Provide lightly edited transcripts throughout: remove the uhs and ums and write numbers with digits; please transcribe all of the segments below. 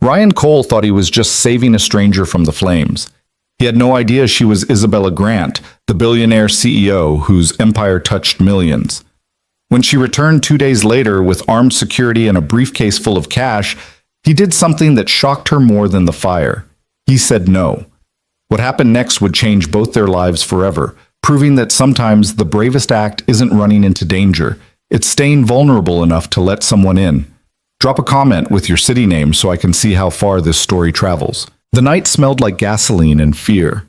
Ryan Cole thought he was just saving a stranger from the flames. He had no idea she was Isabella Grant, the billionaire CEO whose empire touched millions. When she returned 2 days later with armed security and a briefcase full of cash, he did something that shocked her more than the fire. He said no. What happened next would change both their lives forever, proving that sometimes the bravest act isn't running into danger. It's staying vulnerable enough to let someone in. Drop a comment with your city name so I can see how far this story travels. The night smelled like gasoline and fear.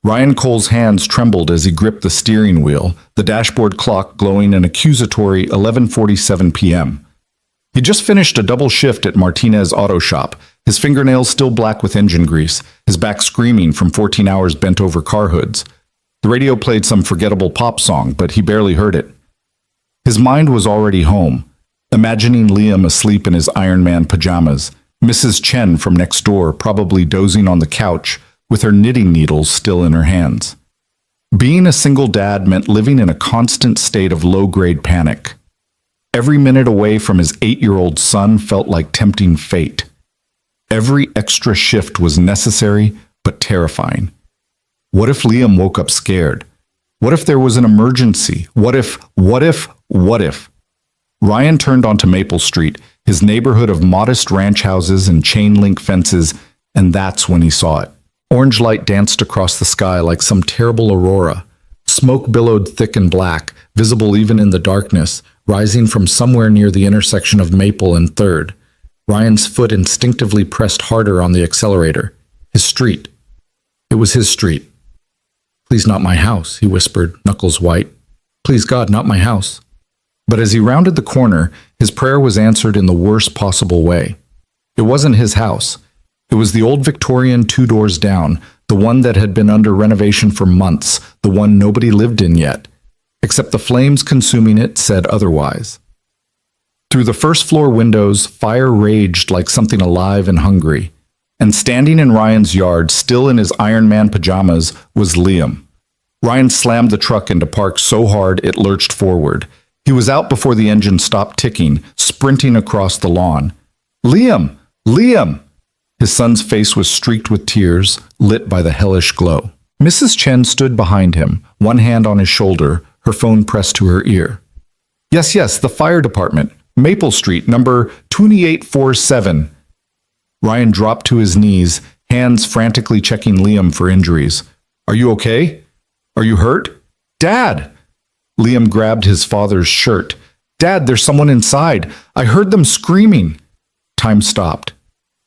Ryan Cole's hands trembled as he gripped the steering wheel, the dashboard clock glowing an accusatory 11:47 p.m. He just finished a double shift at Martinez Auto Shop, his fingernails still black with engine grease, his back screaming from 14 hours bent over car hoods. The radio played some forgettable pop song, but he barely heard it. His mind was already home, imagining Liam asleep in his Iron Man pajamas, Mrs. Chen from next door probably dozing on the couch with her knitting needles still in her hands. Being a single dad meant living in a constant state of low-grade panic. Every minute away from his 8-year-old son felt like tempting fate. Every extra shift was necessary, but terrifying. What if Liam woke up scared? What if there was an emergency? What if? Ryan turned onto Maple Street, his neighborhood of modest ranch houses and chain-link fences, and that's when he saw it. Orange light danced across the sky like some terrible aurora. Smoke billowed thick and black, visible even in the darkness, rising from somewhere near the intersection of Maple and 3rd. Ryan's foot instinctively pressed harder on the accelerator. His street. It was his street. "Please, not my house," he whispered, knuckles white. "Please, God, not my house." But as he rounded the corner, his prayer was answered in the worst possible way. It wasn't his house. It was the old Victorian 2 doors down, the one that had been under renovation for months, the one nobody lived in yet. Except the flames consuming it said otherwise. Through the first-floor windows, fire raged like something alive and hungry. And standing in Ryan's yard, still in his Iron Man pajamas, was Liam. Ryan slammed the truck into park so hard it lurched forward. He was out before the engine stopped ticking, sprinting across the lawn. "Liam! Liam!" His son's face was streaked with tears, lit by the hellish glow. Mrs. Chen stood behind him, one hand on his shoulder, her phone pressed to her ear. Yes, the fire department. Maple Street, number 2847. Ryan dropped to his knees, hands frantically checking Liam for injuries. "Are you okay? Are you hurt? Dad!" Liam grabbed his father's shirt. "Dad, there's someone inside. I heard them screaming." Time stopped.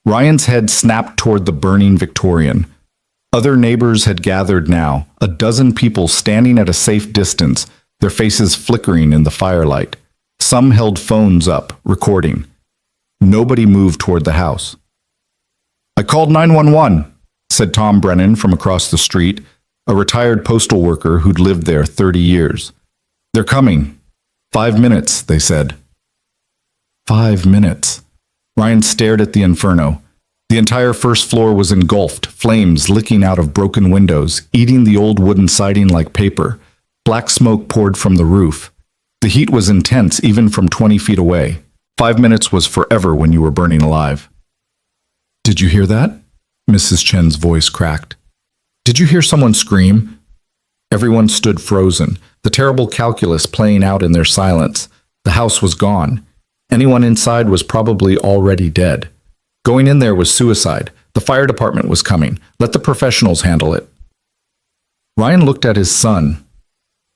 Ryan's head snapped toward the burning Victorian. Other neighbors had gathered now, a dozen people standing at a safe distance, their faces flickering in the firelight. Some held phones up, recording. Nobody moved toward the house. "I called 911, said Tom Brennan from across the street, a retired postal worker who'd lived there 30 years. "They're coming. 5 minutes, they said." 5 minutes. Ryan stared at the inferno. The entire first floor was engulfed, flames licking out of broken windows, eating the old wooden siding like paper. Black smoke poured from the roof. The heat was intense even from 20 feet away. 5 minutes was forever when you were burning alive. "Did you hear that?" Mrs. Chen's voice cracked. "Did you hear someone scream?" Everyone stood frozen, the terrible calculus playing out in their silence. The house was gone. Anyone inside was probably already dead. Going in there was suicide. The fire department was coming. Let the professionals handle it. Ryan looked at his son.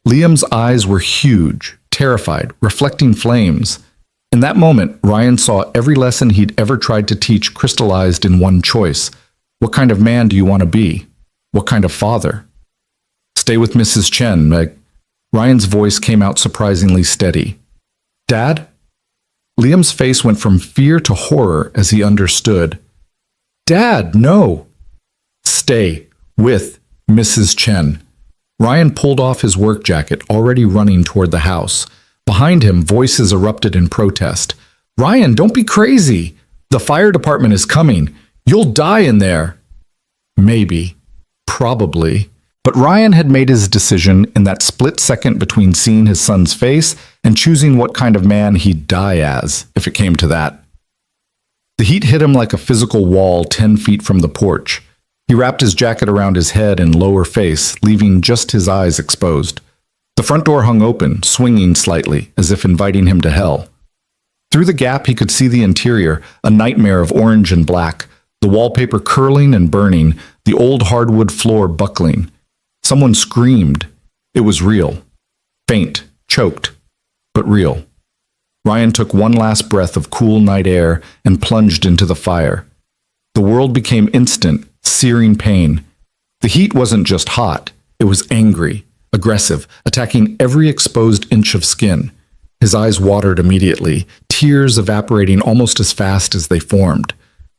Liam's eyes were huge, terrified, reflecting flames. In that moment, Ryan saw every lesson he'd ever tried to teach crystallized in one choice. What kind of man do you want to be? What kind of father? "Stay with Mrs. Chen, Meg." Ryan's voice came out surprisingly steady. "Dad?" Liam's face went from fear to horror as he understood. "Dad, no!" "Stay with Mrs. Chen." Ryan pulled off his work jacket, already running toward the house. Behind him, voices erupted in protest. "Ryan, don't be crazy! The fire department is coming. You'll die in there." Maybe. Probably. But Ryan had made his decision in that split second between seeing his son's face and choosing what kind of man he'd die as, if it came to that. The heat hit him like a physical wall 10 feet from the porch. He wrapped his jacket around his head and lower face, leaving just his eyes exposed. The front door hung open, swinging slightly, as if inviting him to hell. Through the gap he could see the interior, a nightmare of orange and black, the wallpaper curling and burning, the old hardwood floor buckling. Someone screamed. It was real. Faint, choked, but real. Ryan took one last breath of cool night air and plunged into the fire. The world became instant, searing pain. The heat wasn't just hot, it was angry, aggressive, attacking every exposed inch of skin. His eyes watered immediately, tears evaporating almost as fast as they formed.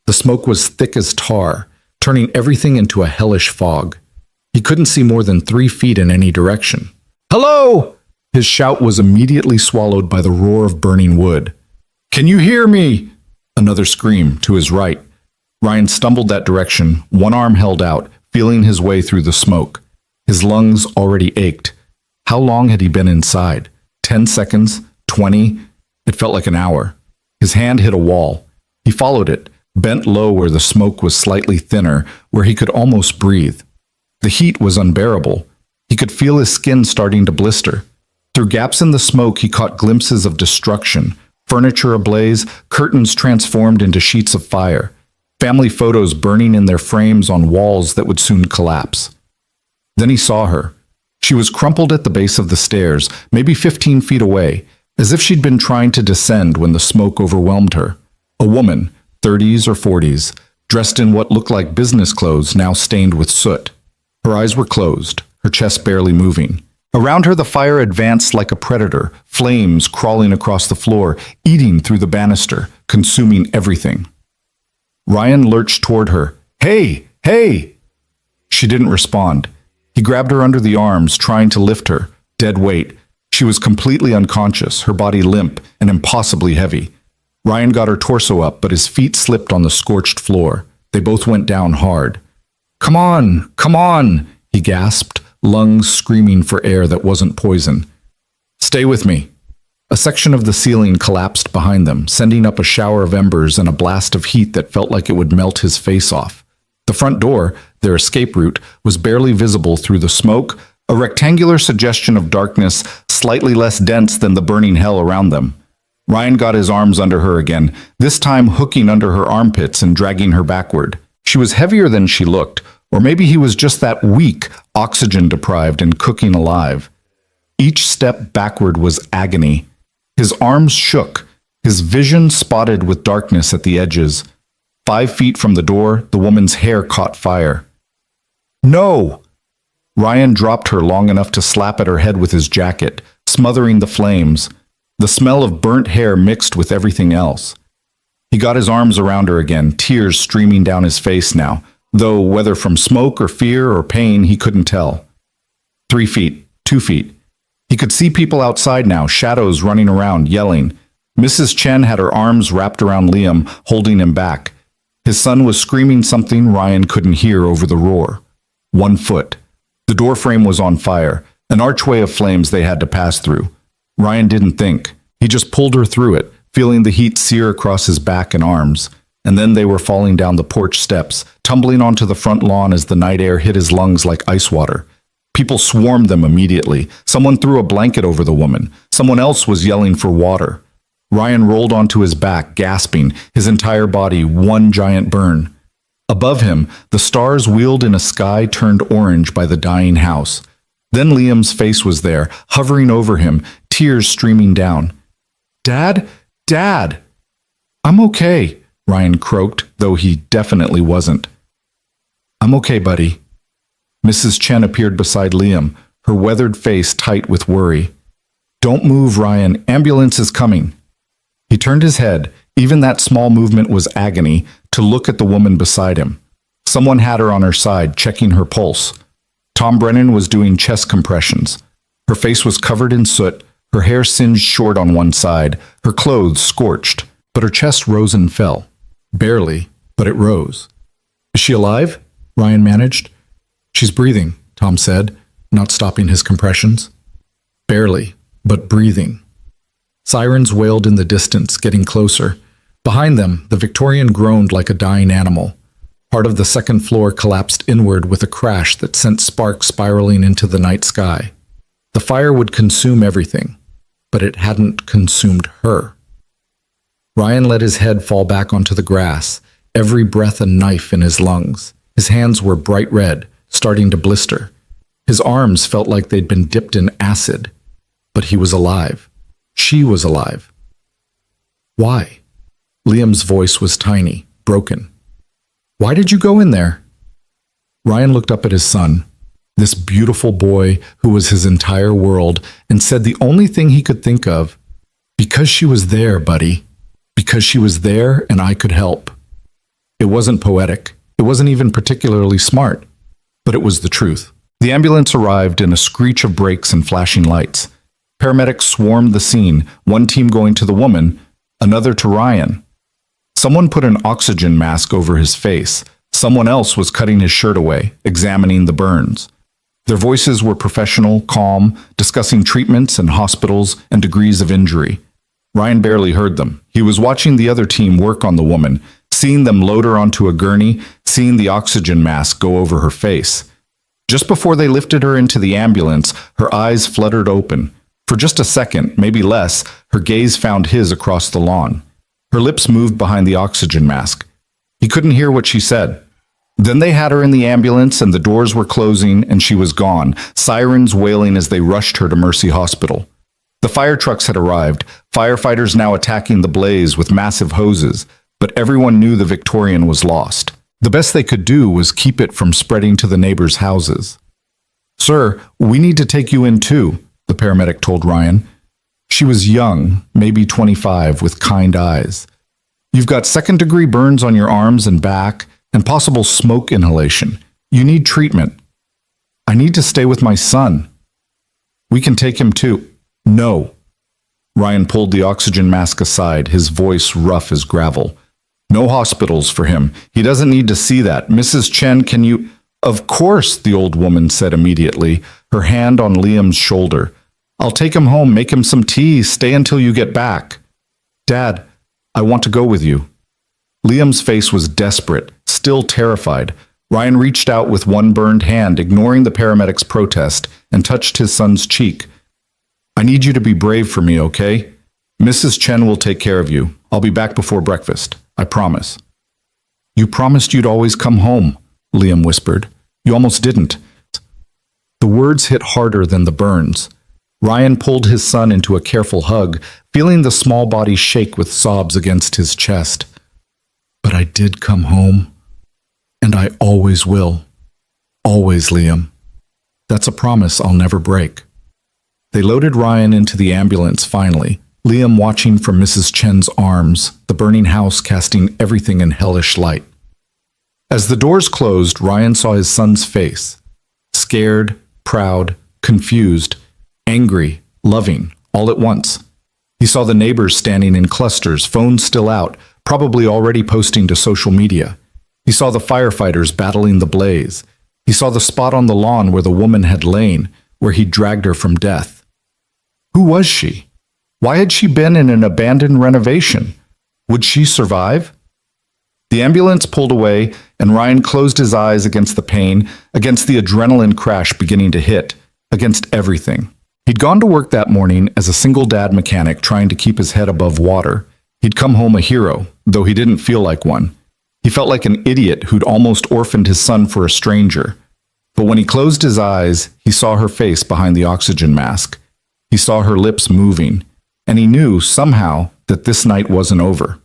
The smoke was thick as tar, turning everything into a hellish fog. He couldn't see more than 3 feet in any direction. "Hello!" His shout was immediately swallowed by the roar of burning wood. "Can you hear me?" Another scream to his right. Ryan stumbled that direction, one arm held out, feeling his way through the smoke. His lungs already ached. How long had he been inside? 10 seconds? 20? It felt like an hour. His hand hit a wall. He followed it, bent low where the smoke was slightly thinner, where he could almost breathe. The heat was unbearable. He could feel his skin starting to blister. Through gaps in the smoke, he caught glimpses of destruction, furniture ablaze, curtains transformed into sheets of fire, family photos burning in their frames on walls that would soon collapse. Then he saw her. She was crumpled at the base of the stairs, maybe 15 feet away, as if she'd been trying to descend when the smoke overwhelmed her. A woman, 30s or 40s, dressed in what looked like business clothes now stained with soot. Her eyes were closed, her chest barely moving. Around her the fire advanced like a predator, flames crawling across the floor, eating through the banister, consuming everything. Ryan lurched toward her. "Hey! Hey!" She didn't respond. He grabbed her under the arms, trying to lift her. Dead weight. She was completely unconscious, her body limp and impossibly heavy. Ryan got her torso up, but his feet slipped on the scorched floor. They both went down hard. "Come on! Come on!" he gasped, lungs screaming for air that wasn't poison. "Stay with me." A section of the ceiling collapsed behind them, sending up a shower of embers and a blast of heat that felt like it would melt his face off. The front door, their escape route, was barely visible through the smoke, a rectangular suggestion of darkness slightly less dense than the burning hell around them. Ryan got his arms under her again, this time hooking under her armpits and dragging her backward. She was heavier than she looked, or maybe he was just that weak, oxygen-deprived and cooking alive. Each step backward was agony. His arms shook, his vision spotted with darkness at the edges. 5 feet from the door, the woman's hair caught fire. "No!" Ryan dropped her long enough to slap at her head with his jacket, smothering the flames. The smell of burnt hair mixed with everything else. He got his arms around her again, tears streaming down his face now, though whether from smoke or fear or pain, he couldn't tell. 3 feet, 2 feet. He could see people outside now, shadows running around, yelling. Mrs. Chen had her arms wrapped around Liam, holding him back. His son was screaming something Ryan couldn't hear over the roar. 1 foot. The doorframe was on fire, an archway of flames they had to pass through. Ryan didn't think. He just pulled her through it, feeling the heat sear across his back and arms. And then they were falling down the porch steps, tumbling onto the front lawn as the night air hit his lungs like ice water. People swarmed them immediately. Someone threw a blanket over the woman. Someone else was yelling for water. Ryan rolled onto his back, gasping, his entire body one giant burn. Above him, the stars wheeled in a sky turned orange by the dying house. Then Liam's face was there, hovering over him, tears streaming down. "Dad? Dad!" "I'm okay," Ryan croaked, though he definitely wasn't. "I'm okay, buddy." Mrs. Chen appeared beside Liam, her weathered face tight with worry. "Don't move, Ryan. Ambulance is coming." He turned his head, even that small movement was agony, to look at the woman beside him. Someone had her on her side, checking her pulse. Tom Brennan was doing chest compressions. Her face was covered in soot, her hair singed short on one side, her clothes scorched, but her chest rose and fell. Barely, but it rose. "Is she alive?" Ryan managed. "She's breathing," Tom said, not stopping his compressions. "Barely, but breathing." Sirens wailed in the distance, getting closer. Behind them, the Victorian groaned like a dying animal. Part of the second floor collapsed inward with a crash that sent sparks spiraling into the night sky. The fire would consume everything, but it hadn't consumed her. Ryan let his head fall back onto the grass, every breath a knife in his lungs. His hands were bright red, starting to blister. His arms felt like they'd been dipped in acid. But he was alive. She was alive. Why? Liam's voice was tiny, broken. Why did you go in there? Ryan looked up at his son, this beautiful boy who was his entire world, and said the only thing he could think of, because she was there, buddy. Because she was there and I could help. It wasn't poetic. It wasn't even particularly smart. But it was the truth. The ambulance arrived in a screech of brakes and flashing lights. Paramedics swarmed the scene, one team going to the woman, another to Ryan. Someone put an oxygen mask over his face. Someone else was cutting his shirt away, examining the burns. Their voices were professional, calm, discussing treatments and hospitals and degrees of injury. Ryan barely heard them. He was watching the other team work on the woman, seeing them load her onto a gurney, seeing the oxygen mask go over her face. Just before they lifted her into the ambulance, her eyes fluttered open. For just a second, maybe less, her gaze found his across the lawn. Her lips moved behind the oxygen mask. He couldn't hear what she said. Then they had her in the ambulance and the doors were closing and she was gone, sirens wailing as they rushed her to Mercy Hospital. The fire trucks had arrived, firefighters now attacking the blaze with massive hoses, but everyone knew the Victorian was lost. The best they could do was keep it from spreading to the neighbors' houses. "Sir, we need to take you in too," the paramedic told Ryan. She was young, maybe 25, with kind eyes. "You've got second-degree burns on your arms and back, and possible smoke inhalation. You need treatment." "I need to stay with my son." "We can take him too." "No." Ryan pulled the oxygen mask aside, his voice rough as gravel. "No hospitals for him. He doesn't need to see that. Mrs. Chen, can you—" "Of course," the old woman said immediately, her hand on Liam's shoulder. "I'll take him home, make him some tea, stay until you get back." "Dad, I want to go with you." Liam's face was desperate, still terrified. Ryan reached out with one burned hand, ignoring the paramedic's protest, and touched his son's cheek. "I need you to be brave for me, okay? Mrs. Chen will take care of you. I'll be back before breakfast. I promise." "You promised you'd always come home," Liam whispered. "You almost didn't." The words hit harder than the burns. Ryan pulled his son into a careful hug, feeling the small body shake with sobs against his chest. "But I did come home. And I always will. Always, Liam. That's a promise I'll never break." They loaded Ryan into the ambulance finally, Liam watching from Mrs. Chen's arms, the burning house casting everything in hellish light. As the doors closed, Ryan saw his son's face. Scared, proud, confused, angry, loving, all at once. He saw the neighbors standing in clusters, phones still out, probably already posting to social media. He saw the firefighters battling the blaze. He saw the spot on the lawn where the woman had lain, where he'd dragged her from death. Who was she? Why had she been in an abandoned renovation? Would she survive? The ambulance pulled away, and Ryan closed his eyes against the pain, against the adrenaline crash beginning to hit, against everything. He'd gone to work that morning as a single dad mechanic trying to keep his head above water. He'd come home a hero, though he didn't feel like one. He felt like an idiot who'd almost orphaned his son for a stranger. But when he closed his eyes, he saw her face behind the oxygen mask. He saw her lips moving, and he knew, somehow, that this night wasn't over.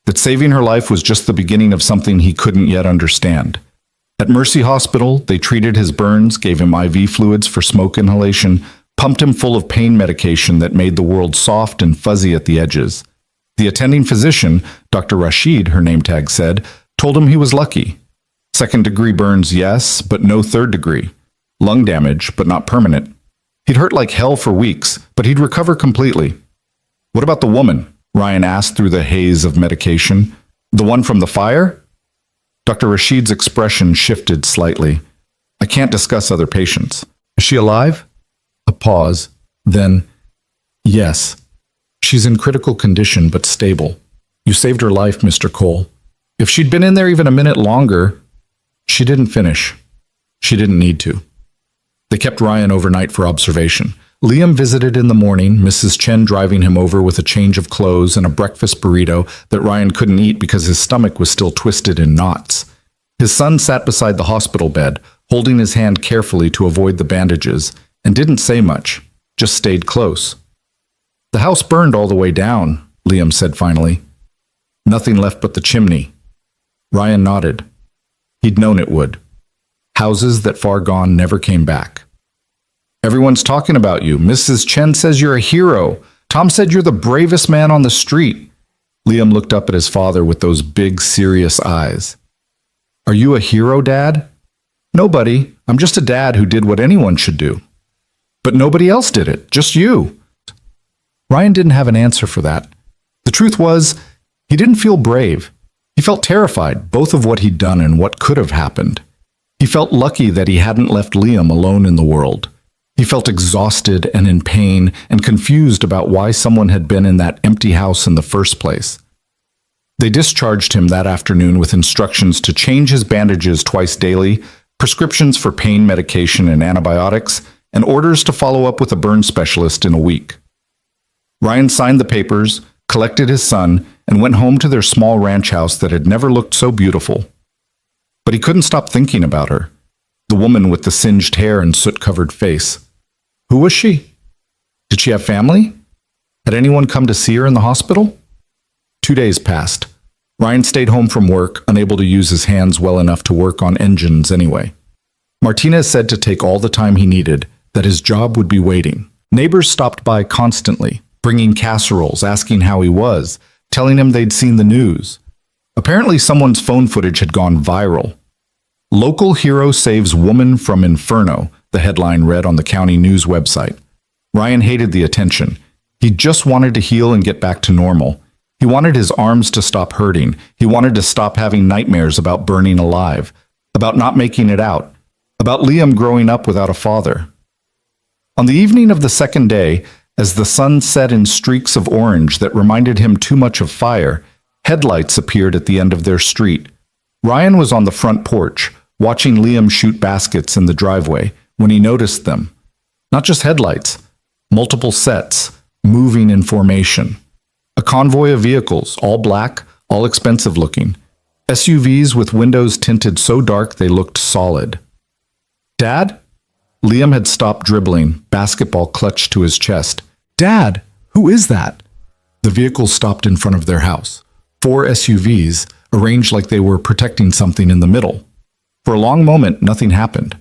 That saving her life was just the beginning of something he couldn't yet understand. At Mercy Hospital, they treated his burns, gave him IV fluids for smoke inhalation, pumped him full of pain medication that made the world soft and fuzzy at the edges. The attending physician, Dr. Rashid, her name tag said, told him he was lucky. Second-degree burns, yes, but no third-degree. Lung damage, but not permanent. He'd hurt like hell for weeks, but he'd recover completely. "What about the woman?" Ryan asked through the haze of medication. "The one from the fire?" Dr. Rashid's expression shifted slightly. "I can't discuss other patients. Is she alive?" A pause. Then, "Yes. She's in critical condition, but stable." You saved her life, Mr. Cole. If she'd been in there even a minute longer, she didn't finish. She didn't need to. They kept Ryan overnight for observation. Liam visited in the morning, Mrs. Chen driving him over with a change of clothes and a breakfast burrito that Ryan couldn't eat because his stomach was still twisted in knots. His son sat beside the hospital bed, holding his hand carefully to avoid the bandages, and didn't say much, just stayed close. The house burned all the way down, Liam said finally. Nothing left but the chimney. Ryan nodded. He'd known it would. Houses that far gone never came back. Everyone's talking about you. Mrs. Chen says you're a hero. Tom said you're the bravest man on the street. Liam looked up at his father with those big, serious eyes. Are you a hero, Dad? Nobody. I'm just a dad who did what anyone should do. But nobody else did it, just you. Ryan didn't have an answer for that. The truth was, he didn't feel brave. He felt terrified, both of what he'd done and what could have happened. He felt lucky that he hadn't left Liam alone in the world. He felt exhausted and in pain and confused about why someone had been in that empty house in the first place. They discharged him that afternoon with instructions to change his bandages twice daily, prescriptions for pain medication and antibiotics, and orders to follow up with a burn specialist in a week. Ryan signed the papers, collected his son, and went home to their small ranch house that had never looked so beautiful. But he couldn't stop thinking about her, the woman with the singed hair and soot-covered face. Who was she? Did she have family? Had anyone come to see her in the hospital? 2 days passed. Ryan stayed home from work, unable to use his hands well enough to work on engines anyway. Martinez said to take all the time he needed, that his job would be waiting. Neighbors stopped by constantly, bringing casseroles, asking how he was, telling him they'd seen the news. Apparently someone's phone footage had gone viral. Local hero saves woman from inferno, the headline read on the county news website. Ryan hated the attention. He just wanted to heal and get back to normal. He wanted his arms to stop hurting. He wanted to stop having nightmares about burning alive, about not making it out, about Liam growing up without a father. On the evening of the second day, as the sun set in streaks of orange that reminded him too much of fire, headlights appeared at the end of their street. Ryan was on the front porch, watching Liam shoot baskets in the driveway, when he noticed them. Not just headlights, multiple sets, moving in formation. A convoy of vehicles, all black, all expensive looking. SUVs with windows tinted so dark they looked solid. Dad? Liam had stopped dribbling, basketball clutched to his chest. Dad, who is that? The vehicles stopped in front of their house. 4 SUVs, arranged like they were protecting something in the middle. For a long moment, nothing happened.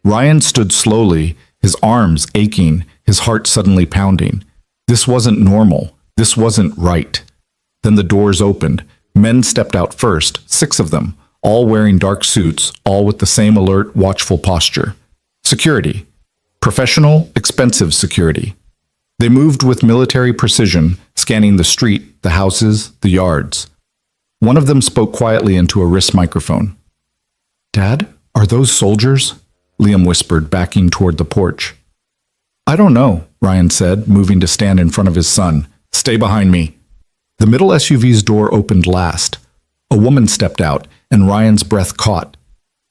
Ryan stood slowly, his arms aching, his heart suddenly pounding. This wasn't normal. This wasn't right. Then the doors opened. Men stepped out first, 6 of them, all wearing dark suits, all with the same alert, watchful posture. Security. Professional, expensive security. They moved with military precision, scanning the street, the houses, the yards. One of them spoke quietly into a wrist microphone. Dad, are those soldiers? Liam whispered, backing toward the porch. I don't know, Ryan said, moving to stand in front of his son. Stay behind me. The middle SUV's door opened last. A woman stepped out, and Ryan's breath caught.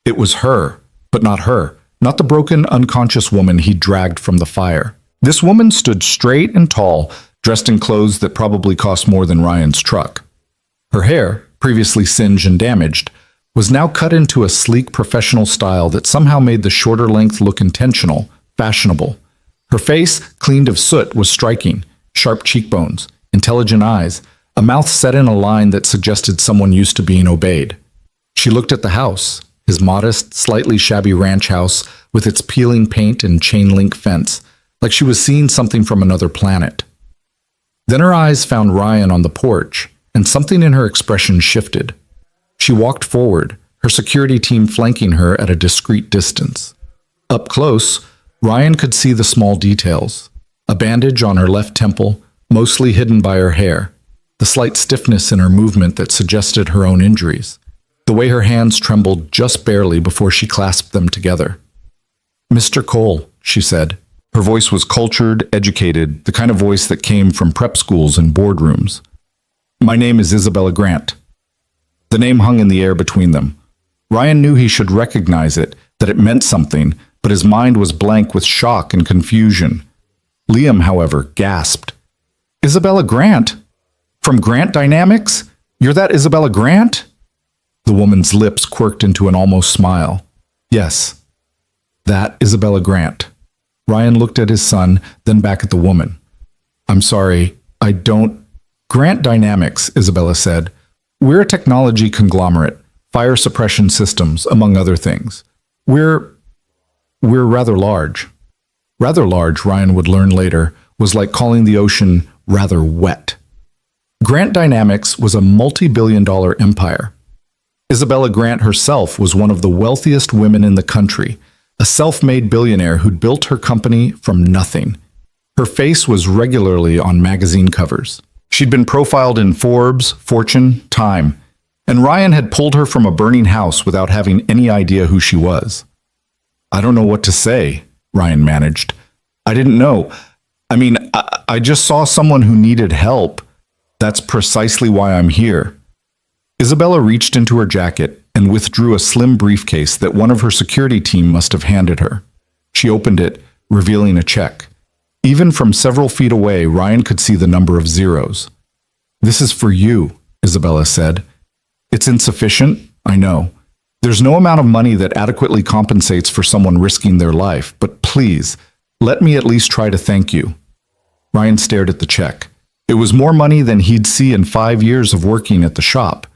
It was her, but not her, not the broken, unconscious woman he dragged from the fire. This woman stood straight and tall, dressed in clothes that probably cost more than Ryan's truck. Her hair, previously singed and damaged, was now cut into a sleek professional style that somehow made the shorter length look intentional, fashionable. Her face, cleaned of soot, was striking. Sharp cheekbones, intelligent eyes, a mouth set in a line that suggested someone used to being obeyed. She looked at the house, his modest, slightly shabby ranch house with its peeling paint and chain-link fence, like she was seeing something from another planet. Then her eyes found Ryan on the porch, and something in her expression shifted. She walked forward, her security team flanking her at a discreet distance. Up close, Ryan could see the small details. A bandage on her left temple, mostly hidden by her hair. The slight stiffness in her movement that suggested her own injuries. The way her hands trembled just barely before she clasped them together. Mr. Cole, she said. Her voice was cultured, educated, the kind of voice that came from prep schools and boardrooms. My name is Isabella Grant. The name hung in the air between them. Ryan knew he should recognize it, that it meant something, but his mind was blank with shock and confusion. Liam, however, gasped. Isabella Grant? From Grant Dynamics? You're that Isabella Grant? The woman's lips quirked into an almost smile. Yes, that Isabella Grant. Ryan looked at his son, then back at the woman. I'm sorry, I don't... Grant Dynamics, Isabella said. We're a technology conglomerate, fire suppression systems, among other things. We're rather large. Rather large, Ryan would learn later, was like calling the ocean rather wet. Grant Dynamics was a multi-billion-dollar empire. Isabella Grant herself was one of the wealthiest women in the country, a self-made billionaire who'd built her company from nothing. Her face was regularly on magazine covers. She'd been profiled in Forbes, Fortune, Time, and Ryan had pulled her from a burning house without having any idea who she was. I don't know what to say, Ryan managed. I didn't know. I just saw someone who needed help. That's precisely why I'm here. Isabella reached into her jacket and withdrew a slim briefcase that one of her security team must have handed her. She opened it, revealing a check. Even from several feet away, Ryan could see the number of zeros. This is for you, Isabella said. It's insufficient, I know. There's no amount of money that adequately compensates for someone risking their life, but please, let me at least try to thank you. Ryan stared at the check. It was more money than he'd see in 5 years of working at the shop.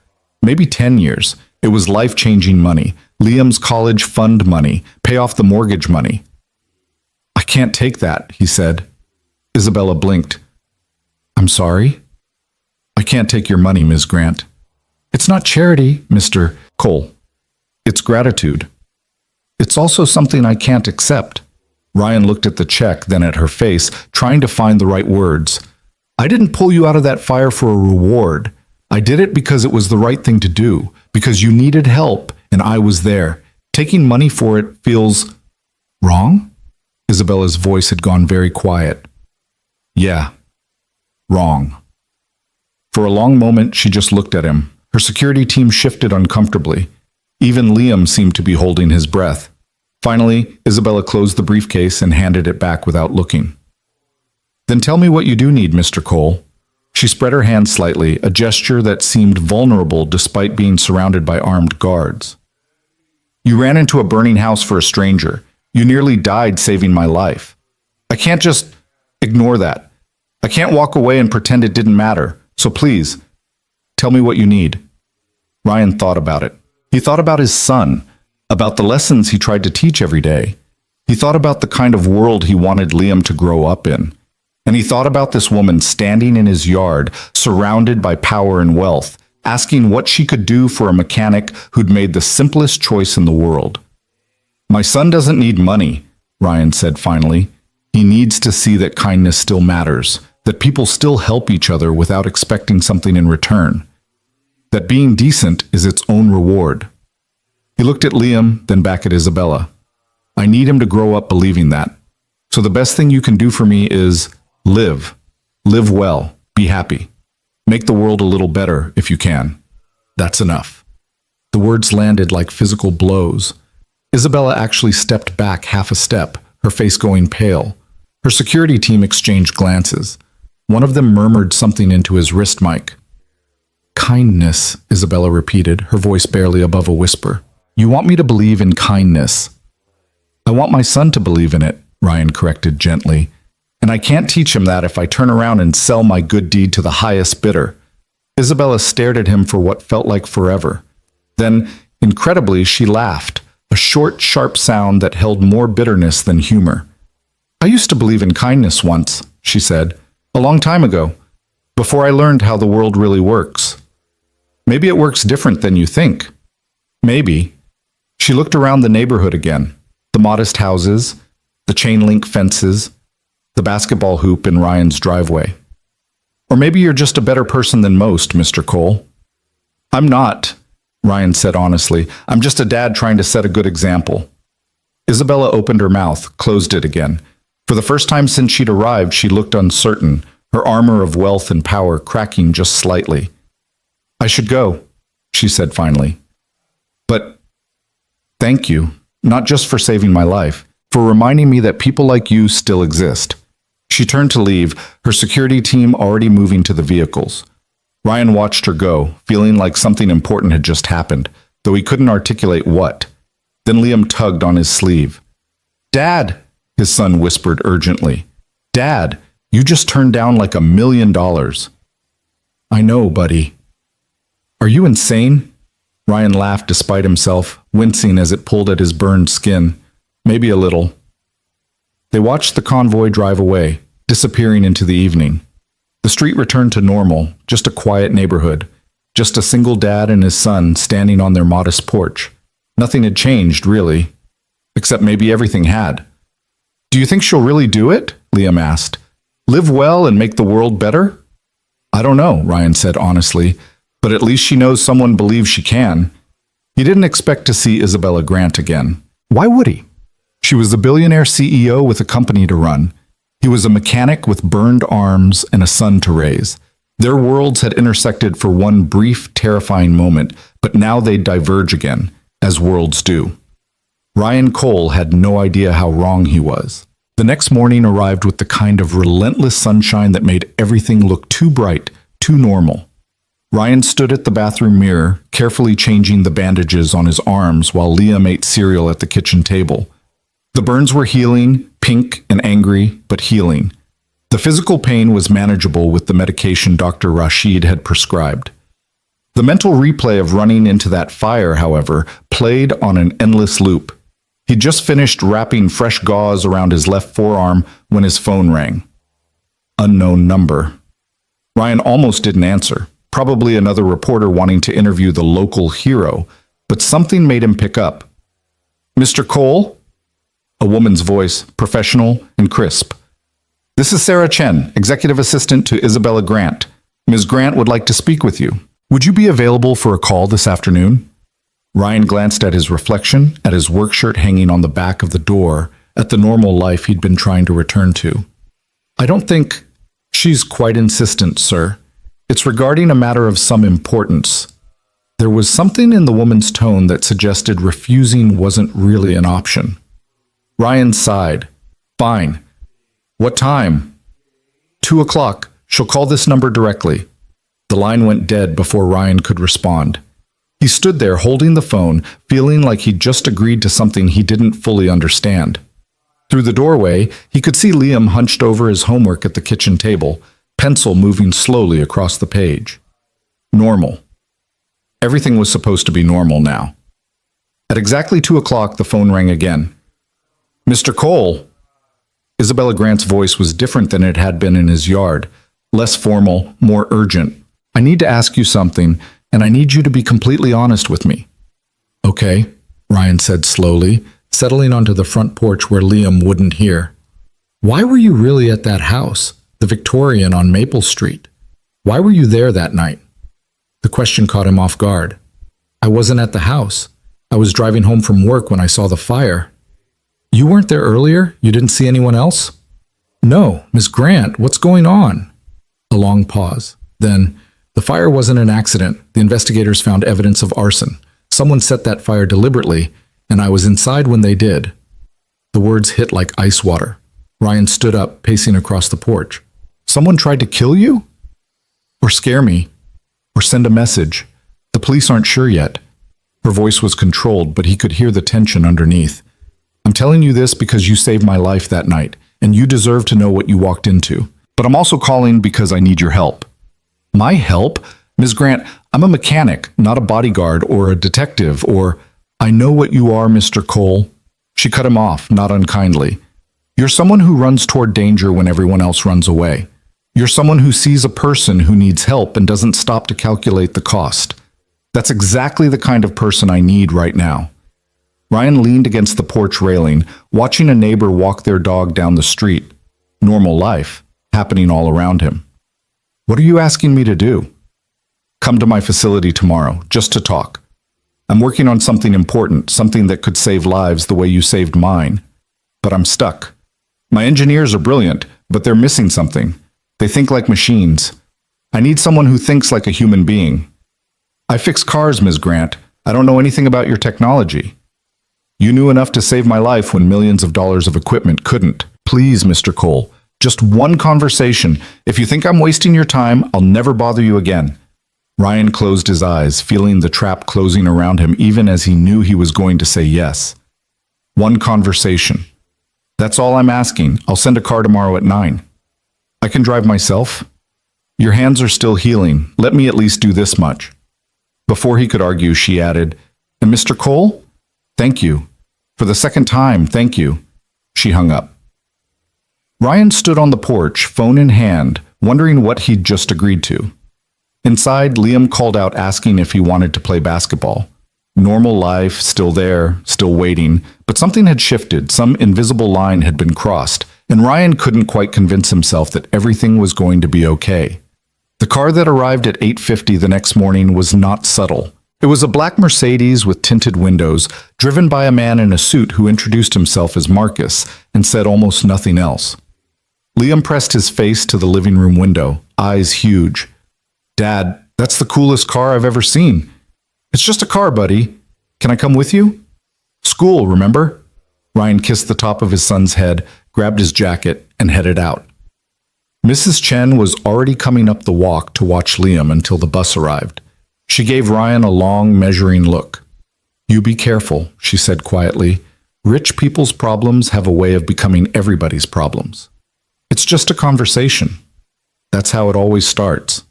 Maybe 10 years. It was life-changing money. Liam's college fund money, pay off the mortgage money. I can't take that, he said. Isabella blinked. I'm sorry? I can't take your money, Ms. Grant. It's not charity, Mr. Cole. It's gratitude. It's also something I can't accept. Ryan looked at the check, then at her face, trying to find the right words. I didn't pull you out of that fire for a reward. I did it because it was the right thing to do, because you needed help, and I was there. Taking money for it feels wrong? Isabella's voice had gone very quiet. Yeah, wrong. For a long moment, she just looked at him. Her security team shifted uncomfortably. Even Liam seemed to be holding his breath. Finally, Isabella closed the briefcase and handed it back without looking. Then tell me what you do need, Mr. Cole. She spread her hand slightly, a gesture that seemed vulnerable despite being surrounded by armed guards. You ran into a burning house for a stranger. You nearly died saving my life. I can't just ignore that. I can't walk away and pretend it didn't matter. So please, tell me what you need. Ryan thought about it. He thought about his son, about the lessons he tried to teach every day. He thought about the kind of world he wanted Liam to grow up in. And he thought about this woman standing in his yard, surrounded by power and wealth, asking what she could do for a mechanic who'd made the simplest choice in the world. My son doesn't need money, Ryan said finally. He needs to see that kindness still matters, that people still help each other without expecting something in return, that being decent is its own reward. He looked at Liam, then back at Isabella. I need him to grow up believing that. So the best thing you can do for me is live. Live well. Be happy. Make the world a little better if you can. That's enough. The words landed like physical blows. Isabella actually stepped back half a step, her face going pale. Her security team exchanged glances. One of them murmured something into his wrist mic. Kindness, Isabella repeated, her voice barely above a whisper. You want me to believe in kindness. I want my son to believe in it, Ryan corrected gently. And I can't teach him that if I turn around and sell my good deed to the highest bidder. Isabella stared at him for what felt like forever. Then, incredibly, she laughed, a short, sharp sound that held more bitterness than humor. I used to believe in kindness once, she said, a long time ago, before I learned how the world really works. Maybe it works different than you think. Maybe. She looked around the neighborhood again, the modest houses, the chain-link fences, the basketball hoop in Ryan's driveway. Or maybe you're just a better person than most, Mr. Cole. I'm not, Ryan said honestly. I'm just a dad trying to set a good example. Isabella opened her mouth, closed it again. For the first time since she'd arrived, she looked uncertain, her armor of wealth and power cracking just slightly. "I should go," she said finally. "But thank you, not just for saving my life, for reminding me that people like you still exist." She turned to leave, her security team already moving to the vehicles. Ryan watched her go, feeling like something important had just happened, though he couldn't articulate what. Then Liam tugged on his sleeve. "Dad," his son whispered urgently. "Dad, you just turned down like $1 million." "I know, buddy." "Are you insane?" Ryan laughed despite himself, wincing as it pulled at his burned skin. "Maybe a little." They watched the convoy drive away, disappearing into the evening. The street returned to normal, just a quiet neighborhood, just a single dad and his son standing on their modest porch. Nothing had changed, really, except maybe everything had. "Do you think she'll really do it?" Liam asked. "Live well and make the world better?" "I don't know," Ryan said honestly, "but at least she knows someone believes she can." He didn't expect to see Isabella Grant again. Why would he? She was a billionaire CEO with a company to run. He was a mechanic with burned arms and a son to raise. Their worlds had intersected for one brief, terrifying moment, but now they'd diverge again, as worlds do. Ryan Cole had no idea how wrong he was. The next morning arrived with the kind of relentless sunshine that made everything look too bright, too normal. Ryan stood at the bathroom mirror, carefully changing the bandages on his arms while Liam ate cereal at the kitchen table. The burns were healing, pink and angry, but healing. The physical pain was manageable with the medication Dr. Rashid had prescribed. The mental replay of running into that fire, however, played on an endless loop. He'd just finished wrapping fresh gauze around his left forearm when his phone rang. Unknown number. Ryan almost didn't answer, probably another reporter wanting to interview the local hero, but something made him pick up. "Mr. Cole?" A woman's voice, professional and crisp. "This is Sarah Chen, executive assistant to Isabella Grant. Ms. Grant would like to speak with you. Would you be available for a call this afternoon?" Ryan glanced at his reflection, at his work shirt hanging on the back of the door, at the normal life he'd been trying to return to. "I don't think she's quite insistent, sir. It's regarding a matter of some importance." There was something in the woman's tone that suggested refusing wasn't really an option. Ryan sighed. "Fine. What time?" 2 o'clock. She'll call this number directly." The line went dead before Ryan could respond. He stood there holding the phone, feeling like he'd just agreed to something he didn't fully understand. Through the doorway, he could see Liam hunched over his homework at the kitchen table, pencil moving slowly across the page. Normal. Everything was supposed to be normal now. At exactly 2 o'clock, the phone rang again. "Mr. Cole!" Isabella Grant's voice was different than it had been in his yard, less formal, more urgent. "I need to ask you something, and I need you to be completely honest with me." "Okay," Ryan said slowly, settling onto the front porch where Liam wouldn't hear. "Why were you really at that house, the Victorian on Maple Street? Why were you there that night?" The question caught him off guard. "I wasn't at the house. I was driving home from work when I saw the fire." "You weren't there earlier? You didn't see anyone else?" "No, Miss Grant, what's going on?" A long pause. Then, "The fire wasn't an accident. The investigators found evidence of arson. Someone set that fire deliberately, and I was inside when they did." The words hit like ice water. Ryan stood up, pacing across the porch. "Someone tried to kill you? Or scare me? Or send a message? The police aren't sure yet." Her voice was controlled, but he could hear the tension underneath. "I'm telling you this because you saved my life that night, and you deserve to know what you walked into. But I'm also calling because I need your help." "My help? Ms. Grant, I'm a mechanic, not a bodyguard or a detective or—" "I know what you are, Mr. Cole." She cut him off, not unkindly. "You're someone who runs toward danger when everyone else runs away. You're someone who sees a person who needs help and doesn't stop to calculate the cost. That's exactly the kind of person I need right now." Ryan leaned against the porch railing, watching a neighbor walk their dog down the street. Normal life, happening all around him. "What are you asking me to do?" "Come to my facility tomorrow, just to talk. I'm working on something important, something that could save lives the way you saved mine. But I'm stuck. My engineers are brilliant, but they're missing something. They think like machines. I need someone who thinks like a human being. I fix cars, Ms. Grant. I don't know anything about your technology. You knew enough to save my life when millions of dollars of equipment couldn't. Please, Mr. Cole, just one conversation. If you think I'm wasting your time, I'll never bother you again. Ryan closed his eyes, feeling the trap closing around him even as he knew he was going to say yes. One conversation. That's all I'm asking. I'll send a car tomorrow at 9. I can drive myself. Your hands are still healing. Let me at least do this much. Before he could argue, she added, And Mr. Cole? Thank you. For the second time, thank you. She hung up. Ryan stood on the porch, phone in hand, wondering what he'd just agreed to. Inside, Liam called out asking if he wanted to play basketball. Normal life, still there, still waiting, but something had shifted, some invisible line had been crossed, and Ryan couldn't quite convince himself that everything was going to be okay. The car that arrived at 8:50 the next morning was not subtle. It was a black Mercedes with tinted windows, driven by a man in a suit who introduced himself as Marcus and said almost nothing else. Liam pressed his face to the living room window, eyes huge. Dad, that's the coolest car I've ever seen. It's just a car, buddy. Can I come with you? School, remember? Ryan kissed the top of his son's head, grabbed his jacket, and headed out. Mrs. Chen was already coming up the walk to watch Liam until the bus arrived. She gave Ryan a long, measuring look. You be careful, she said quietly. Rich people's problems have a way of becoming everybody's problems. It's just a conversation. That's how it always starts.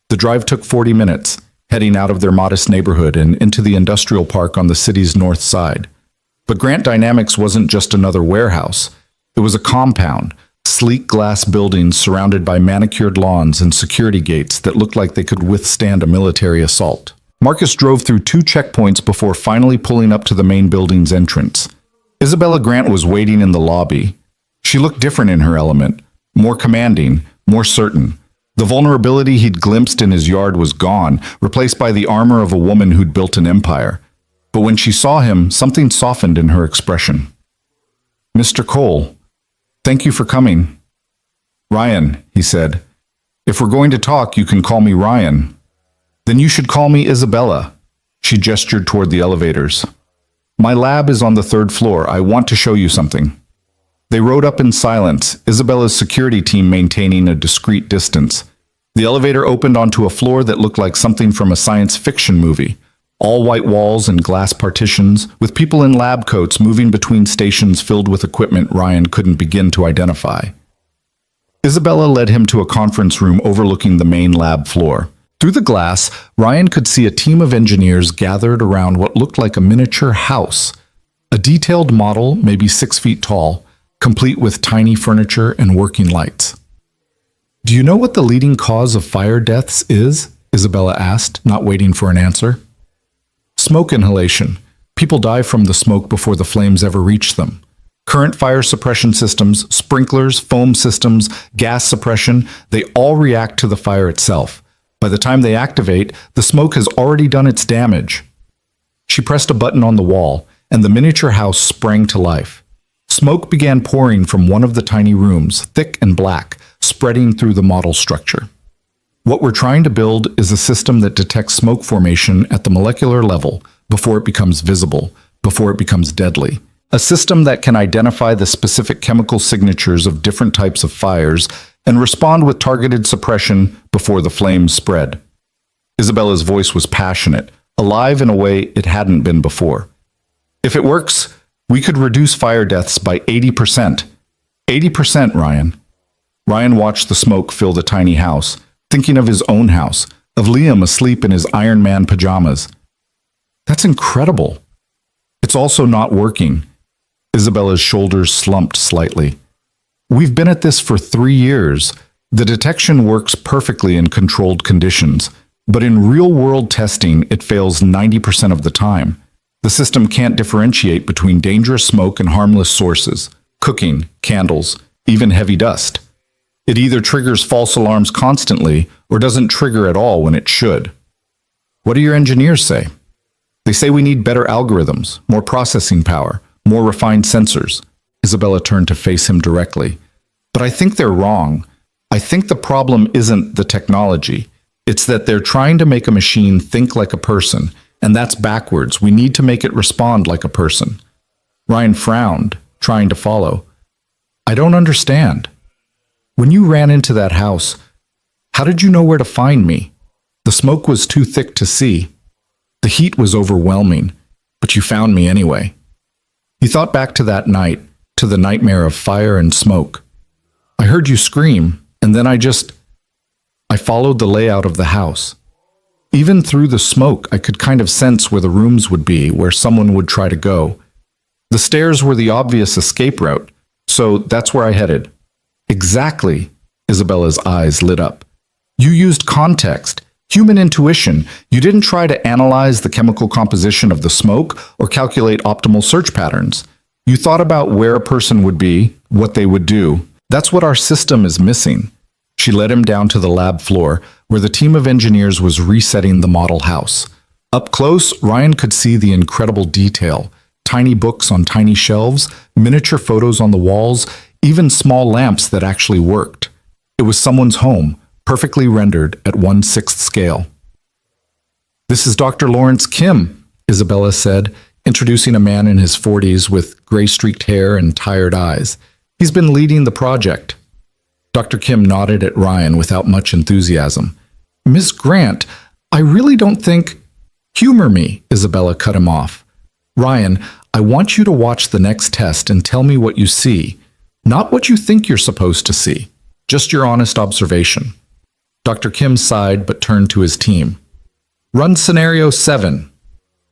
The drive took 40 minutes, heading out of their modest neighborhood and into the industrial park on the city's north side. But Grant Dynamics wasn't just another warehouse. It was a compound, sleek glass buildings surrounded by manicured lawns and security gates that looked like they could withstand a military assault. Marcus drove through 2 checkpoints before finally pulling up to the main building's entrance. Isabella Grant was waiting in the lobby. She looked different in her element, more commanding, more certain. The vulnerability he'd glimpsed in his yard was gone, replaced by the armor of a woman who'd built an empire. But when she saw him, something softened in her expression. Mr. Cole, thank you for coming. Ryan, he said, if we're going to talk, you can call me Ryan. Then you should call me Isabella. She gestured toward the elevators. My lab is on the 3rd floor. I want to show you something. They rode up in silence, Isabella's security team maintaining a discreet distance. The elevator opened onto a floor that looked like something from a science fiction movie. All white walls and glass partitions, with people in lab coats moving between stations filled with equipment Ryan couldn't begin to identify. Isabella led him to a conference room overlooking the main lab floor. Through the glass, Ryan could see a team of engineers gathered around what looked like a miniature house. A detailed model, maybe 6 feet tall, complete with tiny furniture and working lights. Do you know what the leading cause of fire deaths is? Isabella asked, not waiting for an answer. Smoke inhalation. People die from the smoke before the flames ever reach them. Current fire suppression systems, sprinklers, foam systems, gas suppression, they all react to the fire itself. By the time they activate, the smoke has already done its damage. She pressed a button on the wall, and the miniature house sprang to life. Smoke began pouring from one of the tiny rooms, thick and black, spreading through the model structure. What we're trying to build is a system that detects smoke formation at the molecular level before it becomes visible, before it becomes deadly. A system that can identify the specific chemical signatures of different types of fires and respond with targeted suppression before the flames spread. Isabella's voice was passionate, alive in a way it hadn't been before. If it works, we could reduce fire deaths by 80%. 80%, Ryan. Ryan watched the smoke fill the tiny house, thinking of his own house, of Liam asleep in his Iron Man pajamas. That's incredible. It's also not working. Isabella's shoulders slumped slightly. We've been at this for 3 years. The detection works perfectly in controlled conditions, but in real-world testing, it fails 90% of the time. The system can't differentiate between dangerous smoke and harmless sources, cooking, candles, even heavy dust. It either triggers false alarms constantly or doesn't trigger at all when it should. What do your engineers say? They say we need better algorithms, more processing power, more refined sensors. Isabella turned to face him directly. But I think they're wrong. I think the problem isn't the technology. It's that they're trying to make a machine think like a person, and that's backwards. We need to make it respond like a person. Ryan frowned, trying to follow. I don't understand. When you ran into that house, how did you know where to find me? The smoke was too thick to see. The heat was overwhelming, but you found me anyway. He thought back to that night, to the nightmare of fire and smoke. I heard you scream, and then I followed the layout of the house. Even through the smoke, I could kind of sense where the rooms would be, where someone would try to go. The stairs were the obvious escape route, so that's where I headed. Exactly. Isabella's eyes lit up. You used context, human intuition. You didn't try to analyze the chemical composition of the smoke or calculate optimal search patterns. You thought about where a person would be, what they would do. That's what our system is missing. She led him down to the lab floor, where the team of engineers was resetting the model house. Up close, Ryan could see the incredible detail. Tiny books on tiny shelves, miniature photos on the walls, even small lamps that actually worked. It was someone's home, perfectly rendered at 1/6 scale. This is Dr. Lawrence Kim, Isabella said, introducing a man in his 40s with gray-streaked hair and tired eyes. He's been leading the project. Dr. Kim nodded at Ryan without much enthusiasm. Miss Grant, I really don't think... Humor me, Isabella cut him off. Ryan, I want you to watch the next test and tell me what you see. Not what you think you're supposed to see. Just your honest observation. Dr. Kim sighed but turned to his team. Run scenario 7.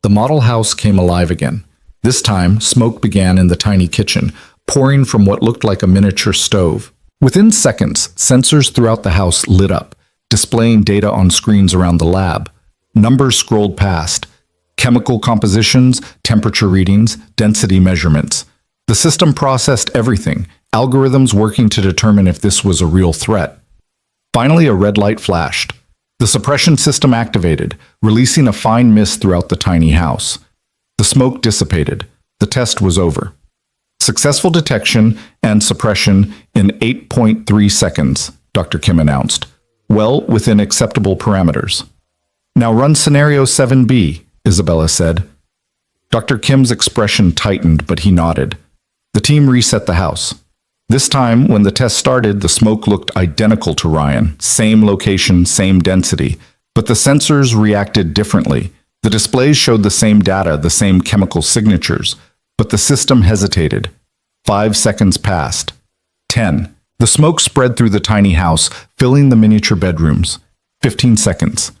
The model house came alive again. This time, smoke began in the tiny kitchen, pouring from what looked like a miniature stove. Within seconds, sensors throughout the house lit up, displaying data on screens around the lab. Numbers scrolled past. Chemical compositions, temperature readings, density measurements. The system processed everything, algorithms working to determine if this was a real threat. Finally, a red light flashed. The suppression system activated, releasing a fine mist throughout the tiny house. The smoke dissipated. The test was over. Successful detection and suppression in 8.3 seconds, Dr. Kim announced. Well within acceptable parameters. Now run scenario 7B, Isabella said. Dr. Kim's expression tightened, but he nodded. The team reset the house. This time, when the test started, the smoke looked identical to Ryan. Same location, same density. But the sensors reacted differently. The displays showed the same data, the same chemical signatures. But the system hesitated. 5 seconds passed. 10. The smoke spread through the tiny house, filling the miniature bedrooms. 15 seconds.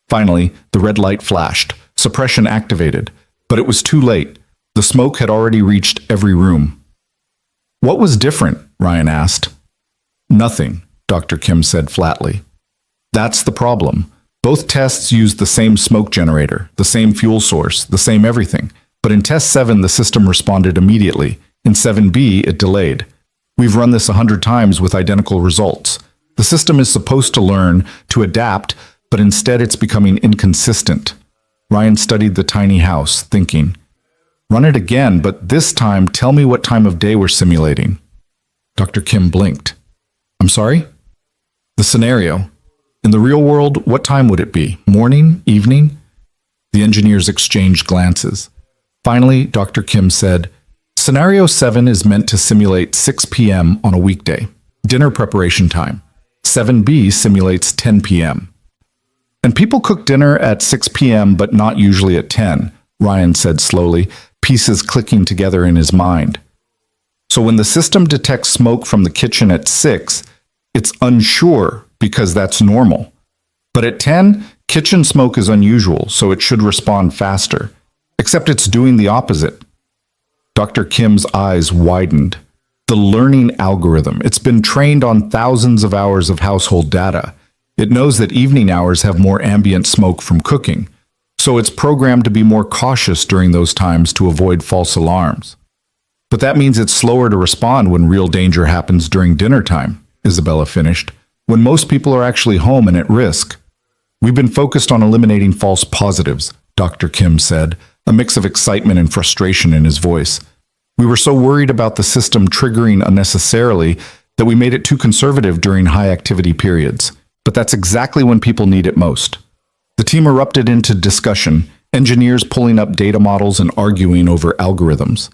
Finally, the red light flashed. Suppression activated. But it was too late. The smoke had already reached every room. What was different? Ryan asked. Nothing, Dr. Kim said flatly. That's the problem. Both tests used the same smoke generator, the same fuel source, the same everything. But in test 7, the system responded immediately. In 7B, it delayed. We've run this 100 times with identical results. The system is supposed to learn, to adapt, but instead it's becoming inconsistent. Ryan studied the tiny house, thinking, run it again, but this time tell me what time of day we're simulating. Dr. Kim blinked. I'm sorry? The scenario. In the real world, what time would it be? Morning? Evening? The engineers exchanged glances. Finally, Dr. Kim said, Scenario 7 is meant to simulate 6 p.m. on a weekday, dinner preparation time. 7B simulates 10 p.m. And people cook dinner at 6 p.m. but not usually at 10, Ryan said slowly, pieces clicking together in his mind. So when the system detects smoke from the kitchen at 6, it's unsure because that's normal. But at 10, kitchen smoke is unusual, so it should respond faster. Except it's doing the opposite. Dr. Kim's eyes widened. The learning algorithm. It's been trained on thousands of hours of household data. It knows that evening hours have more ambient smoke from cooking, so it's programmed to be more cautious during those times to avoid false alarms. But that means it's slower to respond when real danger happens during dinner time, Isabella finished, when most people are actually home and at risk. We've been focused on eliminating false positives, Dr. Kim said, a mix of excitement and frustration in his voice. We were so worried about the system triggering unnecessarily that we made it too conservative during high activity periods. But that's exactly when people need it most. The team erupted into discussion, engineers pulling up data models and arguing over algorithms.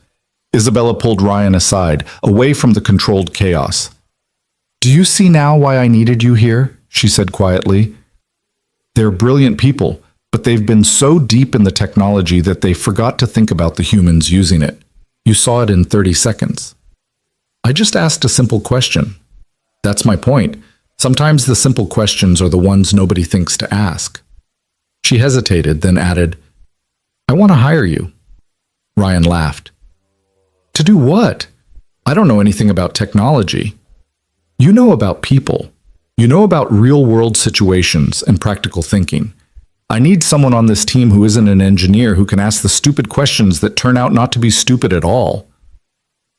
Isabella pulled Ryan aside, away from the controlled chaos. "Do you see now why I needed you here?" she said quietly. "They're brilliant people, but they've been so deep in the technology that they forgot to think about the humans using it. You saw it in 30 seconds. I just asked a simple question. That's my point. Sometimes the simple questions are the ones nobody thinks to ask." She hesitated, then added, "I want to hire you." Ryan laughed. "To do what? I don't know anything about technology." "You know about people. You know about real-world situations and practical thinking. I need someone on this team who isn't an engineer who can ask the stupid questions that turn out not to be stupid at all."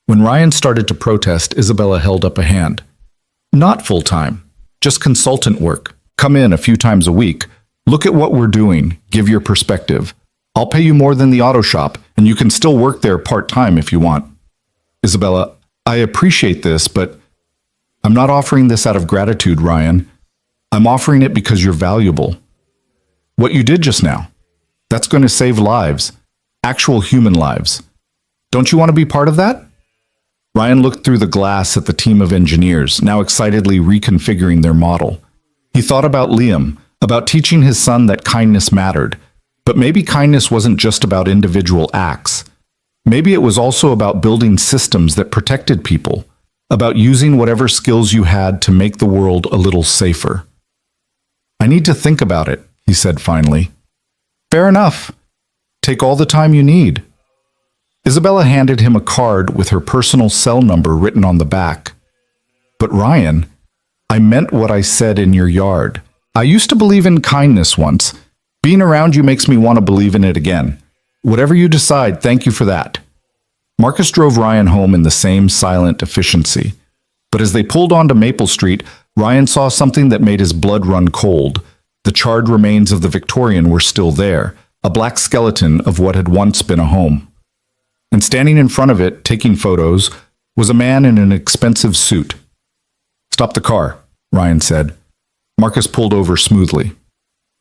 When Ryan started to protest, Isabella held up a hand. "Not full-time, just consultant work. Come in a few times a week. Look at what we're doing. Give your perspective. I'll pay you more than the auto shop, and you can still work there part-time if you want." "Isabella, I appreciate this, but I'm not offering this out of gratitude, Ryan. I'm offering it because you're valuable. What you did just now, that's going to save lives, actual human lives. Don't you want to be part of that?" Ryan looked through the glass at the team of engineers, now excitedly reconfiguring their model. He thought about Liam, about teaching his son that kindness mattered. But maybe kindness wasn't just about individual acts. Maybe it was also about building systems that protected people, about using whatever skills you had to make the world a little safer. "I need to think about it," he said finally. "Fair enough. Take all the time you need." Isabella handed him a card with her personal cell number written on the back. "But Ryan, I meant what I said in your yard. I used to believe in kindness once. Being around you makes me want to believe in it again. Whatever you decide, thank you for that." Marcus drove Ryan home in the same silent efficiency. But as they pulled onto Maple Street, Ryan saw something that made his blood run cold. The charred remains of the Victorian were still there, a black skeleton of what had once been a home. And standing in front of it, taking photos, was a man in an expensive suit. "Stop the car," Ryan said. Marcus pulled over smoothly.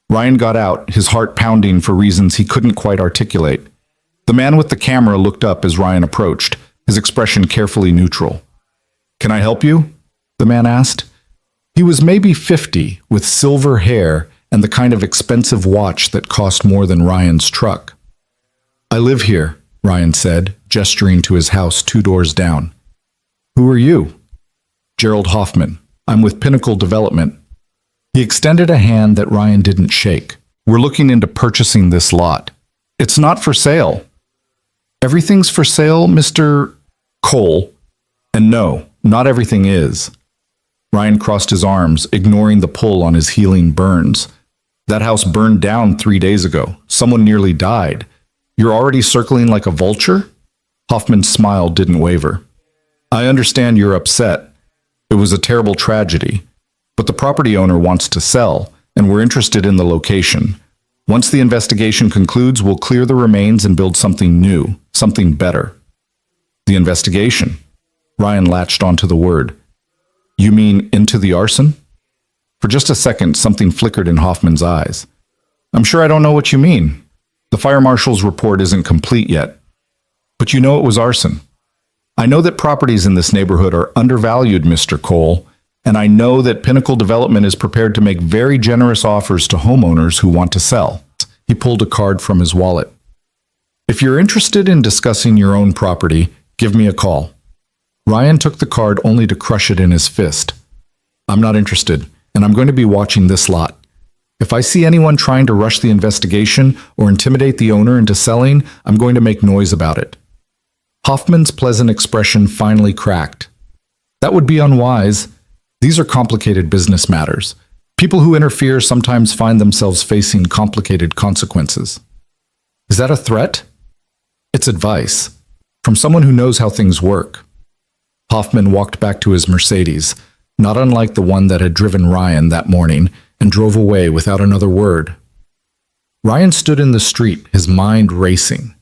Ryan got out, his heart pounding for reasons he couldn't quite articulate. The man with the camera looked up as Ryan approached, his expression carefully neutral. "Can I help you?" the man asked. He was maybe 50, with silver hair and the kind of expensive watch that cost more than Ryan's truck. "I live here," Ryan said, gesturing to his house 2 doors down. "Who are you?" "Gerald Hoffman. I'm with Pinnacle Development." He extended a hand that Ryan didn't shake. "We're looking into purchasing this lot. It's not for sale." "Everything's for sale, Mr. Cole." "And no, not everything is." Ryan crossed his arms, ignoring the pull on his healing burns. "That house burned down 3 days ago. Someone nearly died. You're already circling like a vulture?" Hoffman's smile didn't waver. "I understand you're upset. It was a terrible tragedy. But the property owner wants to sell, and we're interested in the location. Once the investigation concludes, we'll clear the remains and build something new, something better." "The investigation?" Ryan latched onto the word. "You mean into the arson?" For just a second, something flickered in Hoffman's eyes. "I'm sure I don't know what you mean. The fire marshal's report isn't complete yet. But you know it was arson. I know that properties in this neighborhood are undervalued, Mr. Cole, and I know that Pinnacle Development is prepared to make very generous offers to homeowners who want to sell." He pulled a card from his wallet. "If you're interested in discussing your own property, give me a call." Ryan took the card only to crush it in his fist. "I'm not interested, and I'm going to be watching this lot. If I see anyone trying to rush the investigation or intimidate the owner into selling, I'm going to make noise about it." Hoffman's pleasant expression finally cracked. "That would be unwise. These are complicated business matters. People who interfere sometimes find themselves facing complicated consequences." "Is that a threat?" "It's advice, from someone who knows how things work." Hoffman walked back to his Mercedes, not unlike the one that had driven Ryan that morning, and drove away without another word. Ryan stood in the street, his mind racing.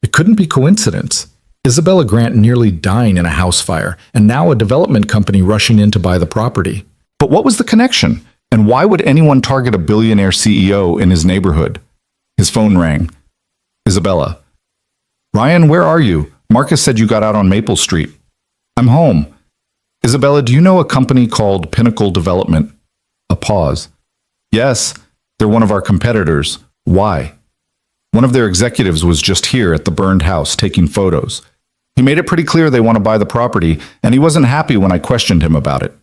It couldn't be coincidence. Isabella Grant nearly dying in a house fire, and now a development company rushing in to buy the property. But what was the connection? And why would anyone target a billionaire CEO in his neighborhood? His phone rang. Isabella. Ryan, where are you? Marcus said you got out on Maple Street. I'm home. Isabella, do you know a company called Pinnacle Development? A pause. Yes, they're one of our competitors. Why? One of their executives was just here at the burned house taking photos. He made it pretty clear they want to buy the property, and he wasn't happy when I questioned him about it.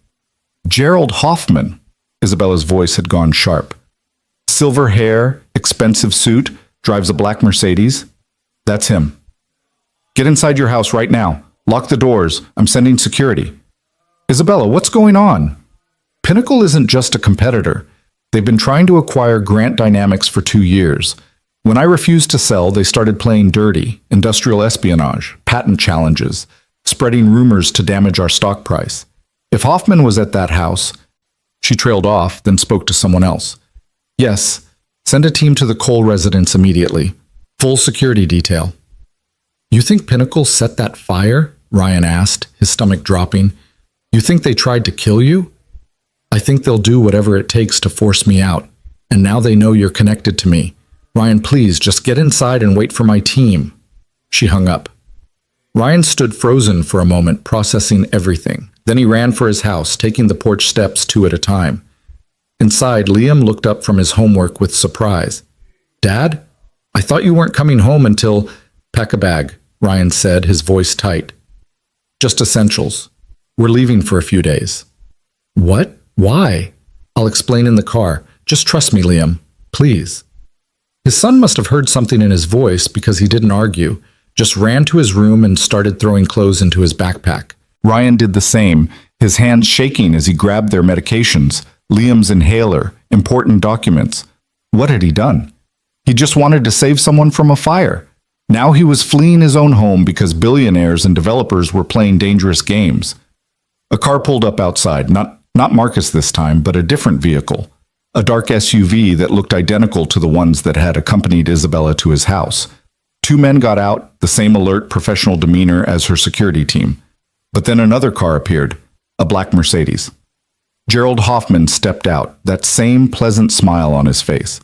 Gerald Hoffman. Isabella's voice had gone sharp. Silver hair, expensive suit, drives a black Mercedes. That's him. Get inside your house right now. Lock the doors. I'm sending security. Isabella, what's going on? Pinnacle isn't just a competitor. They've been trying to acquire Grant Dynamics for 2 years. When I refused to sell, they started playing dirty, industrial espionage, patent challenges, spreading rumors to damage our stock price. If Hoffman was at that house, she trailed off, then spoke to someone else. Yes, send a team to the Cole residence immediately. Full security detail. You think Pinnacle set that fire? Ryan asked, his stomach dropping. You think they tried to kill you? I think they'll do whatever it takes to force me out. And now they know you're connected to me. Ryan, please, just get inside and wait for my team. She hung up. Ryan stood frozen for a moment, processing everything. Then he ran for his house, taking the porch steps 2 at a time. Inside, Liam looked up from his homework with surprise. Dad? I thought you weren't coming home until... Pack a bag, Ryan said, his voice tight. Just essentials. We're leaving for a few days. What? Why? I'll explain in the car. Just trust me, Liam. Please. His son must have heard something in his voice because he didn't argue, just ran to his room and started throwing clothes into his backpack. Ryan did the same, his hands shaking as he grabbed their medications, Liam's inhaler, important documents. What had he done? He just wanted to save someone from a fire. Now he was fleeing his own home because billionaires and developers were playing dangerous games. A car pulled up outside, not Marcus this time, but a different vehicle. A dark SUV that looked identical to the ones that had accompanied Isabella to his house. 2 men got out, the same alert, professional demeanor as her security team. But then another car appeared, a black Mercedes. Gerald Hoffman stepped out, that same pleasant smile on his face.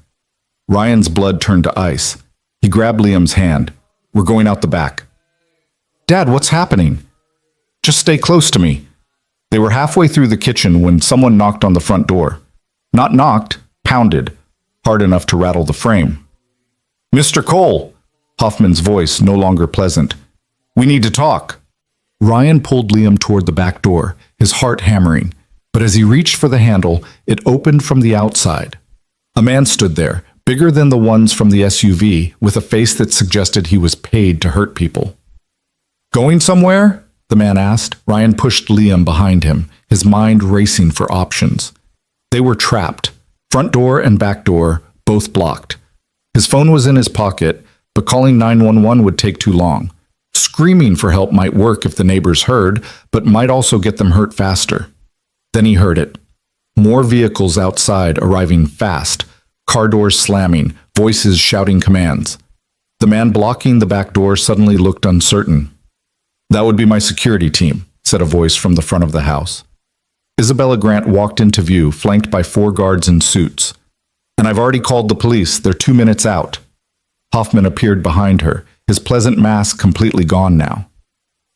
Ryan's blood turned to ice. He grabbed Liam's hand. We're going out the back. Dad, what's happening? Just stay close to me. They were halfway through the kitchen when someone knocked on the front door. Not knocked, pounded, hard enough to rattle the frame. Mr. Cole, Hoffman's voice no longer pleasant. We need to talk. Ryan pulled Liam toward the back door, his heart hammering. But as he reached for the handle, it opened from the outside. A man stood there, bigger than the ones from the SUV, with a face that suggested he was paid to hurt people. Going somewhere? The man asked. Ryan pushed Liam behind him, his mind racing for options. They were trapped. Front door and back door, both blocked. His phone was in his pocket, but calling 911 would take too long. Screaming for help might work if the neighbors heard, but might also get them hurt faster. Then he heard it. More vehicles outside arriving fast, car doors slamming, voices shouting commands. The man blocking the back door suddenly looked uncertain. That would be my security team, said a voice from the front of the house. Isabella Grant walked into view, flanked by 4 guards in suits. And I've already called the police. They're 2 minutes out. Hoffman appeared behind her, his pleasant mask completely gone now.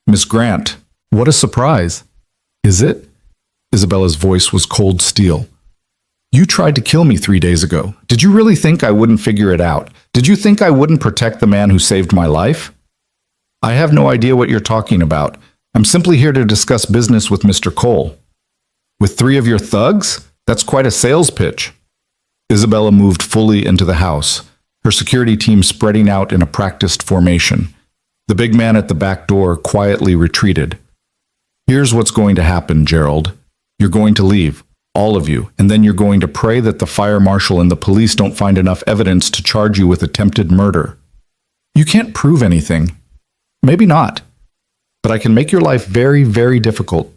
Miss Grant, what a surprise. Is it? Isabella's voice was cold steel. You tried to kill me 3 days ago. Did you really think I wouldn't figure it out? Did you think I wouldn't protect the man who saved my life? I have no idea what you're talking about. I'm simply here to discuss business with Mr. Cole. With 3 of your thugs? That's quite a sales pitch. Isabella moved fully into the house, her security team spreading out in a practiced formation. The big man at the back door quietly retreated. Here's what's going to happen, Gerald. You're going to leave, all of you, and then you're going to pray that the fire marshal and the police don't find enough evidence to charge you with attempted murder. You can't prove anything. Maybe not. But I can make your life very, very difficult.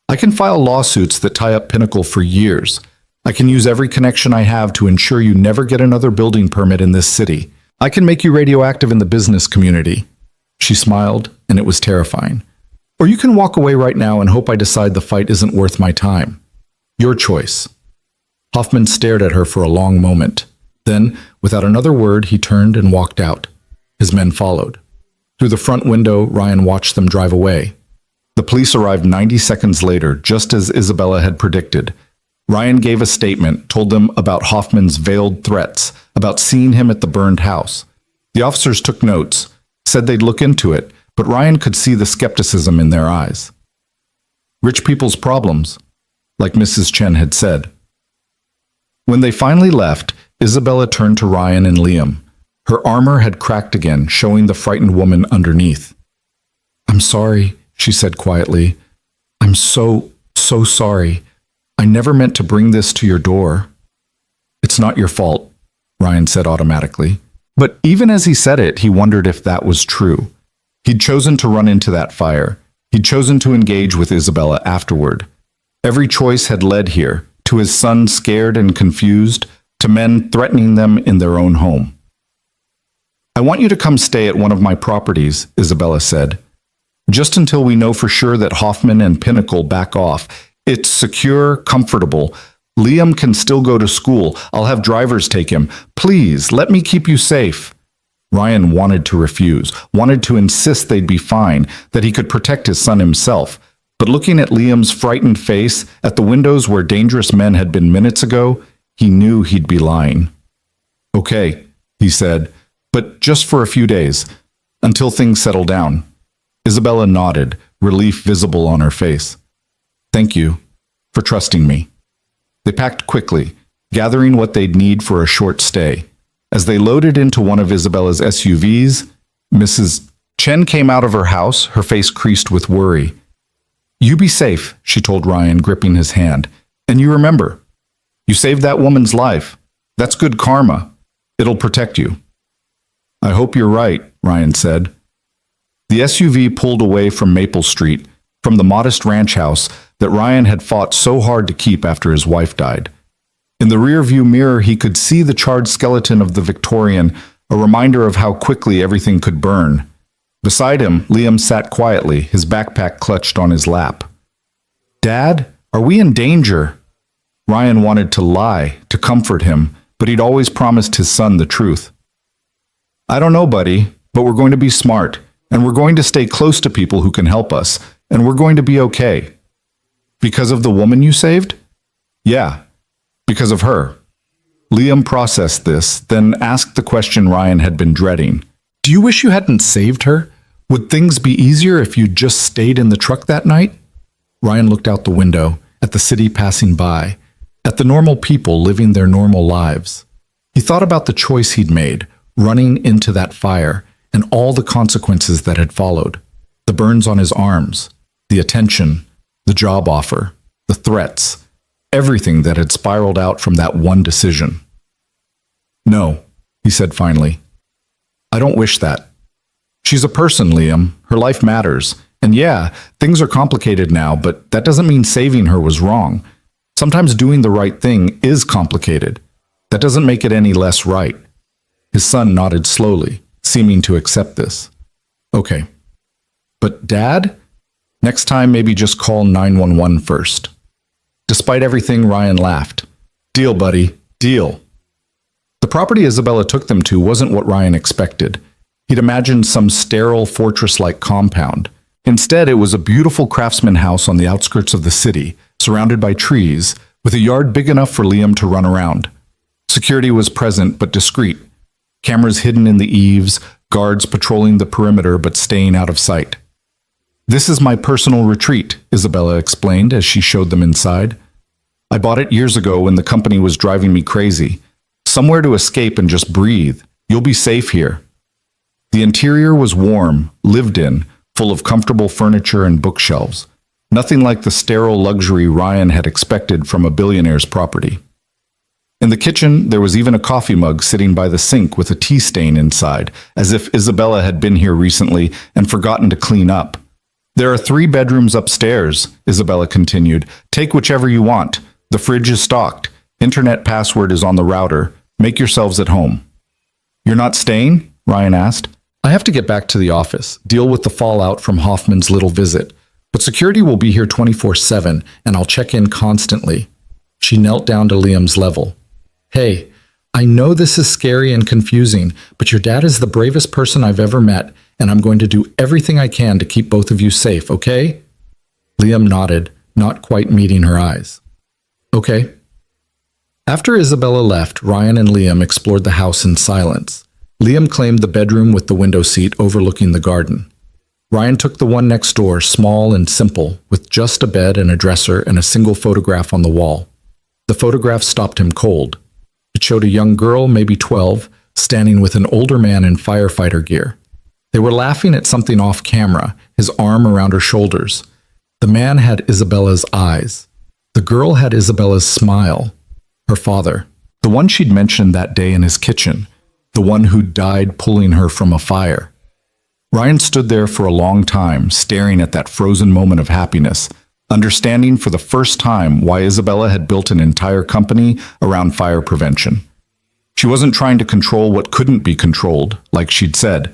I can file lawsuits that tie up Pinnacle for years. I can use every connection I have to ensure you never get another building permit in this city. I can make you radioactive in the business community. She smiled, and and it was terrifying. Or you can walk away right now and hope I decide the fight isn't worth my time. Your choice. Hoffman stared at her for a long moment. Then, without another word, he turned and walked out. His men followed. Through the front window, Ryan watched them drive away. The police arrived 90 seconds later, just as Isabella had predicted. Ryan gave a statement, told them about Hoffman's veiled threats, about seeing him at the burned house. The officers took notes, said they'd look into it, but Ryan could see the skepticism in their eyes. Rich people's problems, like Mrs. Chen had said. When they finally left, Isabella turned to Ryan and Liam. Her armor had cracked again, showing the frightened woman underneath. "I'm sorry," she said quietly. "I'm so sorry. I never meant to bring this to your door." "It's not your fault," Ryan said automatically. But even as he said it, he wondered if that was true. He'd chosen to run into that fire. He'd chosen to engage with Isabella afterward. Every choice had led here, to his son scared and confused, to men threatening them in their own home. "I want you to come stay at one of my properties," Isabella said. "Just until we know for sure that Hoffman and Pinnacle back off. It's secure, comfortable. Liam can still go to school. I'll have drivers take him. Please, let me keep you safe." Ryan wanted to refuse, wanted to insist they'd be fine, that he could protect his son himself. But looking at Liam's frightened face, at the windows where dangerous men had been minutes ago, he knew he'd be lying. "Okay," he said, "but just for a few days, until things settle down." Isabella nodded, relief visible on her face. "Thank you for trusting me." They packed quickly, gathering what they'd need for a short stay. As they loaded into one of Isabella's SUVs, Mrs. Chen came out of her house, her face creased with worry. "You be safe," she told Ryan, gripping his hand. "And you remember, you saved that woman's life. That's good karma. It'll protect you." "I hope you're right," Ryan said. The SUV pulled away from Maple Street, from the modest ranch house that Ryan had fought so hard to keep after his wife died. In the rearview mirror, he could see the charred skeleton of the Victorian, a reminder of how quickly everything could burn. Beside him, Liam sat quietly, his backpack clutched on his lap. "Dad, are we in danger?" Ryan wanted to lie, to comfort him, but he'd always promised his son the truth. "I don't know, buddy, but we're going to be smart, and we're going to stay close to people who can help us, and we're going to be okay." "Because of the woman you saved?" "Yeah, because of her." Liam processed this, then asked the question Ryan had been dreading. "Do you wish you hadn't saved her? Would things be easier if you'd just stayed in the truck that night?" Ryan looked out the window, at the city passing by, at the normal people living their normal lives. He thought about the choice he'd made, running into that fire, and all the consequences that had followed. The burns on his arms, the attention, the job offer, the threats, everything that had spiraled out from that one decision. "No," he said finally. "I don't wish that. She's a person, Liam. Her life matters. And yeah, things are complicated now, but that doesn't mean saving her was wrong. Sometimes doing the right thing is complicated. That doesn't make it any less right." His son nodded slowly, seeming to accept this. "Okay. But Dad? Next time maybe just call 911 first." Despite everything, Ryan laughed. "Deal, buddy. Deal." The property Isabella took them to wasn't what Ryan expected. He'd imagined some sterile fortress-like compound. Instead, it was a beautiful craftsman house on the outskirts of the city, surrounded by trees, with a yard big enough for Liam to run around. Security was present but discreet. Cameras hidden in the eaves, guards patrolling the perimeter but staying out of sight. "This is my personal retreat," Isabella explained as she showed them inside. "I bought it years ago when the company was driving me crazy. Somewhere to escape and just breathe. You'll be safe here." The interior was warm, lived in, full of comfortable furniture and bookshelves. Nothing like the sterile luxury Ryan had expected from a billionaire's property. In the kitchen, there was even a coffee mug sitting by the sink with a tea stain inside, as if Isabella had been here recently and forgotten to clean up. "There are 3 bedrooms upstairs," Isabella continued. "Take whichever you want. The fridge is stocked. Internet password is on the router. Make yourselves at home." "You're not staying?" Ryan asked. I have to get back to the office, deal with the fallout from Hoffman's little visit. But security will be here 24/7, and I'll check in constantly. She knelt down to Liam's level. Hey, I know this is scary and confusing, but your dad is the bravest person I've ever met, and I'm going to do everything I can to keep both of you safe, okay? Liam nodded, not quite meeting her eyes. Okay. After Isabella left, Ryan and Liam explored the house in silence. Liam claimed the bedroom with the window seat overlooking the garden. Ryan took the one next door, small and simple, with just a bed and a dresser and a single photograph on the wall. The photograph stopped him cold. It showed a young girl, maybe 12, standing with an older man in firefighter gear. They were laughing at something off camera, his arm around her shoulders. The man had Isabella's eyes. The girl had Isabella's smile. Her father, the one she'd mentioned that day in his kitchen, the one who died pulling her from a fire. Ryan stood there for a long time, staring at that frozen moment of happiness, understanding for the first time why Isabella had built an entire company around fire prevention. She wasn't trying to control what couldn't be controlled, like she'd said.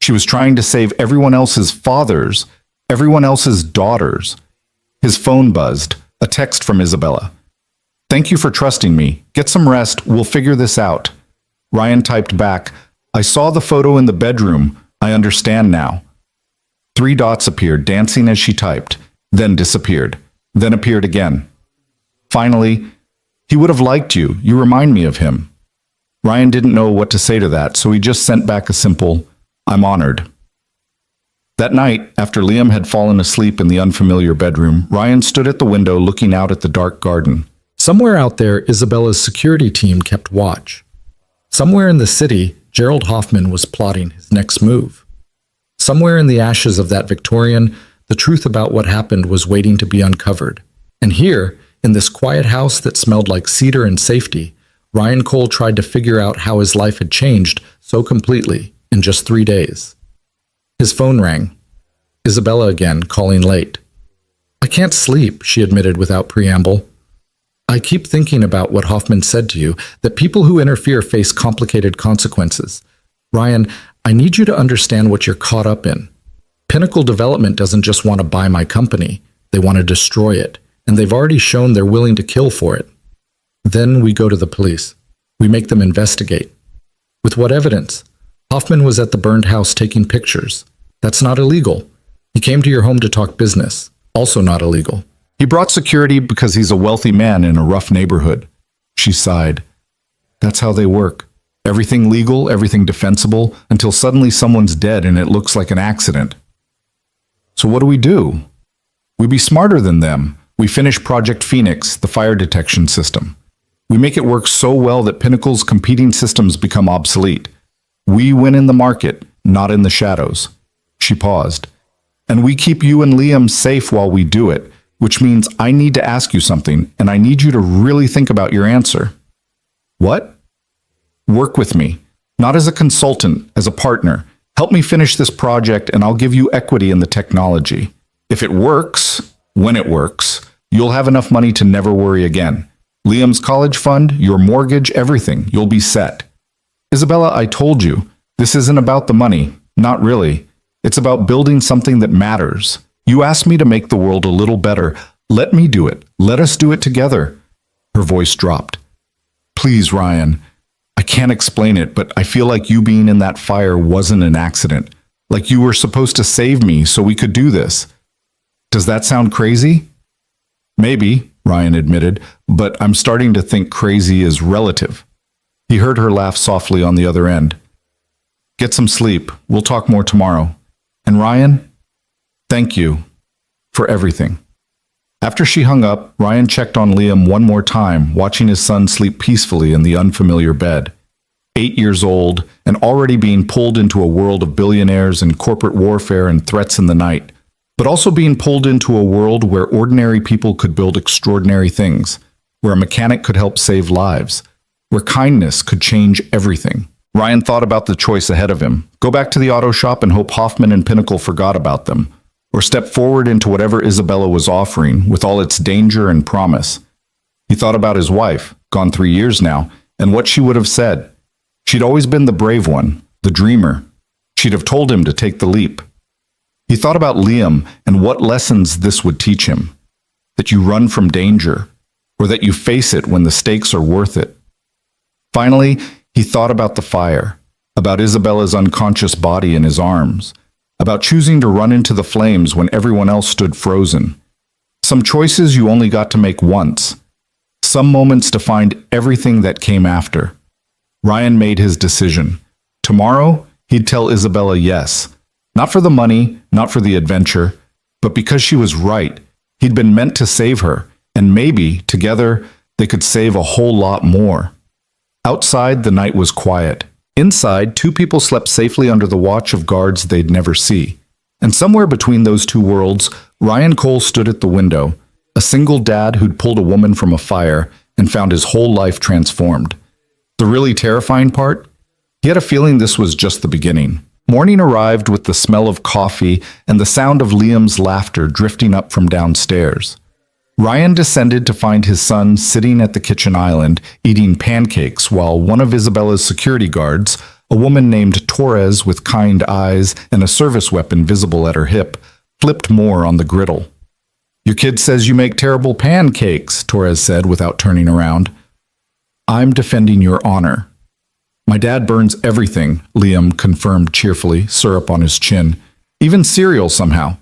She was trying to save everyone else's fathers, everyone else's daughters. His phone buzzed, a text from Isabella. Thank you for trusting me. Get some rest. We'll figure this out. Ryan typed back, I saw the photo in the bedroom. I understand now. 3 dots appeared, dancing as she typed, then disappeared, then appeared again. Finally, he would have liked you. You remind me of him. Ryan didn't know what to say to that, so he just sent back a simple, I'm honored. That night, after Liam had fallen asleep in the unfamiliar bedroom, Ryan stood at the window looking out at the dark garden. Somewhere out there, Isabella's security team kept watch. Somewhere in the city, Gerald Hoffman was plotting his next move. Somewhere in the ashes of that Victorian, the truth about what happened was waiting to be uncovered. And here, in this quiet house that smelled like cedar and safety, Ryan Cole tried to figure out how his life had changed so completely in just 3 days. His phone rang. Isabella again, calling late. I can't sleep, she admitted without preamble. I keep thinking about what Hoffman said to you, that people who interfere face complicated consequences. Ryan, I need you to understand what you're caught up in. Pinnacle Development doesn't just want to buy my company. They want to destroy it, and they've already shown they're willing to kill for it. Then we go to the police. We make them investigate. With what evidence? Hoffman was at the burned house taking pictures. That's not illegal. He came to your home to talk business. Also not illegal. He brought security because he's a wealthy man in a rough neighborhood. She sighed. That's how they work. Everything legal, everything defensible, until suddenly someone's dead and it looks like an accident. So what do? We be smarter than them. We finish Project Phoenix, the fire detection system. We make it work so well that Pinnacle's competing systems become obsolete. We win in the market, not in the shadows. She paused. And we keep you and Liam safe while we do it, which means I need to ask you something, and I need you to really think about your answer. What? Work with me, not as a consultant, as a partner. Help me finish this project, and I'll give you equity in the technology. If it works, when it works, you'll have enough money to never worry again. Liam's college fund, your mortgage, everything, you'll be set. Isabella, I told you, this isn't about the money. Not really. It's about building something that matters. You asked me to make the world a little better. Let me do it. Let us do it together. Her voice dropped. Please, Ryan. I can't explain it, but I feel like you being in that fire wasn't an accident. Like you were supposed to save me so we could do this. Does that sound crazy? Maybe, Ryan admitted, but I'm starting to think crazy is relative. He heard her laugh softly on the other end. Get some sleep. We'll talk more tomorrow. And Ryan, thank you for everything. After she hung up, Ryan checked on Liam one more time, watching his son sleep peacefully in the unfamiliar bed. 8 years old, and already being pulled into a world of billionaires and corporate warfare and threats in the night, but also being pulled into a world where ordinary people could build extraordinary things, where a mechanic could help save lives, where kindness could change everything. Ryan thought about the choice ahead of him. Go back to the auto shop and hope Hoffman and Pinnacle forgot about them, or step forward into whatever Isabella was offering with all its danger and promise. He thought about his wife, gone 3 years now, and what she would have said. She'd always been the brave one, the dreamer. She'd have told him to take the leap. He thought about Liam and what lessons this would teach him. That you run from danger, or that you face it when the stakes are worth it. Finally, he thought about the fire, about Isabella's unconscious body in his arms, about choosing to run into the flames when everyone else stood frozen. Some choices you only got to make once. Some moments to find everything that came after. Ryan made his decision. Tomorrow, he'd tell Isabella yes. Not for the money, not for the adventure, but because she was right. He'd been meant to save her, and maybe, together, they could save a whole lot more. Outside, the night was quiet. Inside, two people slept safely under the watch of guards they'd never see. And somewhere between those two worlds, Ryan Cole stood at the window, a single dad who'd pulled a woman from a fire and found his whole life transformed. The really terrifying part? He had a feeling this was just the beginning. Morning arrived with the smell of coffee and the sound of Liam's laughter drifting up from downstairs. Ryan descended to find his son sitting at the kitchen island, eating pancakes, while one of Isabella's security guards, a woman named Torres with kind eyes and a service weapon visible at her hip, flipped more on the griddle. "Your kid says you make terrible pancakes," Torres said without turning around. "I'm defending your honor." "My dad burns everything," Liam confirmed cheerfully, syrup on his chin. "Even cereal somehow."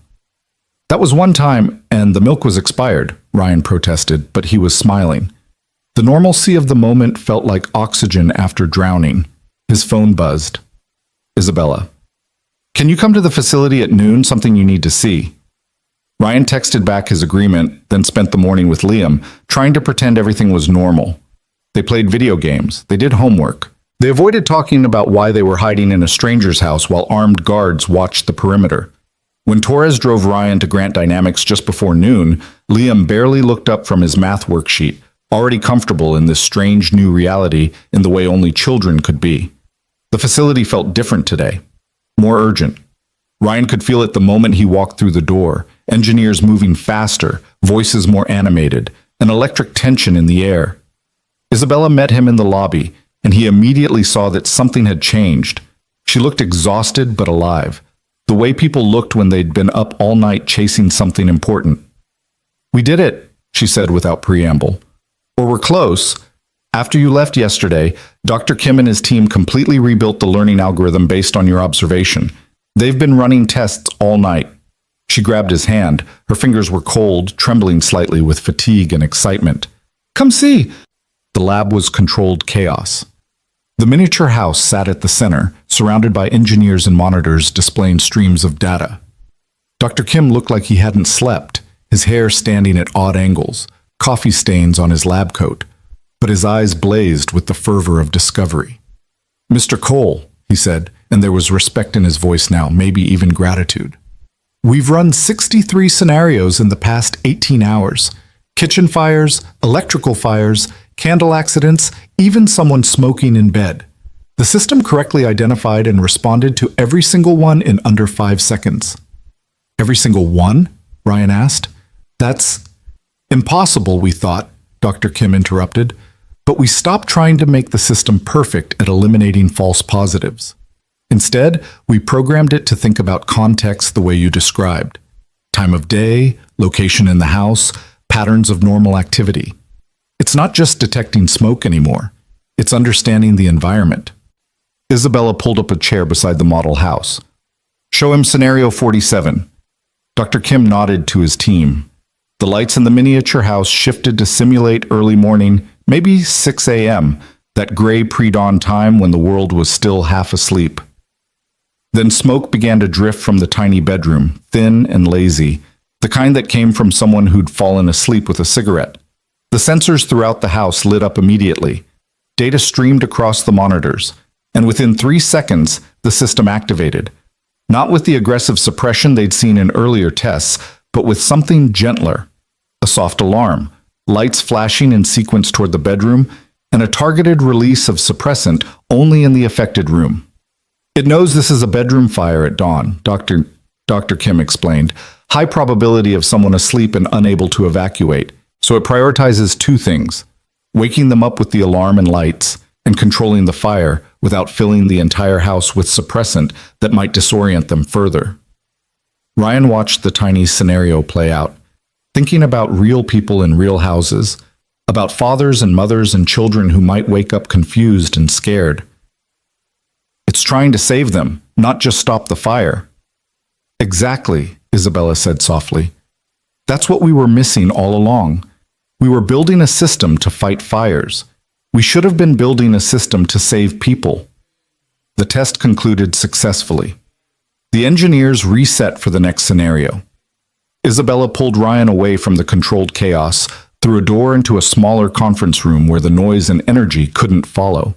"That was one time, and the milk was expired," Ryan protested, but he was smiling. The normalcy of the moment felt like oxygen after drowning. His phone buzzed. "Isabella. Can you come to the facility at noon? Something you need to see." Ryan texted back his agreement, then spent the morning with Liam, trying to pretend everything was normal. They played video games. They did homework. They avoided talking about why they were hiding in a stranger's house while armed guards watched the perimeter. When Torres drove Ryan to Grant Dynamics just before noon, Liam barely looked up from his math worksheet, already comfortable in this strange new reality in the way only children could be. The facility felt different today, more urgent. Ryan could feel it the moment he walked through the door, engineers moving faster, voices more animated, an electric tension in the air. Isabella met him in the lobby, and he immediately saw that something had changed. She looked exhausted but alive, the way people looked when they'd been up all night chasing something important. "We did it," she said without preamble. "Or we're close. After you left yesterday, Dr. Kim and his team completely rebuilt the learning algorithm based on your observation. They've been running tests all night." She grabbed his hand. Her fingers were cold, trembling slightly with fatigue and excitement. "Come see." The lab was controlled chaos. The miniature house sat at the center, surrounded by engineers and monitors displaying streams of data. Dr. Kim looked like he hadn't slept, his hair standing at odd angles, coffee stains on his lab coat, but his eyes blazed with the fervor of discovery. "Mr. Cole," he said, and there was respect in his voice now, maybe even gratitude. "We've run 63 scenarios in the past 18 hours. Kitchen fires, electrical fires, candle accidents, even someone smoking in bed. The system correctly identified and responded to every single one in under 5 seconds. "Every single one?" Ryan asked. "That's impossible, we thought," Dr. Kim interrupted. "But we stopped trying to make the system perfect at eliminating false positives. Instead, we programmed it to think about context the way you described. Time of day, location in the house, patterns of normal activity. It's not just detecting smoke anymore. It's understanding the environment." Isabella pulled up a chair beside the model house. "Show him scenario 47. Dr. Kim nodded to his team. The lights in the miniature house shifted to simulate early morning, maybe 6 a.m., that gray pre-dawn time when the world was still half asleep. Then smoke began to drift from the tiny bedroom, thin and lazy, the kind that came from someone who'd fallen asleep with a cigarette. The sensors throughout the house lit up immediately. Data streamed across the monitors, and within 3 seconds, the system activated. Not with the aggressive suppression they'd seen in earlier tests, but with something gentler. A soft alarm, lights flashing in sequence toward the bedroom, and a targeted release of suppressant only in the affected room. "It knows this is a bedroom fire at dawn," Dr. Kim explained. "High probability of someone asleep and unable to evacuate. So it prioritizes 2 things, waking them up with the alarm and lights, and controlling the fire without filling the entire house with suppressant that might disorient them further. Ryan watched the tiny scenario play out, thinking about real people in real houses, about fathers and mothers and children who might wake up confused and scared. It's trying to save them, not just stop the fire. Exactly, Isabella said softly. That's what we were missing all along. We were building a system to fight fires. We should have been building a system to save people. The test concluded successfully. The engineers reset for the next scenario. Isabella pulled Ryan away from the controlled chaos through a door into a smaller conference room where the noise and energy couldn't follow.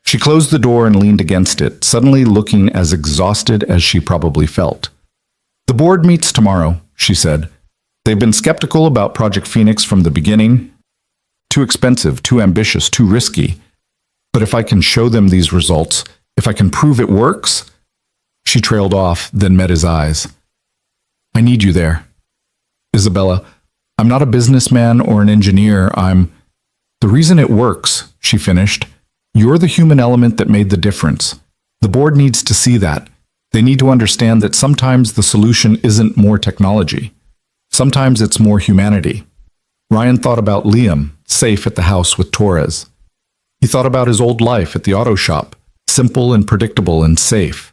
She closed the door and leaned against it, suddenly looking as exhausted as she probably felt. The board meets tomorrow, she said. They've been skeptical about Project Phoenix from the beginning. Too expensive, too ambitious, too risky. But if I can show them these results, if I can prove it works... She trailed off, then met his eyes. I need you there. Isabella, I'm not a businessman or an engineer. The reason it works, she finished. You're the human element that made the difference. The board needs to see that. They need to understand that sometimes the solution isn't more technology. Sometimes it's more humanity. Ryan thought about Liam, safe at the house with Torres. He thought about his old life at the auto shop, simple and predictable and safe.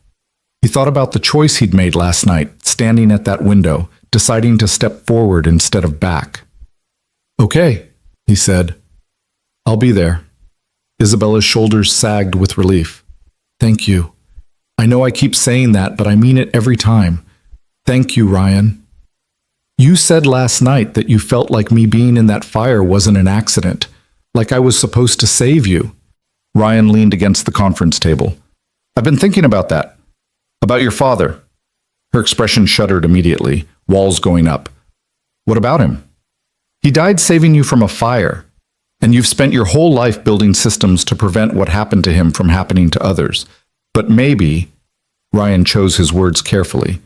He thought about the choice he'd made last night, standing at that window, deciding to step forward instead of back. Okay, he said. I'll be there. Isabella's shoulders sagged with relief. Thank you. I know I keep saying that, but I mean it every time. Thank you, Ryan. You said last night that you felt like me being in that fire wasn't an accident, like I was supposed to save you. Ryan leaned against the conference table. I've been thinking about that. About your father. Her expression shuddered immediately, walls going up. What about him? He died saving you from a fire, and you've spent your whole life building systems to prevent what happened to him from happening to others. But maybe, Ryan chose his words carefully,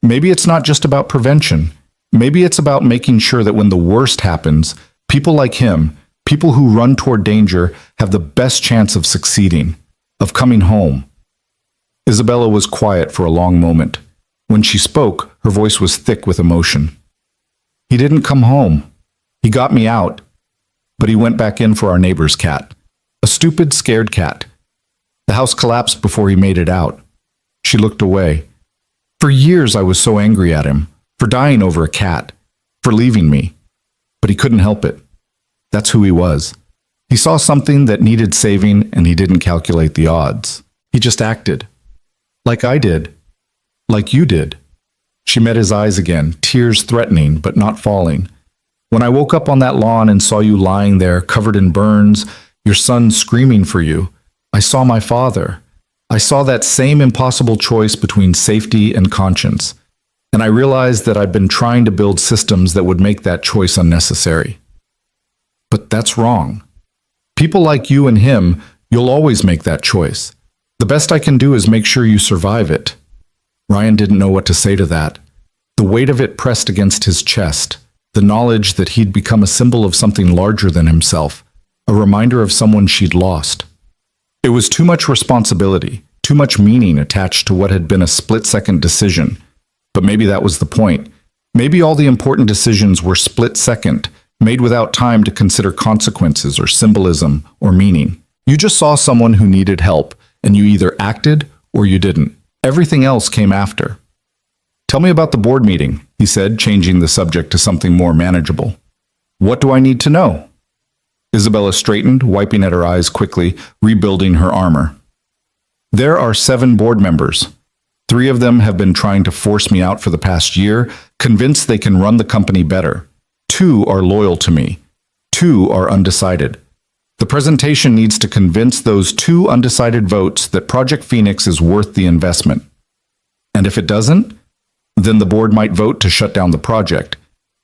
maybe it's not just about prevention. Maybe it's about making sure that when the worst happens, people like him, people who run toward danger, have the best chance of succeeding, of coming home. Isabella was quiet for a long moment. When she spoke, her voice was thick with emotion. He didn't come home. He got me out. But he went back in for our neighbor's cat. A stupid, scared cat. The house collapsed before he made it out. She looked away. For years I was so angry at him, for dying over a cat, for leaving me. But he couldn't help it. That's who he was. He saw something that needed saving and he didn't calculate the odds. He just acted. Like I did. Like you did. She met his eyes again, tears threatening but not falling. When I woke up on that lawn and saw you lying there, covered in burns, your son screaming for you, I saw my father. I saw that same impossible choice between safety and conscience. And I realized that I'd been trying to build systems that would make that choice unnecessary. But that's wrong. People like you and him, you'll always make that choice. The best I can do is make sure you survive it. Ryan didn't know what to say to that. The weight of it pressed against his chest, the knowledge that he'd become a symbol of something larger than himself, a reminder of someone she'd lost. It was too much responsibility, too much meaning attached to what had been a split-second decision. But maybe that was the point. Maybe all the important decisions were split-second, made without time to consider consequences or symbolism or meaning. You just saw someone who needed help, and you either acted or you didn't. Everything else came after. Tell me about the board meeting, he said, changing the subject to something more manageable. What do I need to know? Isabella straightened, wiping at her eyes quickly, rebuilding her armor. There are 7 board members. 3 of them have been trying to force me out for the past year, convinced they can run the company better. 2 are loyal to me. 2 are undecided. The presentation needs to convince those 2 undecided votes that Project Phoenix is worth the investment. And if it doesn't, then the board might vote to shut down the project,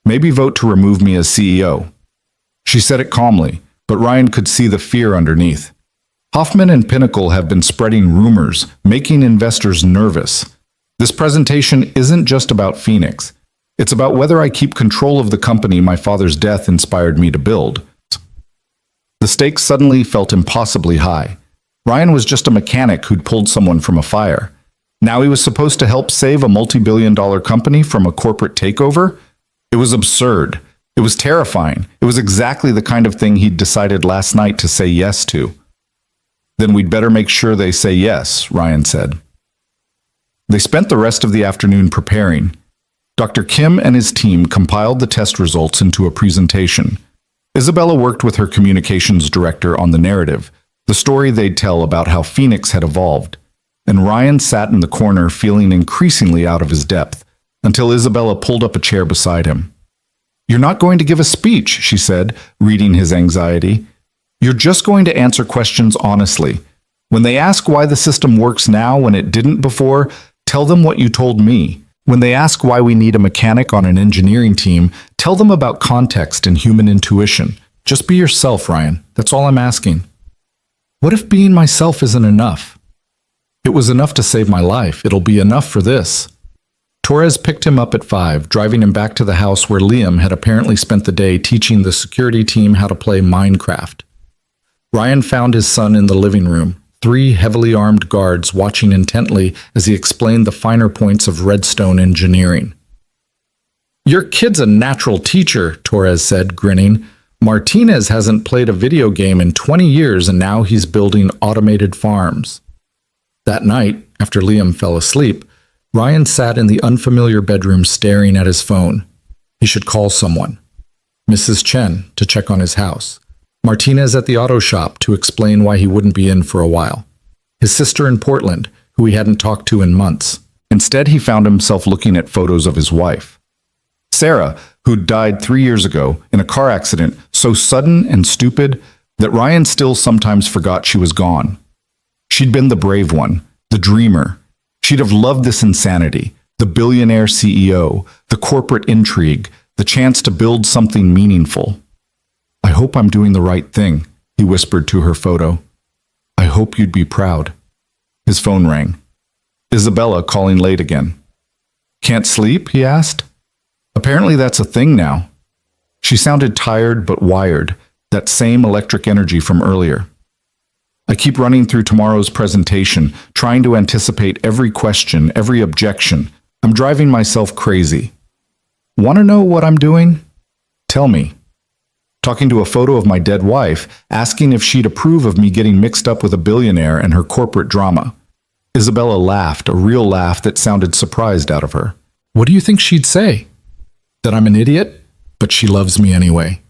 maybe vote to remove me as CEO. She said it calmly, but Ryan could see the fear underneath. Hoffman and Pinnacle have been spreading rumors, making investors nervous. This presentation isn't just about Phoenix. It's about whether I keep control of the company my father's death inspired me to build. The stakes suddenly felt impossibly high. Ryan was just a mechanic who'd pulled someone from a fire. Now he was supposed to help save a multi-billion-dollar company from a corporate takeover? It was absurd. It was terrifying. It was exactly the kind of thing he'd decided last night to say yes to. Then we'd better make sure they say yes, Ryan said. They spent the rest of the afternoon preparing. Dr. Kim and his team compiled the test results into a presentation. Isabella worked with her communications director on the narrative, the story they'd tell about how Phoenix had evolved. And Ryan sat in the corner feeling increasingly out of his depth, until Isabella pulled up a chair beside him. "You're not going to give a speech," she said, reading his anxiety. "You're just going to answer questions honestly. When they ask why the system works now when it didn't before, tell them what you told me. When they ask why we need a mechanic on an engineering team, tell them about context and human intuition. Just be yourself, Ryan. That's all I'm asking." What if being myself isn't enough? It was enough to save my life. It'll be enough for this. Torres picked him up at 5, driving him back to the house where Liam had apparently spent the day teaching the security team how to play Minecraft. Ryan found his son in the living room, 3 heavily armed guards watching intently as he explained the finer points of redstone engineering. "Your kid's a natural teacher," Torres said, grinning. "Martinez hasn't played a video game in 20 years and now he's building automated farms." That night, after Liam fell asleep, Ryan sat in the unfamiliar bedroom staring at his phone. He should call someone. Mrs. Chen to check on his house. Martinez at the auto shop to explain why he wouldn't be in for a while. His sister in Portland, who he hadn't talked to in months. Instead, he found himself looking at photos of his wife. Sarah, who'd died 3 years ago in a car accident so sudden and stupid that Ryan still sometimes forgot she was gone. She'd been the brave one, the dreamer. She'd have loved this insanity, the billionaire CEO, the corporate intrigue, the chance to build something meaningful. "I hope I'm doing the right thing," he whispered to her photo. "I hope you'd be proud." His phone rang. Isabella calling late again. "Can't sleep?" he asked. Apparently that's a thing now. She sounded tired but wired, that same electric energy from earlier. "I keep running through tomorrow's presentation, trying to anticipate every question, every objection. I'm driving myself crazy. Want to know what I'm doing? Tell me." Talking to a photo of my dead wife, asking if she'd approve of me getting mixed up with a billionaire and her corporate drama. Isabella laughed, a real laugh that sounded surprised out of her. "What do you think she'd say? That I'm an idiot, but she loves me anyway.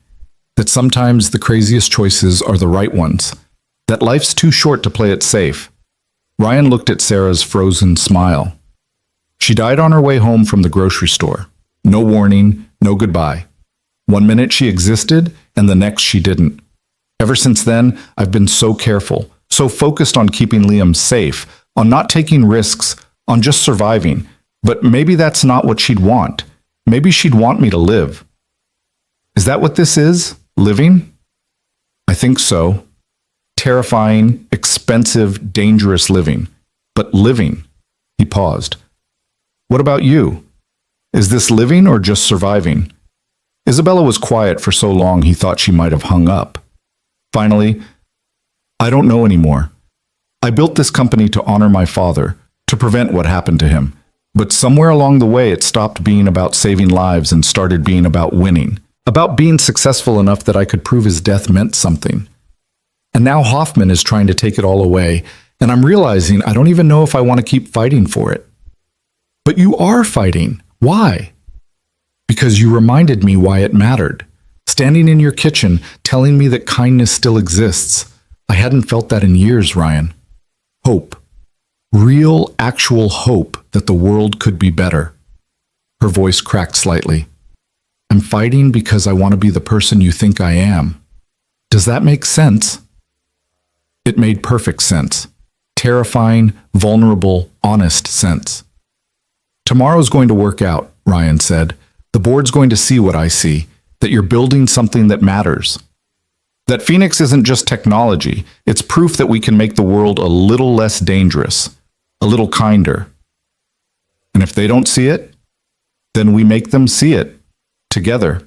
That sometimes the craziest choices are the right ones. That life's too short to play it safe." Ryan looked at Sarah's frozen smile. She died on her way home from the grocery store. No warning, no goodbye. 1 minute she existed, and the next she didn't. Ever since then, I've been so careful, so focused on keeping Liam safe, on not taking risks, on just surviving. But maybe that's not what she'd want. Maybe she'd want me to live. Is that what this is? Living? I think so. Terrifying, expensive, dangerous living. But living. He paused. What about you? Is this living or just surviving? Isabella was quiet for so long he thought she might have hung up. Finally, I don't know anymore. I built this company to honor my father, to prevent what happened to him. But somewhere along the way it stopped being about saving lives and started being about winning. About being successful enough that I could prove his death meant something. And now Hoffman is trying to take it all away, and I'm realizing I don't even know if I want to keep fighting for it. But you are fighting. Why? Because you reminded me why it mattered. Standing in your kitchen, telling me that kindness still exists. I hadn't felt that in years, Ryan. Hope. Real, actual hope that the world could be better. Her voice cracked slightly. I'm fighting because I want to be the person you think I am. Does that make sense? It made perfect sense. Terrifying, vulnerable, honest sense. Tomorrow's going to work out, Ryan said. The board's going to see what I see, that you're building something that matters. That Phoenix isn't just technology, it's proof that we can make the world a little less dangerous, a little kinder. And if they don't see it, then we make them see it, together.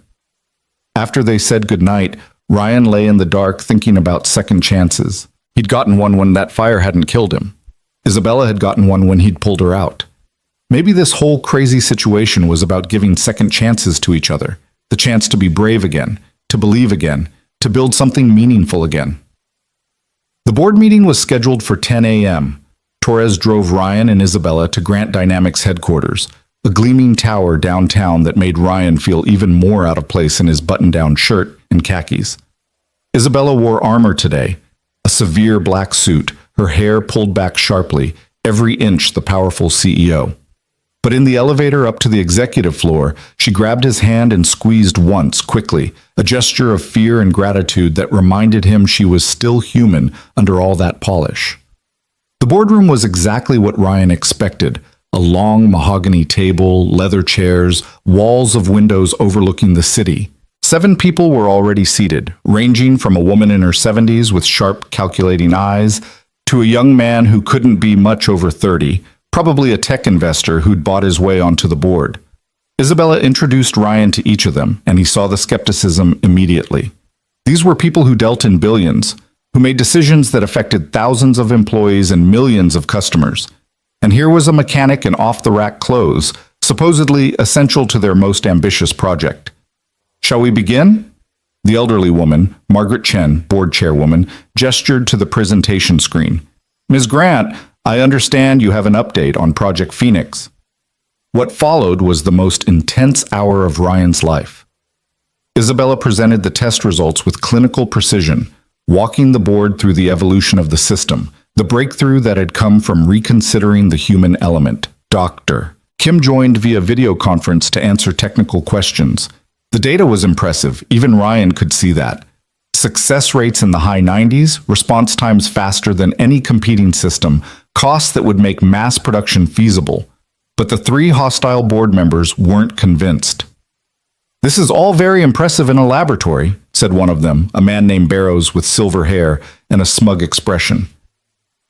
After they said goodnight, Ryan lay in the dark thinking about second chances. He'd gotten one when that fire hadn't killed him. Isabella had gotten one when he'd pulled her out. Maybe this whole crazy situation was about giving second chances to each other, the chance to be brave again, to believe again, to build something meaningful again. The board meeting was scheduled for 10 a.m. Torres drove Ryan and Isabella to Grant Dynamics headquarters, a gleaming tower downtown that made Ryan feel even more out of place in his button-down shirt and khakis. Isabella wore armor today, a severe black suit, her hair pulled back sharply, every inch the powerful CEO. But in the elevator up to the executive floor, she grabbed his hand and squeezed once, quickly, a gesture of fear and gratitude that reminded him she was still human under all that polish. The boardroom was exactly what Ryan expected, a long mahogany table, leather chairs, walls of windows overlooking the city. 7 people were already seated, ranging from a woman in her 70s with sharp, calculating eyes to a young man who couldn't be much over 30, probably a tech investor who'd bought his way onto the board. Isabella introduced Ryan to each of them, and he saw the skepticism immediately. These were people who dealt in billions, who made decisions that affected thousands of employees and millions of customers. And here was a mechanic in off-the-rack clothes, supposedly essential to their most ambitious project. Shall we begin? The elderly woman, Margaret Chen, board chairwoman, gestured to the presentation screen. Ms. Grant, I understand you have an update on Project Phoenix. What followed was the most intense hour of Ryan's life. Isabella presented the test results with clinical precision, walking the board through the evolution of the system, the breakthrough that had come from reconsidering the human element. Dr. Kim joined via video conference to answer technical questions. The data was impressive, even Ryan could see that. Success rates in the high 90s, response times faster than any competing system, costs that would make mass production feasible. But the 3 hostile board members weren't convinced. This is all very impressive in a laboratory, said one of them, a man named Barrows with silver hair and a smug expression.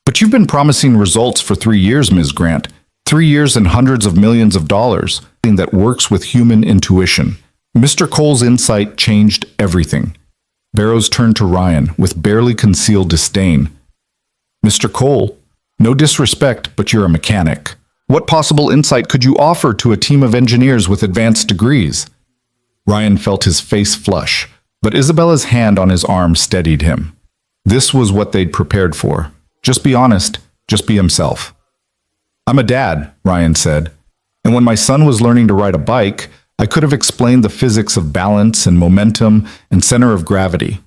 But you've been promising results for 3 years, Ms. Grant. 3 years and hundreds of millions of dollars, that works with human intuition. Mr. Cole's insight changed everything. Barrows turned to Ryan with barely concealed disdain. Mr. Cole, no disrespect, but you're a mechanic. What possible insight could you offer to a team of engineers with advanced degrees? Ryan felt his face flush, but Isabella's hand on his arm steadied him. This was what they'd prepared for. Just be honest, just be himself. I'm a dad, Ryan said, and when my son was learning to ride a bike, I could have explained the physics of balance and momentum and center of gravity.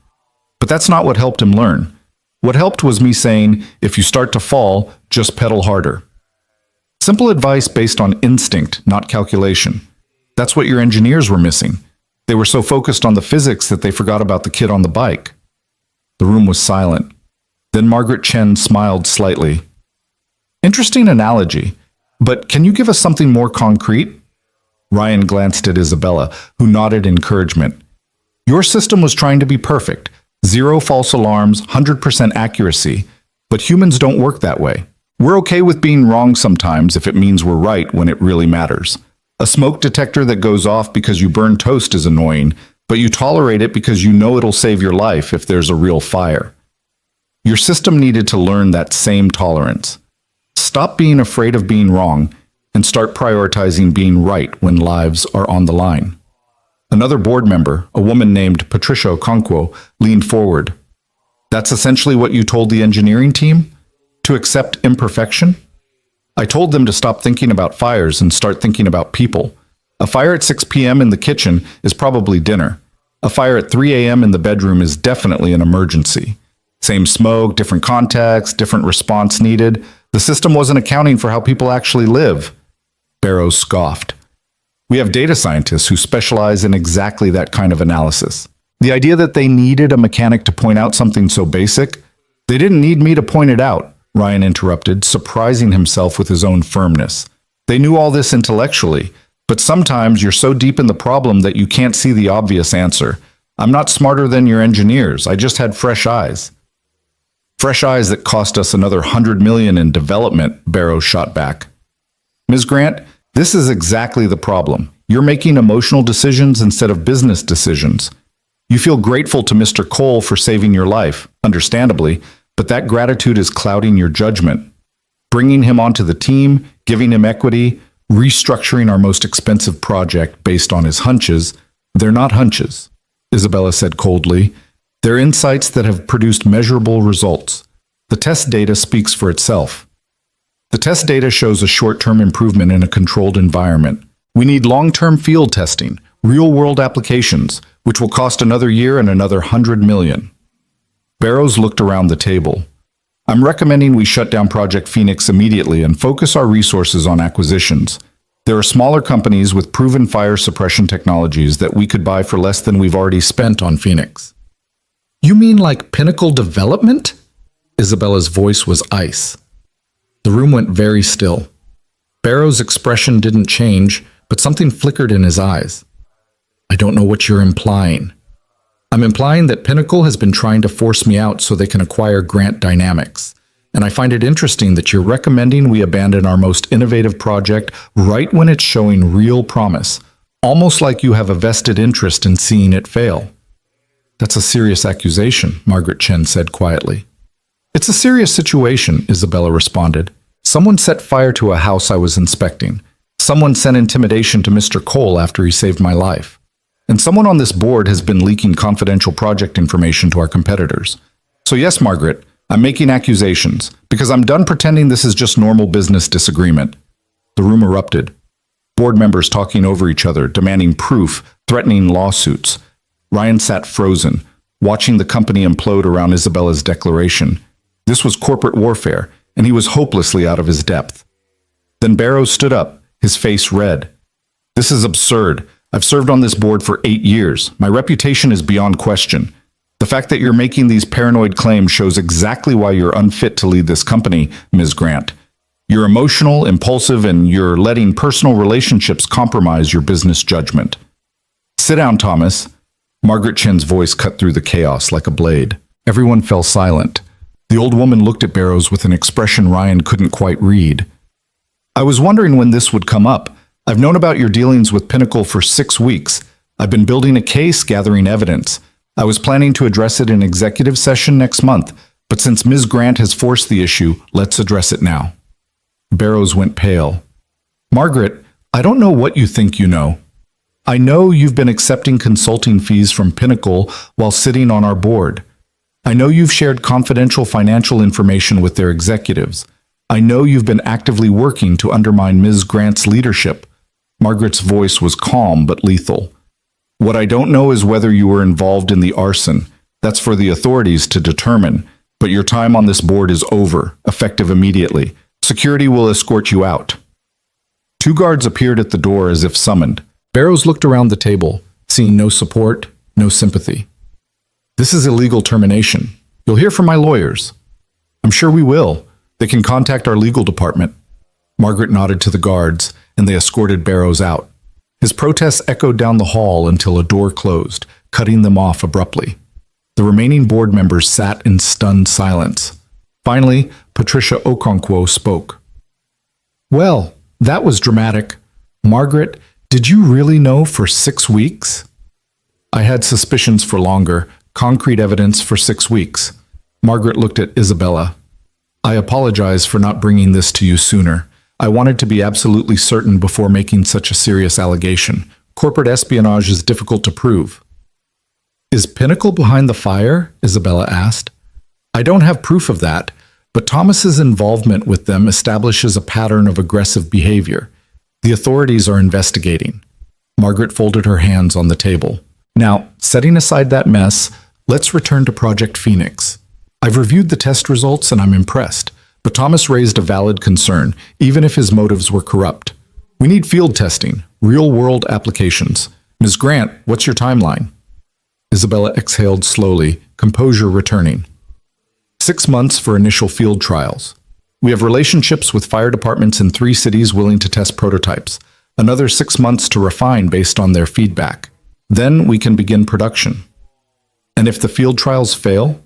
But that's not what helped him learn. What helped was me saying, if you start to fall, just pedal harder. Simple advice based on instinct, not calculation. That's what your engineers were missing. They were so focused on the physics that they forgot about the kid on the bike. The room was silent. Then Margaret Chen smiled slightly. Interesting analogy, but can you give us something more concrete? Ryan glanced at Isabella, who nodded encouragement. Your system was trying to be perfect. 0 false alarms, 100% accuracy. But humans don't work that way. We're okay with being wrong sometimes if it means we're right when it really matters. A smoke detector that goes off because you burn toast is annoying, but you tolerate it because you know it'll save your life if there's a real fire. Your system needed to learn that same tolerance. Stop being afraid of being wrong and start prioritizing being right when lives are on the line. Another board member, a woman named Patricia Okonkwo, leaned forward. That's essentially what you told the engineering team? To accept imperfection? I told them to stop thinking about fires and start thinking about people. A fire at 6 p.m. in the kitchen is probably dinner. A fire at 3 a.m. in the bedroom is definitely an emergency. Same smoke, different context, different response needed. The system wasn't accounting for how people actually live. Barrows scoffed. We have data scientists who specialize in exactly that kind of analysis. The idea that they needed a mechanic to point out something so basic, they didn't need me to point it out, Ryan interrupted, surprising himself with his own firmness. They knew all this intellectually, but sometimes you're so deep in the problem that you can't see the obvious answer. I'm not smarter than your engineers. I just had fresh eyes. Fresh eyes that cost us another $100 million in development, Barrows shot back. Ms. Grant, this is exactly the problem. You're making emotional decisions instead of business decisions. You feel grateful to Mr. Cole for saving your life, understandably, but that gratitude is clouding your judgment. Bringing him onto the team, giving him equity, restructuring our most expensive project based on his hunches, they're not hunches, Isabella said coldly. They're insights that have produced measurable results. The test data speaks for itself. The test data shows a short-term improvement in a controlled environment. We need long-term field testing, real-world applications, which will cost another year and another $100 million. Barrows looked around the table. I'm recommending we shut down Project Phoenix immediately and focus our resources on acquisitions. There are smaller companies with proven fire suppression technologies that we could buy for less than we've already spent on Phoenix. You mean like Pinnacle Development? Isabella's voice was ice. The room went very still. Barrows' expression didn't change, but something flickered in his eyes. I don't know what you're implying. I'm implying that Pinnacle has been trying to force me out so they can acquire Grant Dynamics. And I find it interesting that you're recommending we abandon our most innovative project right when it's showing real promise, almost like you have a vested interest in seeing it fail. That's a serious accusation, Margaret Chen said quietly. It's a serious situation, Isabella responded. Someone set fire to a house I was inspecting. Someone sent intimidation to Mr. Cole after he saved my life. And someone on this board has been leaking confidential project information to our competitors. So yes, Margaret, I'm making accusations, because I'm done pretending this is just normal business disagreement. The room erupted. Board members talking over each other, demanding proof, threatening lawsuits. Ryan sat frozen, watching the company implode around Isabella's declaration. This was corporate warfare, and he was hopelessly out of his depth. Then Barrows stood up, his face red. This is absurd. I've served on this board for 8 years. My reputation is beyond question. The fact that you're making these paranoid claims shows exactly why you're unfit to lead this company, Ms. Grant. You're emotional, impulsive, and you're letting personal relationships compromise your business judgment. Sit down, Thomas. Margaret Chen's voice cut through the chaos like a blade. Everyone fell silent. The old woman looked at Barrows with an expression Ryan couldn't quite read. I was wondering when this would come up. I've known about your dealings with Pinnacle for 6 weeks. I've been building a case, gathering evidence. I was planning to address it in executive session next month, but since Ms. Grant has forced the issue, let's address it now. Barrows went pale. Margaret, I don't know what you think you know. I know you've been accepting consulting fees from Pinnacle while sitting on our board. I know you've shared confidential financial information with their executives. I know you've been actively working to undermine Ms. Grant's leadership. Margaret's voice was calm but lethal. What I don't know is whether you were involved in the arson. That's for the authorities to determine. But your time on this board is over, effective immediately. Security will escort you out. 2 guards appeared at the door as if summoned. Barrows looked around the table, seeing no support, no sympathy. This is illegal termination. You'll hear from my lawyers. I'm sure we will. They can contact our legal department. Margaret nodded to the guards, and they escorted Barrows out. His protests echoed down the hall until a door closed, cutting them off abruptly. The remaining board members sat in stunned silence. Finally, Patricia Okonkwo spoke. Well, that was dramatic. Margaret, did you really know for 6 weeks? I had suspicions for longer, concrete evidence for 6 weeks. Margaret looked at Isabella. I apologize for not bringing this to you sooner. I wanted to be absolutely certain before making such a serious allegation. Corporate espionage is difficult to prove. Is Pinnacle behind the fire? Isabella asked. I don't have proof of that, but Thomas's involvement with them establishes a pattern of aggressive behavior. The authorities are investigating. Margaret folded her hands on the table. Now, setting aside that mess, let's return to Project Phoenix. I've reviewed the test results and I'm impressed. But Thomas raised a valid concern, even if his motives were corrupt. We need field testing, real-world applications. Ms. Grant, what's your timeline? Isabella exhaled slowly, composure returning. 6 months for initial field trials. We have relationships with fire departments in 3 cities willing to test prototypes. Another 6 months to refine based on their feedback. Then we can begin production. And if the field trials fail,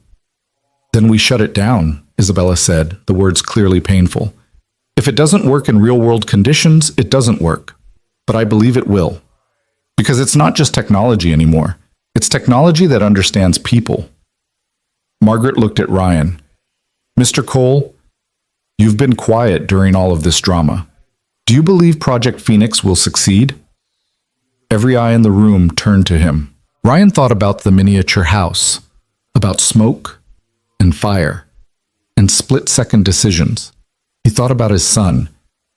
then we shut it down, Isabella said, the words clearly painful. If it doesn't work in real-world conditions, it doesn't work. But I believe it will. Because it's not just technology anymore. It's technology that understands people. Margaret looked at Ryan. Mr. Cole, you've been quiet during all of this drama. Do you believe Project Phoenix will succeed? Every eye in the room turned to him. Ryan thought about the miniature house, about smoke and fire, and split-second decisions. He thought about his son,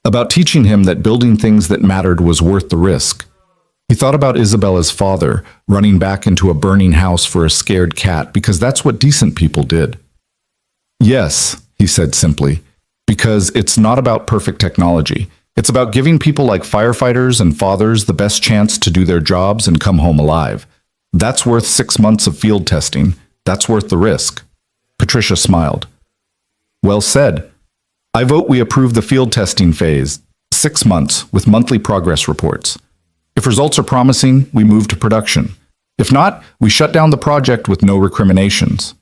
about teaching him that building things that mattered was worth the risk. He thought about Isabella's father running back into a burning house for a scared cat because that's what decent people did. Yes, he said simply, because it's not about perfect technology. It's about giving people like firefighters and fathers the best chance to do their jobs and come home alive. That's worth 6 months of field testing. That's worth the risk. Patricia smiled. Well said. I vote we approve the field testing phase, 6 months with monthly progress reports. If results are promising, we move to production. If not, we shut down the project with no recriminations.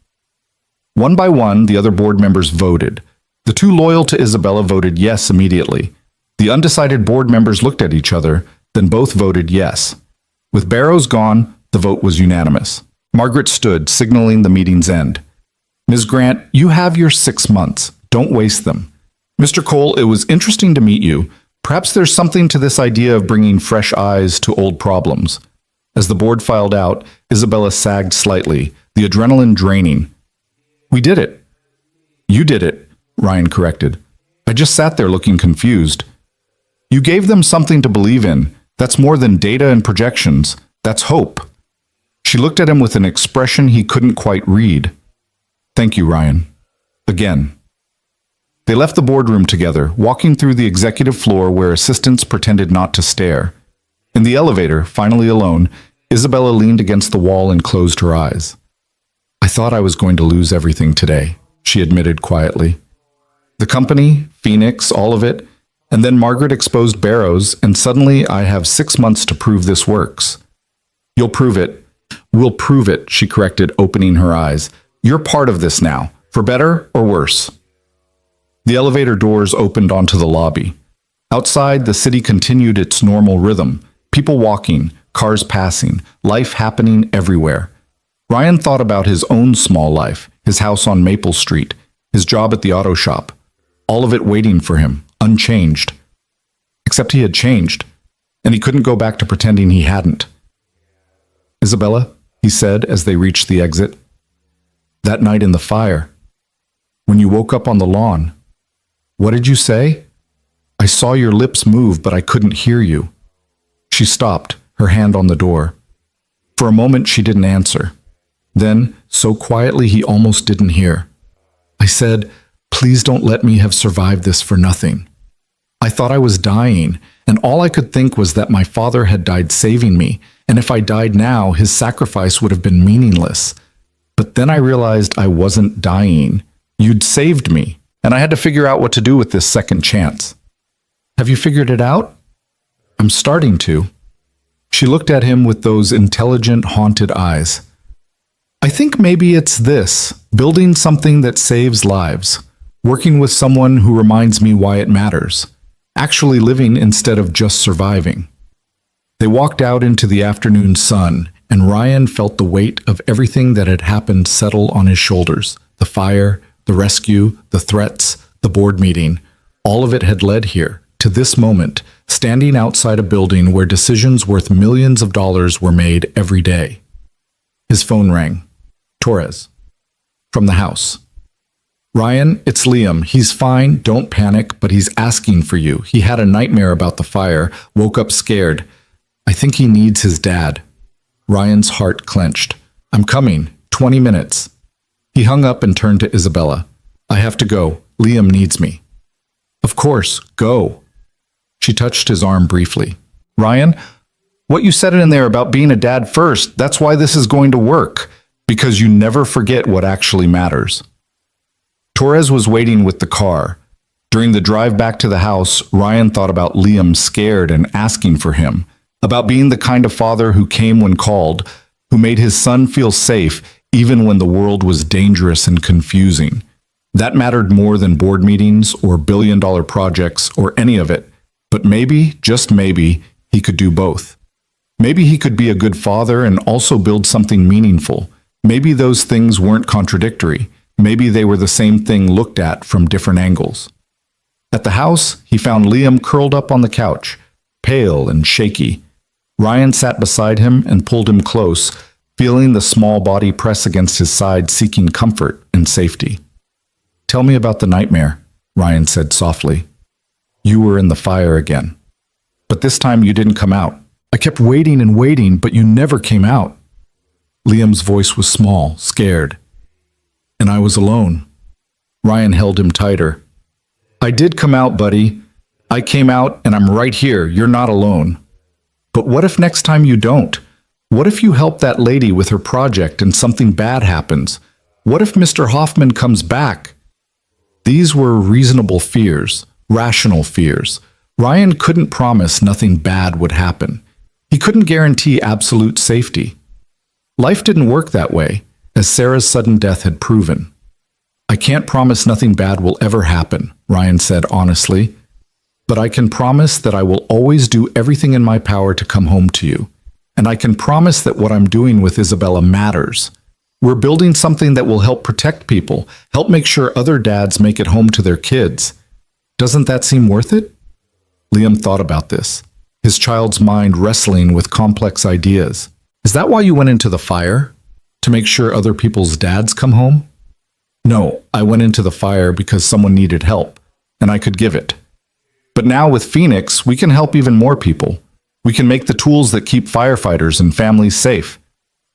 One by one, the other board members voted. The two loyal to Isabella voted yes immediately. The undecided board members looked at each other, then both voted yes. With Barrows gone, the vote was unanimous. Margaret stood, signaling the meeting's end. Ms. Grant, you have your 6 months. Don't waste them. Mr. Cole, it was interesting to meet you. Perhaps there's something to this idea of bringing fresh eyes to old problems. As the board filed out, Isabella sagged slightly, the adrenaline draining. We did it. You did it, Ryan corrected. I just sat there looking confused. You gave them something to believe in. That's more than data and projections. That's hope. She looked at him with an expression he couldn't quite read. Thank you, Ryan. Again. They left the boardroom together, walking through the executive floor where assistants pretended not to stare. In the elevator, finally alone, Isabella leaned against the wall and closed her eyes. I thought I was going to lose everything today, she admitted quietly. The company, Phoenix, all of it, and then Margaret exposed Barrows, and suddenly I have 6 months to prove this works. You'll prove it. We'll prove it, she corrected, opening her eyes. You're part of this now, for better or worse. The elevator doors opened onto the lobby. Outside, the city continued its normal rhythm. People walking, cars passing, life happening everywhere. Ryan thought about his own small life, his house on Maple Street, his job at the auto shop. All of it waiting for him, unchanged. Except he had changed, and he couldn't go back to pretending he hadn't. Isabella, he said as they reached the exit. That night in the fire, when you woke up on the lawn, what did you say? I saw your lips move, but I couldn't hear you. She stopped, her hand on the door. For a moment, she didn't answer. Then, so quietly he almost didn't hear. I said, please don't let me have survived this for nothing. I thought I was dying, and all I could think was that my father had died saving me, and if I died now, his sacrifice would have been meaningless. But then I realized I wasn't dying. You'd saved me, and I had to figure out what to do with this second chance. Have you figured it out? I'm starting to. She looked at him with those intelligent, haunted eyes. I think maybe it's this, building something that saves lives, working with someone who reminds me why it matters, actually living instead of just surviving. They walked out into the afternoon sun, and Ryan felt the weight of everything that had happened settle on his shoulders. The fire, the rescue, the threats, the board meeting. All of it had led here, to this moment, standing outside a building where decisions worth millions of dollars were made every day. His phone rang. Torres. From the house. Ryan, it's Liam. He's fine, don't panic, but he's asking for you. He had a nightmare about the fire, woke up scared. I think he needs his dad. Ryan's heart clenched. I'm coming. 20 minutes. He hung up and turned to Isabella. I have to go. Liam needs me. Of course, go. She touched his arm briefly. Ryan, what you said in there about being a dad first, that's why this is going to work. Because you never forget what actually matters. Torres was waiting with the car. During the drive back to the house, Ryan thought about Liam scared and asking for him, about being the kind of father who came when called, who made his son feel safe even when the world was dangerous and confusing. That mattered more than board meetings or billion-dollar projects or any of it, but maybe, just maybe, he could do both. Maybe he could be a good father and also build something meaningful. Maybe those things weren't contradictory. Maybe they were the same thing looked at from different angles. At the house, he found Liam curled up on the couch, pale and shaky. Ryan sat beside him and pulled him close, feeling the small body press against his side, seeking comfort and safety. "Tell me about the nightmare," Ryan said softly. "You were in the fire again. But this time you didn't come out. I kept waiting and waiting, but you never came out." Liam's voice was small, scared. "And I was alone." Ryan held him tighter. "I did come out, buddy. I came out and I'm right here. You're not alone. But what if next time you don't? What if you help that lady with her project and something bad happens? What if Mr. Hoffman comes back?" These were reasonable fears, rational fears. Ryan couldn't promise nothing bad would happen. He couldn't guarantee absolute safety. Life didn't work that way, as Sarah's sudden death had proven. "I can't promise nothing bad will ever happen," Ryan said honestly. "But I can promise that I will always do everything in my power to come home to you. And I can promise that what I'm doing with Isabella matters. We're building something that will help protect people, help make sure other dads make it home to their kids. Doesn't that seem worth it?" Liam thought about this, his child's mind wrestling with complex ideas. "Is that why you went into the fire? To make sure other people's dads come home?" "No, I went into the fire because someone needed help, and I could give it. But now with Phoenix, we can help even more people. We can make the tools that keep firefighters and families safe.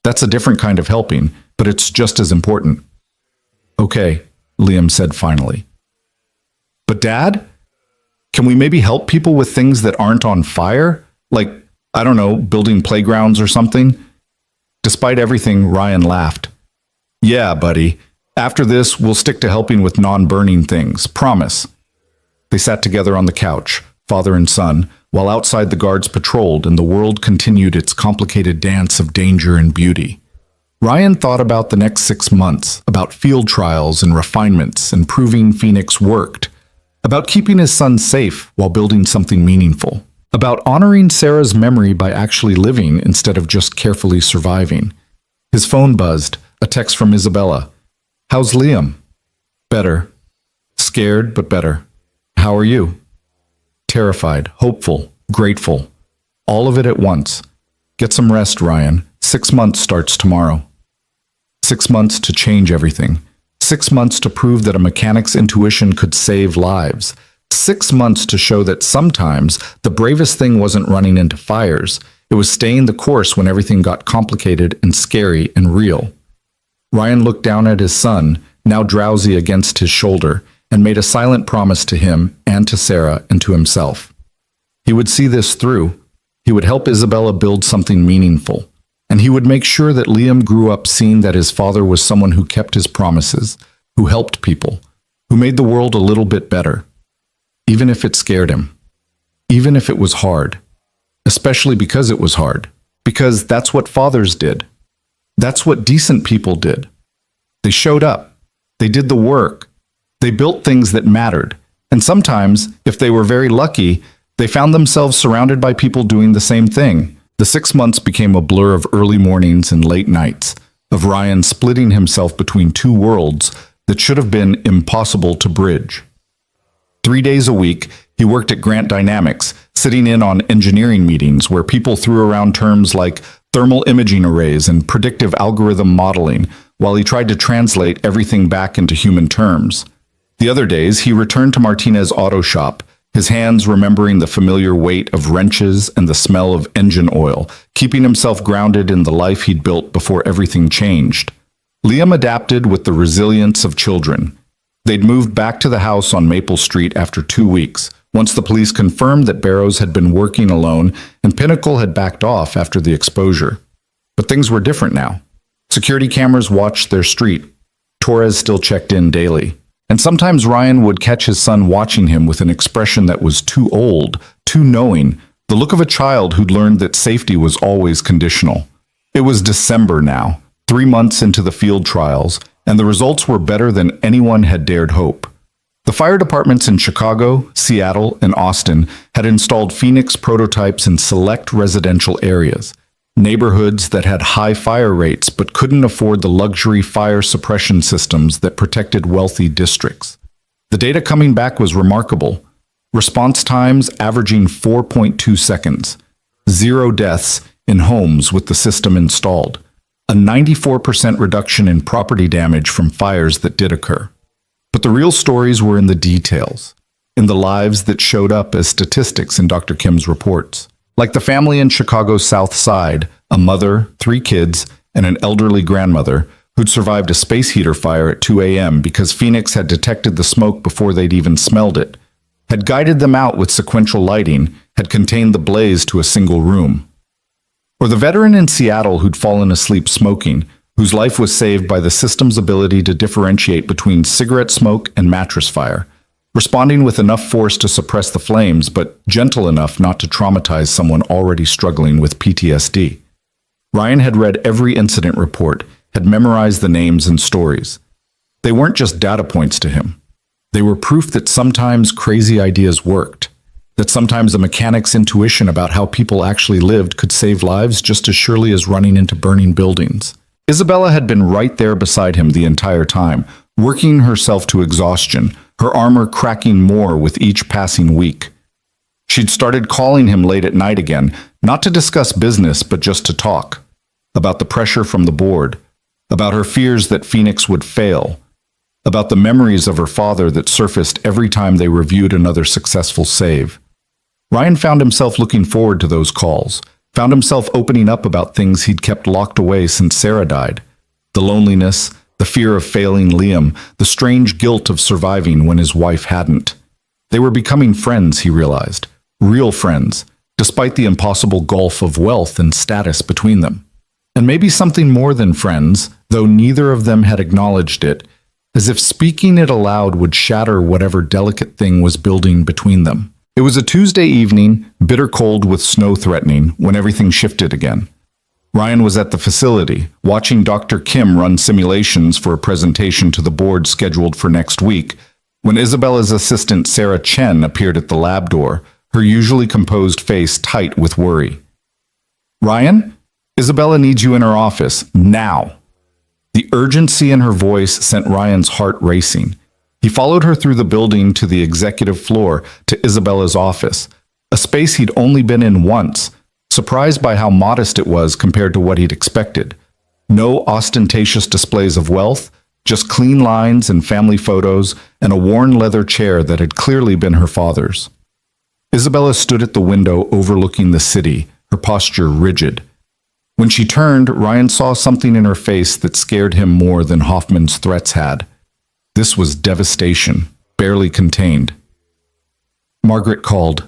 That's a different kind of helping, but it's just as important." "Okay," Liam said finally. "But Dad, can we maybe help people with things that aren't on fire? Like, I don't know, building playgrounds or something?" Despite everything, Ryan laughed. "Yeah, buddy. After this, we'll stick to helping with non-burning things. Promise." They sat together on the couch, father and son, while outside the guards patrolled and the world continued its complicated dance of danger and beauty. Ryan thought about the next 6 months, about field trials and refinements and proving Phoenix worked, about keeping his son safe while building something meaningful, about honoring Sarah's memory by actually living instead of just carefully surviving. His phone buzzed, a text from Isabella. "How's Liam?" "Better. Scared, but better. How are you?" "Terrified, hopeful, grateful. All of it at once. Get some rest, Ryan. 6 months starts tomorrow." 6 months to change everything. 6 months to prove that a mechanic's intuition could save lives. 6 months to show that sometimes the bravest thing wasn't running into fires. It was staying the course when everything got complicated and scary and real. Ryan looked down at his son, now drowsy against his shoulder, and made a silent promise to him and to Sarah and to himself. He would see this through. He would help Isabella build something meaningful. And he would make sure that Liam grew up seeing that his father was someone who kept his promises, who helped people, who made the world a little bit better. Even if it scared him. Even if it was hard. Especially because it was hard. Because that's what fathers did. That's what decent people did. They showed up. They did the work. They built things that mattered. And sometimes, if they were very lucky, they found themselves surrounded by people doing the same thing. The 6 months became a blur of early mornings and late nights, of Ryan splitting himself between two worlds that should have been impossible to bridge. 3 days a week, he worked at Grant Dynamics, sitting in on engineering meetings where people threw around terms like thermal imaging arrays and predictive algorithm modeling, while he tried to translate everything back into human terms. The other days, he returned to Martinez Auto Shop, his hands remembering the familiar weight of wrenches and the smell of engine oil, keeping himself grounded in the life he'd built before everything changed. Liam adapted with the resilience of children. They'd moved back to the house on Maple Street after 2 weeks, once the police confirmed that Barrows had been working alone and Pinnacle had backed off after the exposure. But things were different now. Security cameras watched their street. Torres still checked in daily. And sometimes Ryan would catch his son watching him with an expression that was too old, too knowing, the look of a child who'd learned that safety was always conditional. It was December now, 3 months into the field trials, and the results were better than anyone had dared hope. The fire departments in Chicago, Seattle, and Austin had installed Phoenix prototypes in select residential areas, neighborhoods that had high fire rates but couldn't afford the luxury fire suppression systems that protected wealthy districts. The data coming back was remarkable. Response times averaging 4.2 seconds, 0 deaths in homes with the system installed, a 94% reduction in property damage from fires that did occur. But the real stories were in the details, in the lives that showed up as statistics in Dr. Kim's reports. Like the family in Chicago's South Side, a mother, 3 kids, and an elderly grandmother who'd survived a space heater fire at 2 a.m. because Phoenix had detected the smoke before they'd even smelled it, had guided them out with sequential lighting, had contained the blaze to a single room. Or the veteran in Seattle who'd fallen asleep smoking, whose life was saved by the system's ability to differentiate between cigarette smoke and mattress fire, responding with enough force to suppress the flames, but gentle enough not to traumatize someone already struggling with PTSD. Ryan had read every incident report, had memorized the names and stories. They weren't just data points to him. They were proof that sometimes crazy ideas worked, that sometimes a mechanic's intuition about how people actually lived could save lives just as surely as running into burning buildings. Isabella had been right there beside him the entire time, working herself to exhaustion, her armor cracking more with each passing week. She'd started calling him late at night again, not to discuss business, but just to talk. About the pressure from the board, about her fears that Phoenix would fail, about the memories of her father that surfaced every time they reviewed another successful save. Ryan found himself looking forward to those calls, found himself opening up about things he'd kept locked away since Sarah died. The loneliness, the fear of failing Liam, the strange guilt of surviving when his wife hadn't. They were becoming friends, he realized. Real friends, despite the impossible gulf of wealth and status between them. And maybe something more than friends, though neither of them had acknowledged it, as if speaking it aloud would shatter whatever delicate thing was building between them. It was a Tuesday evening, bitter cold with snow threatening, when everything shifted again. Ryan was at the facility, watching Dr. Kim run simulations for a presentation to the board scheduled for next week, when Isabella's assistant Sarah Chen appeared at the lab door, her usually composed face tight with worry. "Ryan, Isabella needs you in her office, now." The urgency in her voice sent Ryan's heart racing. He followed her through the building to the executive floor, to Isabella's office, a space he'd only been in once, surprised by how modest it was compared to what he'd expected. No ostentatious displays of wealth, just clean lines and family photos, and a worn leather chair that had clearly been her father's. Isabella stood at the window overlooking the city, her posture rigid. When she turned, Ryan saw something in her face that scared him more than Hoffman's threats had. This was devastation, barely contained. "Margaret called,"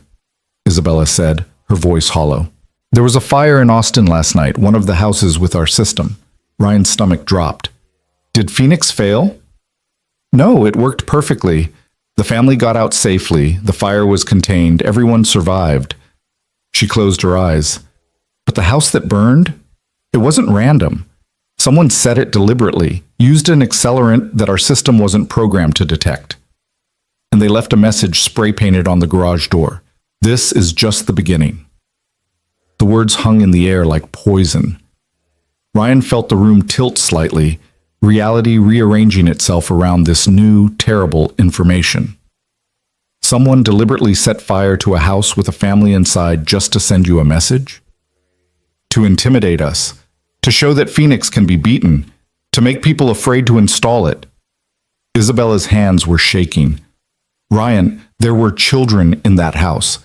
Isabella said, her voice hollow. "There was a fire in Austin last night, one of the houses with our system." Ryan's stomach dropped. "Did Phoenix fail?" "No, it worked perfectly. The family got out safely, the fire was contained, everyone survived." She closed her eyes. "But the house that burned? It wasn't random. Someone set it deliberately, used an accelerant that our system wasn't programmed to detect. And they left a message spray-painted on the garage door. This is just the beginning." The words hung in the air like poison. Ryan felt the room tilt slightly, reality rearranging itself around this new, terrible information. Someone deliberately set fire to a house with a family inside just to send you a message? To intimidate us, to show that Phoenix can be beaten, to make people afraid to install it. Isabella's hands were shaking. "Ryan, there were children in that house.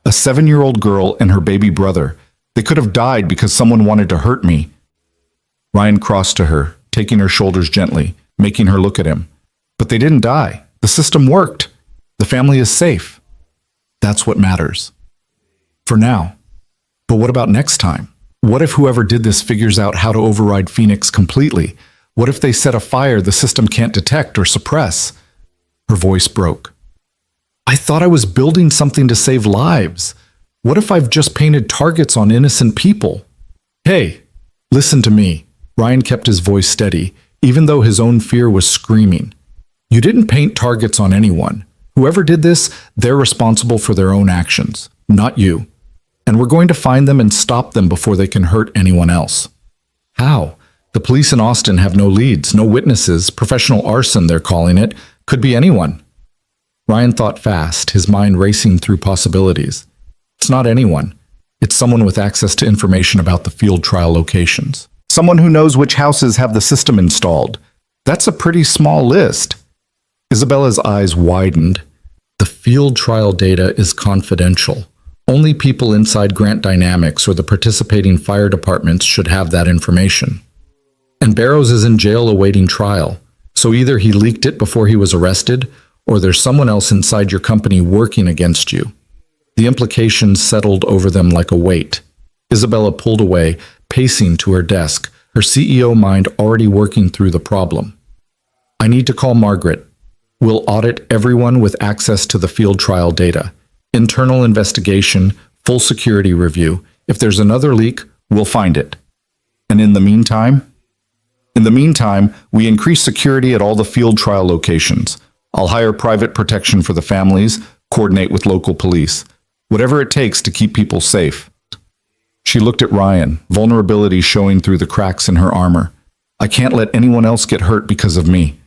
A 7-year-old girl and her baby brother. They could have died because someone wanted to hurt me." Ryan crossed to her, taking her shoulders gently, making her look at him. "But they didn't die. The system worked. The family is safe. That's what matters. For now. But what about next time? What if whoever did this figures out how to override Phoenix completely? What if they set a fire the system can't detect or suppress?" Her voice broke. "I thought I was building something to save lives. What if I've just painted targets on innocent people?" "Hey, listen to me." Ryan kept his voice steady, even though his own fear was screaming. You didn't paint targets on anyone. Whoever did this, they're responsible for their own actions, not you. And we're going to find them and stop them before they can hurt anyone else. How? The police in Austin have no leads, no witnesses. Professional arson, they're calling it. Could be anyone. Ryan thought fast, his mind racing through possibilities. It's not anyone. It's someone with access to information about the field trial locations. Someone who knows which houses have the system installed. That's a pretty small list. Isabella's eyes widened. The field trial data is confidential. Only people inside Grant Dynamics or the participating fire departments should have that information. And Barrows is in jail awaiting trial, so either he leaked it before he was arrested, or there's someone else inside your company working against you. The implications settled over them like a weight. Isabella pulled away, pacing to her desk, her CEO mind already working through the problem. I need to call Margaret. We'll audit everyone with access to the field trial data. Internal investigation, full security review. If there's another leak, we'll find it. And in the meantime? In the meantime, we increase security at all the field trial locations. I'll hire private protection for the families, coordinate with local police. Whatever it takes to keep people safe. She looked at Ryan, vulnerability showing through the cracks in her armor. I can't let anyone else get hurt because of me.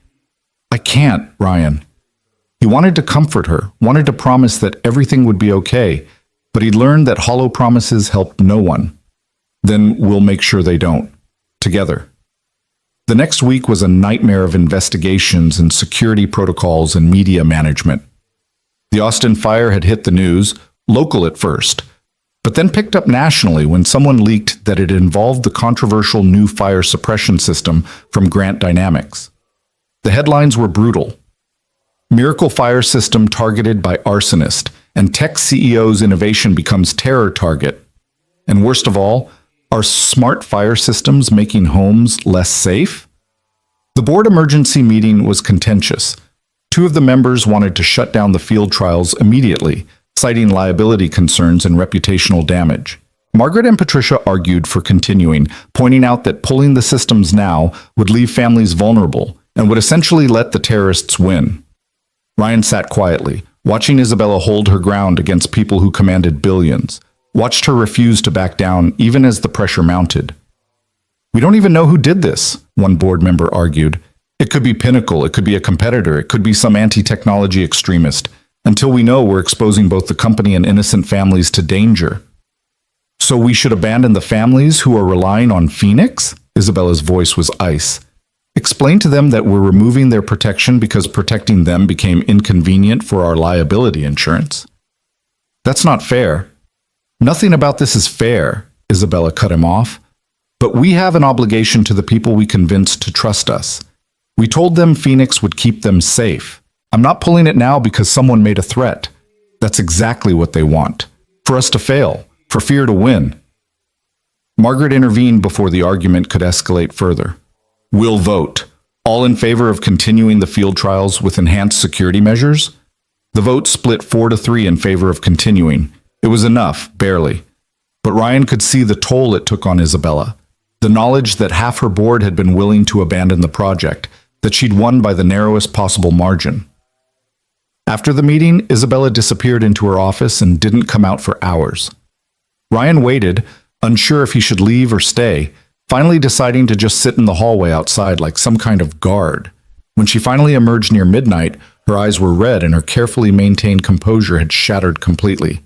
I can't, Ryan. He wanted to comfort her, wanted to promise that everything would be okay, but he'd learned that hollow promises help no one. Then we'll make sure they don't. Together. The next week was a nightmare of investigations and security protocols and media management. The Austin fire had hit the news, local at first, but then picked up nationally when someone leaked that it involved the controversial new fire suppression system from Grant Dynamics. The headlines were brutal. Miracle Fire System targeted by arsonist, and tech CEO's innovation becomes terror target. And worst of all, are smart fire systems making homes less safe? The board emergency meeting was contentious. Two of the members wanted to shut down the field trials immediately, citing liability concerns and reputational damage. Margaret and Patricia argued for continuing, pointing out that pulling the systems now would leave families vulnerable and would essentially let the terrorists win. Ryan sat quietly, watching Isabella hold her ground against people who commanded billions, watched her refuse to back down even as the pressure mounted. We don't even know who did this, one board member argued. It could be Pinnacle, it could be a competitor, it could be some anti-technology extremist. Until we know, we're exposing both the company and innocent families to danger. So we should abandon the families who are relying on Phoenix? Isabella's voice was ice. Explain to them that we're removing their protection because protecting them became inconvenient for our liability insurance. That's not fair. Nothing about this is fair, Isabella cut him off. But we have an obligation to the people we convinced to trust us. We told them Phoenix would keep them safe. I'm not pulling it now because someone made a threat. That's exactly what they want. For us to fail, for fear to win. Margaret intervened before the argument could escalate further. We'll vote. All in favor of continuing the field trials with enhanced security measures? The vote split 4-3 in favor of continuing. It was enough, barely. But Ryan could see the toll it took on Isabella. The knowledge that half her board had been willing to abandon the project, that she'd won by the narrowest possible margin. After the meeting, Isabella disappeared into her office and didn't come out for hours. Ryan waited, unsure if he should leave or stay, finally deciding to just sit in the hallway outside like some kind of guard. When she finally emerged near midnight, her eyes were red and her carefully maintained composure had shattered completely.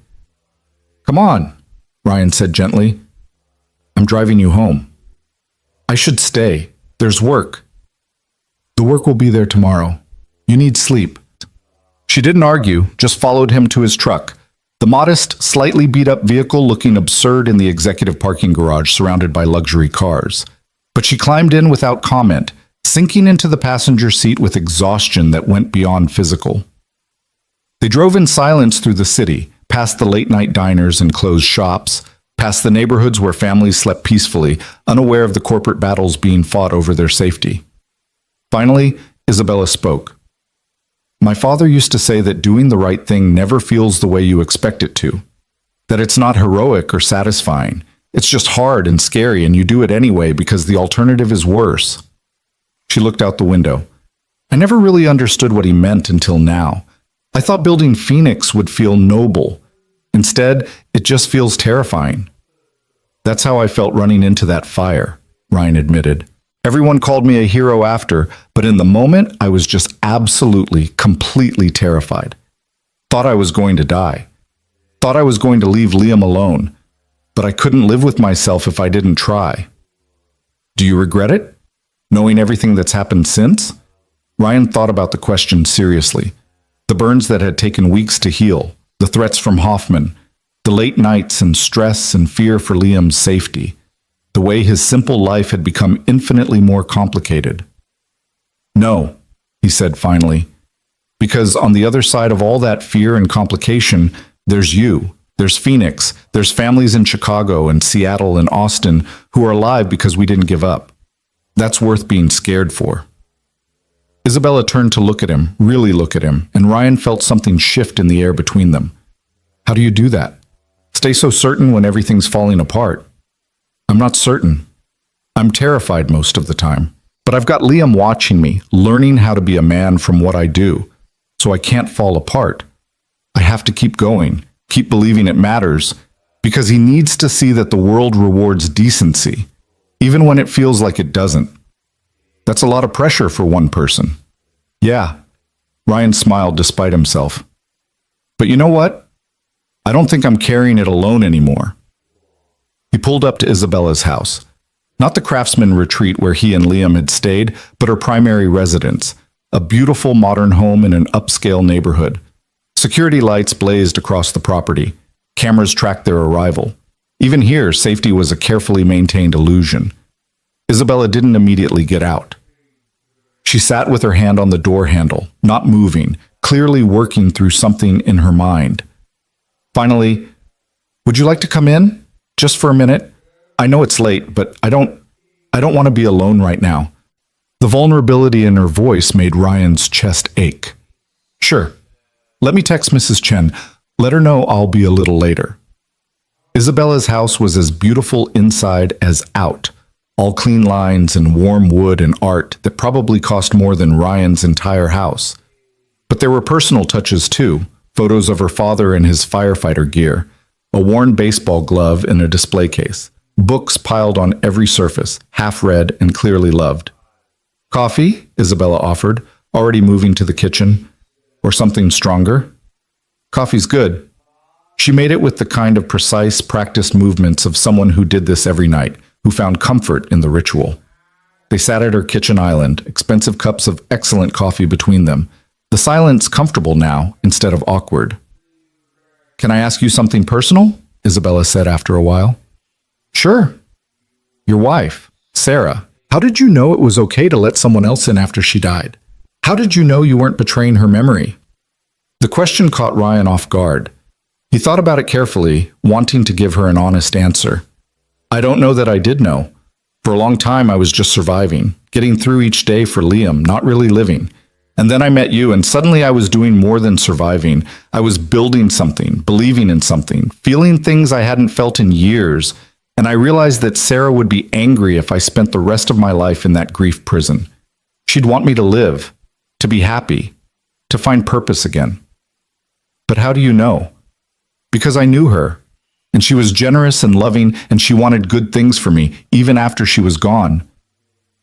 Come on, Ryan said gently. I'm driving you home. I should stay. There's work. The work will be there tomorrow. You need sleep. She didn't argue, just followed him to his truck. The modest, slightly beat-up vehicle looking absurd in the executive parking garage surrounded by luxury cars. But she climbed in without comment, sinking into the passenger seat with exhaustion that went beyond physical. They drove in silence through the city, past the late-night diners and closed shops, past the neighborhoods where families slept peacefully, unaware of the corporate battles being fought over their safety. Finally, Isabella spoke. My father used to say that doing the right thing never feels the way you expect it to. That it's not heroic or satisfying. It's just hard and scary and you do it anyway because the alternative is worse. She looked out the window. I never really understood what he meant until now. I thought building Phoenix would feel noble. Instead, it just feels terrifying. That's how I felt running into that fire, Ryan admitted. Everyone called me a hero after, but in the moment, I was just absolutely, completely terrified. Thought I was going to die. Thought I was going to leave Liam alone, but I couldn't live with myself if I didn't try. Do you regret it? Knowing everything that's happened since? Ryan thought about the question seriously. The burns that had taken weeks to heal, the threats from Hoffman, the late nights and stress and fear for Liam's safety, the way his simple life had become infinitely more complicated. No, he said finally, because on the other side of all that fear and complication, there's you, there's Phoenix, there's families in Chicago and Seattle and Austin who are alive because we didn't give up. That's worth being scared for. Isabella turned to look at him, really look at him, and Ryan felt something shift in the air between them. How do you do that? Stay so certain when everything's falling apart. I'm not certain. I'm terrified most of the time. But I've got Liam watching me, learning how to be a man from what I do, so I can't fall apart. I have to keep going, keep believing it matters, because he needs to see that the world rewards decency, even when it feels like it doesn't. That's a lot of pressure for one person. Yeah, Ryan smiled despite himself. But you know what? I don't think I'm carrying it alone anymore. He pulled up to Isabella's house. Not the craftsman retreat where he and Liam had stayed, but her primary residence, a beautiful modern home in an upscale neighborhood. Security lights blazed across the property. Cameras tracked their arrival. Even here, safety was a carefully maintained illusion. Isabella didn't immediately get out. She sat with her hand on the door handle, not moving, clearly working through something in her mind. Finally, would you like to come in? Just for a minute? I know it's late, but I don't want to be alone right now. The vulnerability in her voice made Ryan's chest ache. Sure. Let me text Mrs. Chen. Let her know I'll be a little later. Isabella's house was as beautiful inside as out. All clean lines and warm wood and art that probably cost more than Ryan's entire house. But there were personal touches too, photos of her father in his firefighter gear, a worn baseball glove in a display case, books piled on every surface, half read and clearly loved. Coffee, Isabella offered, already moving to the kitchen. Or something stronger? Coffee's good. She made it with the kind of precise, practiced movements of someone who did this every night, who found comfort in the ritual. They sat at her kitchen island, expensive cups of excellent coffee between them, the silence comfortable now instead of awkward. Can I ask you something personal? Isabella said after a while. Sure. Your wife, Sarah, how did you know it was okay to let someone else in after she died? How did you know you weren't betraying her memory? The question caught Ryan off guard. He thought about it carefully, wanting to give her an honest answer. I don't know that I did know. For a long time, I was just surviving, getting through each day for Liam, not really living. And then I met you, and suddenly I was doing more than surviving. I was building something, believing in something, feeling things I hadn't felt in years. And I realized that Sarah would be angry if I spent the rest of my life in that grief prison. She'd want me to live, to be happy, to find purpose again. But how do you know? Because I knew her, and she was generous and loving, and she wanted good things for me, even after she was gone.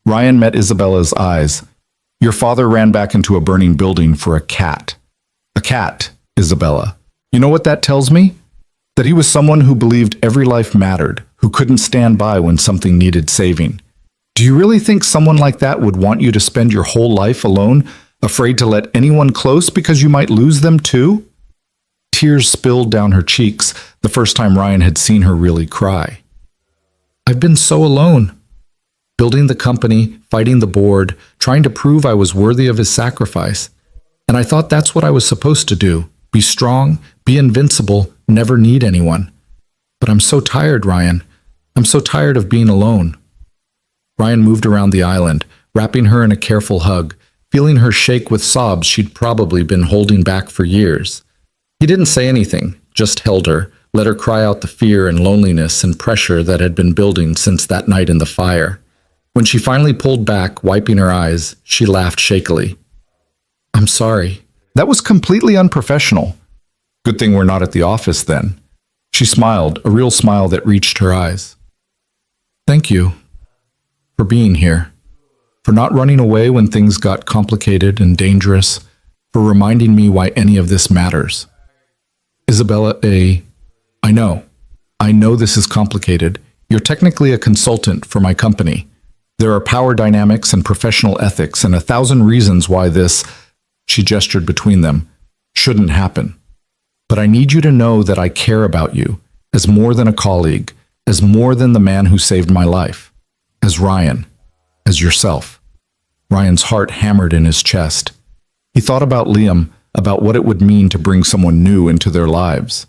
Ryan met Isabella's eyes. Your father ran back into a burning building for a cat. A cat, Isabella. You know what that tells me? That he was someone who believed every life mattered, who couldn't stand by when something needed saving. Do you really think someone like that would want you to spend your whole life alone, afraid to let anyone close because you might lose them too? Tears spilled down her cheeks the first time Ryan had seen her really cry. I've been so alone. Building the company, fighting the board, trying to prove I was worthy of his sacrifice. And I thought that's what I was supposed to do. Be strong, be invincible, never need anyone. But I'm so tired, Ryan. I'm so tired of being alone. Ryan moved around the island, wrapping her in a careful hug, feeling her shake with sobs she'd probably been holding back for years. He didn't say anything, just held her, let her cry out the fear and loneliness and pressure that had been building since that night in the fire. When she finally pulled back, wiping her eyes, she laughed shakily. I'm sorry. That was completely unprofessional. Good thing we're not at the office then. She smiled, a real smile that reached her eyes. Thank you for being here, for not running away when things got complicated and dangerous, for reminding me why any of this matters. Isabella, I know this is complicated. You're technically a consultant for my company. There are power dynamics and professional ethics and 1,000 reasons why this, she gestured between them, shouldn't happen. But I need you to know that I care about you as more than a colleague, as more than the man who saved my life, as Ryan, as yourself. Ryan's heart hammered in his chest. He thought about Liam, about what it would mean to bring someone new into their lives.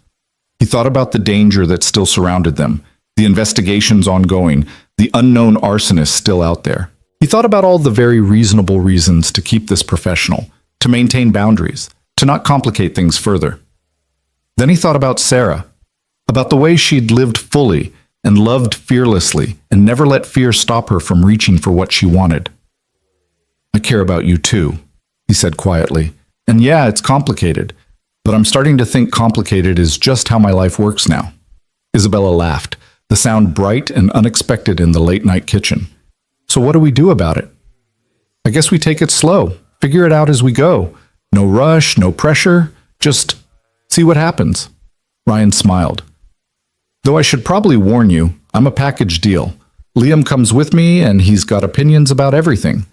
He thought about the danger that still surrounded them, the investigations ongoing, the unknown arsonist still out there. He thought about all the very reasonable reasons to keep this professional, to maintain boundaries, to not complicate things further. Then he thought about Sarah, about the way she'd lived fully and loved fearlessly and never let fear stop her from reaching for what she wanted. I care about you too, he said quietly. And yeah, it's complicated, but I'm starting to think complicated is just how my life works now. Isabella laughed, the sound bright and unexpected in the late-night kitchen. So what do we do about it? I guess we take it slow, figure it out as we go. No rush, no pressure, just see what happens. Ryan smiled. Though I should probably warn you, I'm a package deal. Liam comes with me and he's got opinions about everything.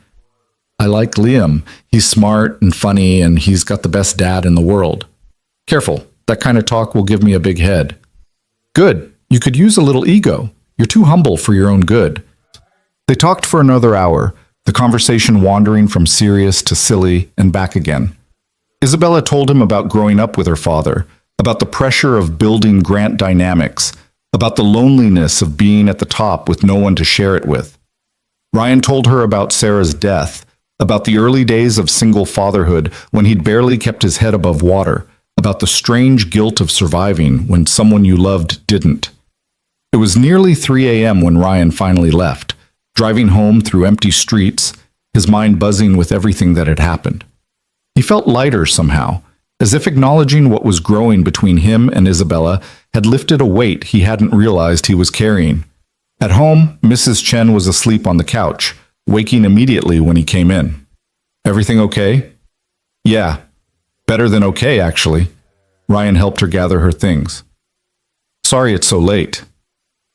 I like Liam. He's smart and funny and he's got the best dad in the world. Careful, that kind of talk will give me a big head. Good, you could use a little ego. You're too humble for your own good. They talked for another hour, the conversation wandering from serious to silly and back again. Isabella told him about growing up with her father, about the pressure of building Grant Dynamics, about the loneliness of being at the top with no one to share it with. Ryan told her about Sarah's death, about the early days of single fatherhood when he'd barely kept his head above water, about the strange guilt of surviving when someone you loved didn't. It was nearly 3 a.m. when Ryan finally left, driving home through empty streets, his mind buzzing with everything that had happened. He felt lighter somehow, as if acknowledging what was growing between him and Isabella had lifted a weight he hadn't realized he was carrying. At home, Mrs. Chen was asleep on the couch, waking immediately when he came in. Everything okay? Yeah, better than okay, actually. Ryan helped her gather her things. Sorry it's so late.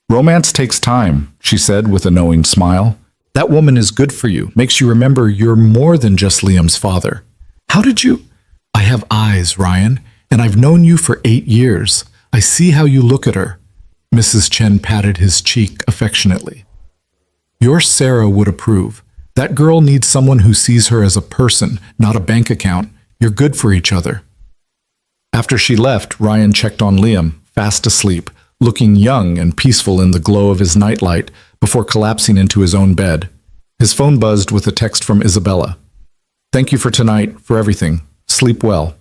Romance takes time, she said with a knowing smile. That woman is good for you, makes you remember you're more than just Liam's father. How did you? I have eyes, Ryan, and I've known you for 8 years. I see how you look at her. Mrs. Chen patted his cheek affectionately. Your Sarah would approve. That girl needs someone who sees her as a person, not a bank account. You're good for each other. After she left, Ryan checked on Liam, fast asleep, looking young and peaceful in the glow of his nightlight before collapsing into his own bed. His phone buzzed with a text from Isabella. Thank you for tonight, for everything. Sleep well.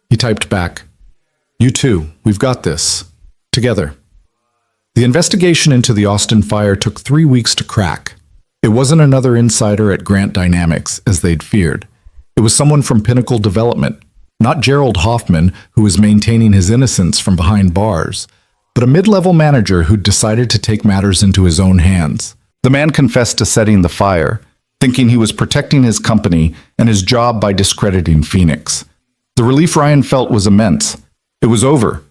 He typed back, You too, we've got this. Together. The investigation into the Austin fire took 3 weeks to crack. It wasn't another insider at Grant Dynamics, as they'd feared. It was someone from Pinnacle Development, not Gerald Hoffman, who was maintaining his innocence from behind bars, but a mid-level manager who'd decided to take matters into his own hands. The man confessed to setting the fire, thinking he was protecting his company and his job by discrediting Phoenix. The relief Ryan felt was immense. It was over.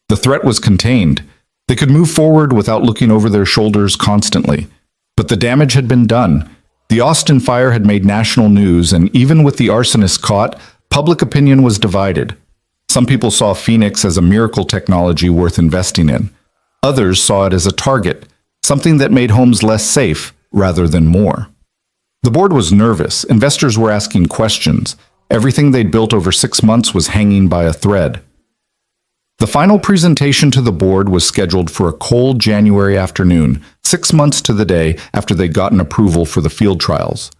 The threat was contained. They could move forward without looking over their shoulders constantly. But the damage had been done. The Austin fire had made national news, and even with the arsonist caught, public opinion was divided. Some people saw Phoenix as a miracle technology worth investing in. Others saw it as a target, something that made homes less safe rather than more. The board was nervous. Investors were asking questions. Everything they'd built over 6 months was hanging by a thread. The final presentation to the board was scheduled for a cold January afternoon, 6 months to the day after they'd gotten approval for the field trials.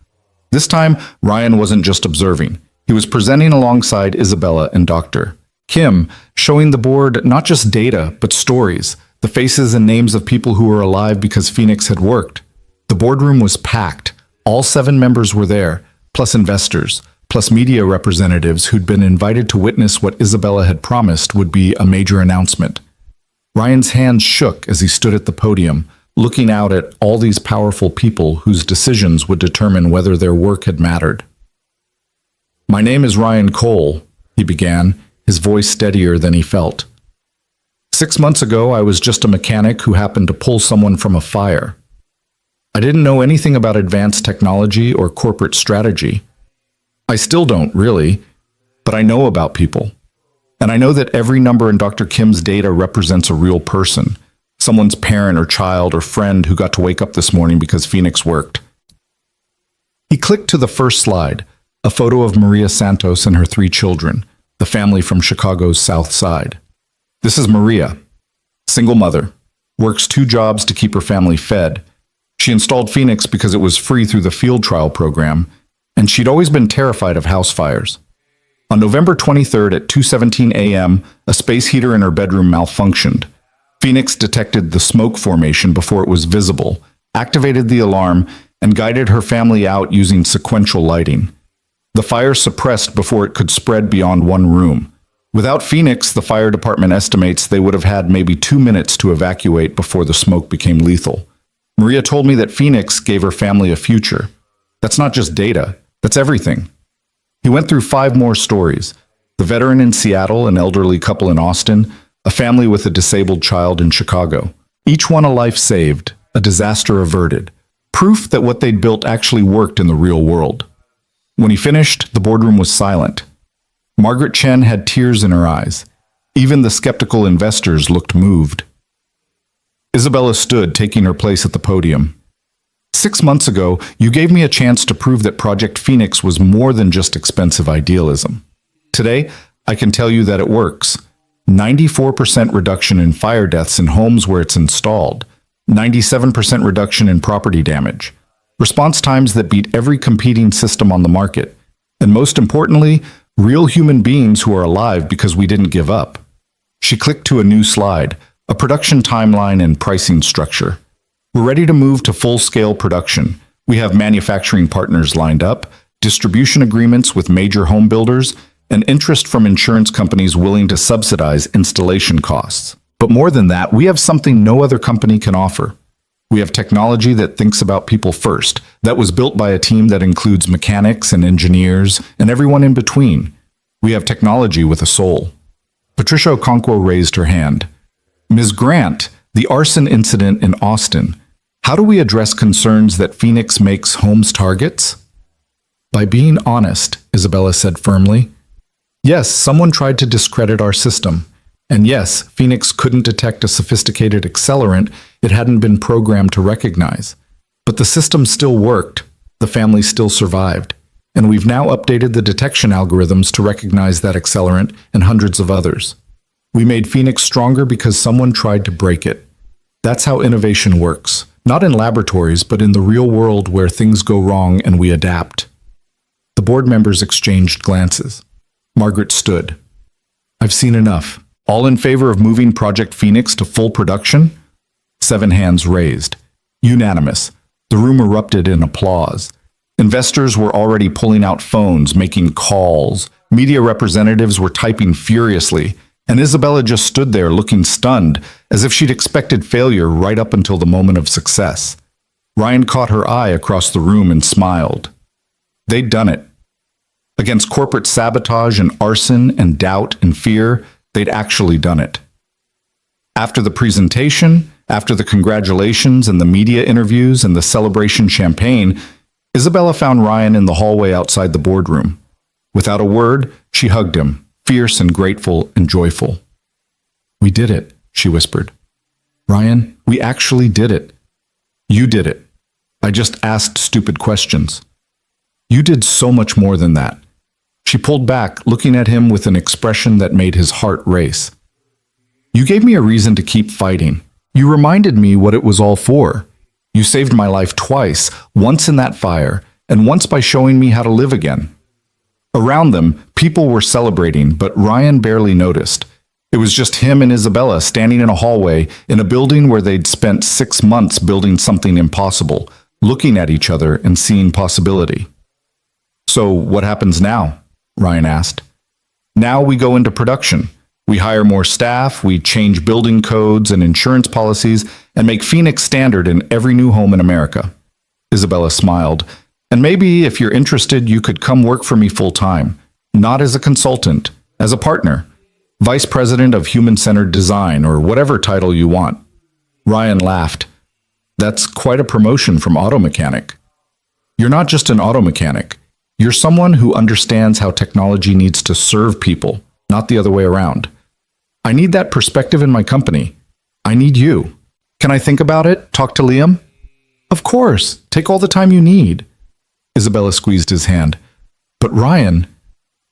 This time, Ryan wasn't just observing. He was presenting alongside Isabella and Dr. Kim, showing the board not just data, but stories, the faces and names of people who were alive because Phoenix had worked. The boardroom was packed. All 7 members were there, plus investors, plus media representatives who'd been invited to witness what Isabella had promised would be a major announcement. Ryan's hands shook as he stood at the podium, looking out at all these powerful people whose decisions would determine whether their work had mattered. "My name is Ryan Cole," he began, his voice steadier than he felt. 6 months ago, I was just a mechanic who happened to pull someone from a fire. I didn't know anything about advanced technology or corporate strategy. I still don't, really, but I know about people. And I know that every number in Dr. Kim's data represents a real person, someone's parent or child or friend who got to wake up this morning because Phoenix worked. He clicked to the first slide, a photo of Maria Santos and her 3 children, the family from Chicago's South Side. This is Maria, single mother, works 2 jobs to keep her family fed. She installed Phoenix because it was free through the field trial program, and she'd always been terrified of house fires. On November 23rd at 2:17 a.m., a space heater in her bedroom malfunctioned. Phoenix detected the smoke formation before it was visible, activated the alarm, and guided her family out using sequential lighting. The fire suppressed before it could spread beyond one room. Without Phoenix, the fire department estimates they would have had maybe 2 minutes to evacuate before the smoke became lethal. Maria told me that Phoenix gave her family a future. That's not just data, that's everything. He went through 5 more stories. The veteran in Seattle, an elderly couple in Austin, a family with a disabled child in Chicago. Each one a life saved, a disaster averted. Proof that what they'd built actually worked in the real world. When he finished, the boardroom was silent. Margaret Chen had tears in her eyes. Even the skeptical investors looked moved. Isabella stood, taking her place at the podium. 6 months ago, you gave me a chance to prove that Project Phoenix was more than just expensive idealism. Today, I can tell you that it works. 94% reduction in fire deaths in homes where it's installed. 97% reduction in property damage. Response times that beat every competing system on the market. And most importantly, real human beings who are alive because we didn't give up. She clicked to a new slide, a production timeline and pricing structure. We're ready to move to full-scale production. We have manufacturing partners lined up, distribution agreements with major home builders, and interest from insurance companies willing to subsidize installation costs. But more than that, we have something no other company can offer. We have technology that thinks about people first, that was built by a team that includes mechanics and engineers and everyone in between. We have technology with a soul. Patricia Okonkwo raised her hand. Ms. Grant, the arson incident in Austin, how do we address concerns that Phoenix makes homes targets? By being honest, Isabella said firmly. Yes, someone tried to discredit our system. And yes, Phoenix couldn't detect a sophisticated accelerant it hadn't been programmed to recognize. But the system still worked, the family still survived, and we've now updated the detection algorithms to recognize that accelerant and hundreds of others. We made Phoenix stronger because someone tried to break it. That's how innovation works, not in laboratories, but in the real world where things go wrong and we adapt. The board members exchanged glances. Margaret stood. I've seen enough. All in favor of moving Project Phoenix to full production? 7 hands raised. Unanimous. The room erupted in applause. Investors were already pulling out phones, making calls. Media representatives were typing furiously, and Isabella just stood there looking stunned, as if she'd expected failure right up until the moment of success. Ryan caught her eye across the room and smiled. They'd done it. Against corporate sabotage and arson and doubt and fear, they'd actually done it. After the presentation, after the congratulations and the media interviews and the celebration champagne, Isabella found Ryan in the hallway outside the boardroom. Without a word, she hugged him, fierce and grateful and joyful. We did it, she whispered. Ryan, we actually did it. You did it. I just asked stupid questions. You did so much more than that. She pulled back, looking at him with an expression that made his heart race. You gave me a reason to keep fighting. You reminded me what it was all for. You saved my life twice, once in that fire, and once by showing me how to live again. Around them, people were celebrating, but Ryan barely noticed. It was just him and Isabella standing in a hallway in a building where they'd spent 6 months building something impossible, looking at each other and seeing possibility. So what happens now? Ryan asked. Now we go into production. We hire more staff, we change building codes and insurance policies, and make Phoenix standard in every new home in America. Isabella smiled. And maybe if you're interested, you could come work for me full time. Not as a consultant, as a partner. Vice President of Human-Centered Design, or whatever title you want. Ryan laughed. That's quite a promotion from auto mechanic. You're not just an auto mechanic. You're someone who understands how technology needs to serve people, not the other way around. I need that perspective in my company. I need you. Can I think about it? Talk to Liam? Of course. Take all the time you need. Isabella squeezed his hand. But Ryan,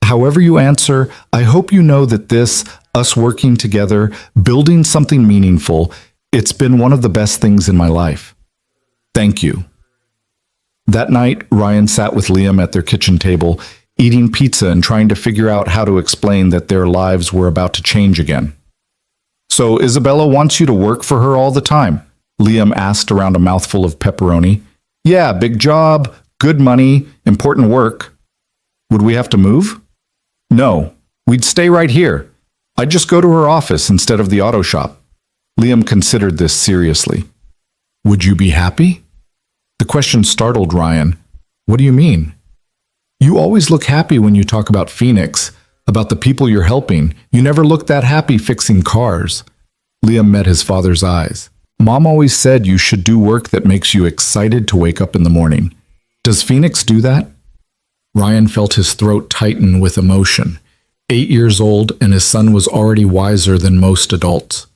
however you answer, I hope you know that this, us working together, building something meaningful, it's been one of the best things in my life. Thank you. That night, Ryan sat with Liam at their kitchen table, eating pizza and trying to figure out how to explain that their lives were about to change again. So Isabella wants you to work for her all the time? Liam asked around a mouthful of pepperoni. Yeah, big job, good money, important work. Would we have to move? No, we'd stay right here. I'd just go to her office instead of the auto shop. Liam considered this seriously. Would you be happy? The question startled Ryan. What do you mean? You always look happy when you talk about Phoenix, about the people you're helping. You never look that happy fixing cars. Liam met his father's eyes. Mom always said you should do work that makes you excited to wake up in the morning. Does Phoenix do that? Ryan felt his throat tighten with emotion. 8 years old, and his son was already wiser than most adults.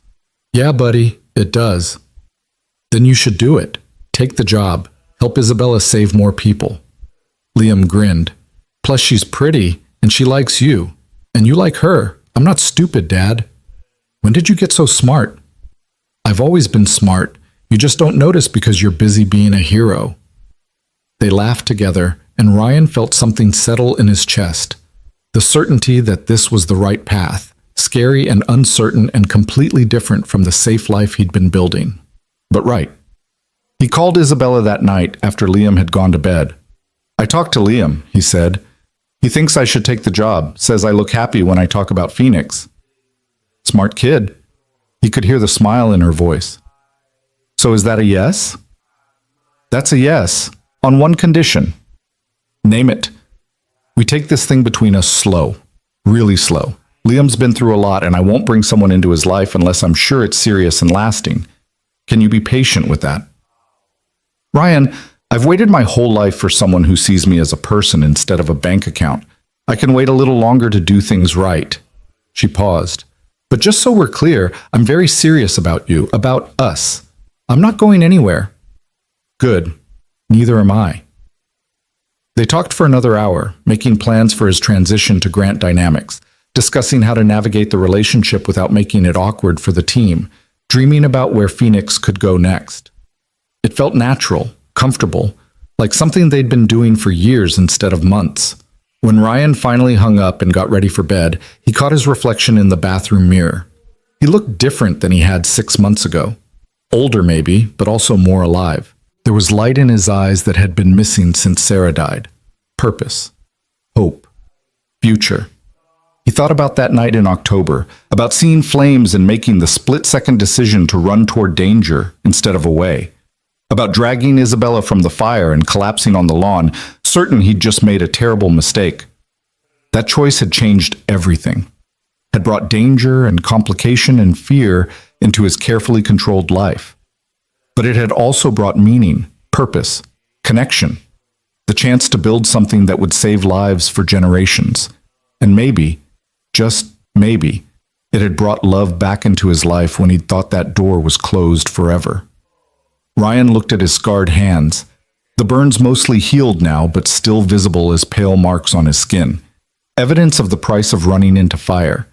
Yeah, buddy, it does. Then you should do it. Take the job. Help Isabella save more people. Liam grinned. Plus, she's pretty, and she likes you. And you like her. I'm not stupid, Dad. When did you get so smart? I've always been smart. You just don't notice because you're busy being a hero. They laughed together, and Ryan felt something settle in his chest. The certainty that this was the right path, scary and uncertain and completely different from the safe life he'd been building. But right. He called Isabella that night after Liam had gone to bed. I talked to Liam, he said. He thinks I should take the job, says I look happy when I talk about Phoenix. Smart kid. He could hear the smile in her voice. So is that a yes? That's a yes, on one condition. Name it. We take this thing between us slow, really slow. Liam's been through a lot, and I won't bring someone into his life unless I'm sure it's serious and lasting. Can you be patient with that? Ryan, I've waited my whole life for someone who sees me as a person instead of a bank account. I can wait a little longer to do things right. She paused. But just so we're clear, I'm very serious about you, about us. I'm not going anywhere. Good. Neither am I. They talked for another hour, making plans for his transition to Grant Dynamics, discussing how to navigate the relationship without making it awkward for the team, dreaming about where Phoenix could go next. It felt natural, comfortable, like something they'd been doing for years instead of months. When Ryan finally hung up and got ready for bed, he caught his reflection in the bathroom mirror. He looked different than he had 6 months ago. Older maybe, but also more alive. There was light in his eyes that had been missing since Sarah died. Purpose. Hope. Future. He thought about that night in October, about seeing flames and making the split-second decision to run toward danger instead of away. About dragging Isabella from the fire and collapsing on the lawn, certain he'd just made a terrible mistake. That choice had changed everything, had brought danger and complication and fear into his carefully controlled life. But it had also brought meaning, purpose, connection, the chance to build something that would save lives for generations. And maybe, just maybe, it had brought love back into his life when he'd thought that door was closed forever. Ryan looked at his scarred hands. The burns mostly healed now, but still visible as pale marks on his skin. Evidence of the price of running into fire.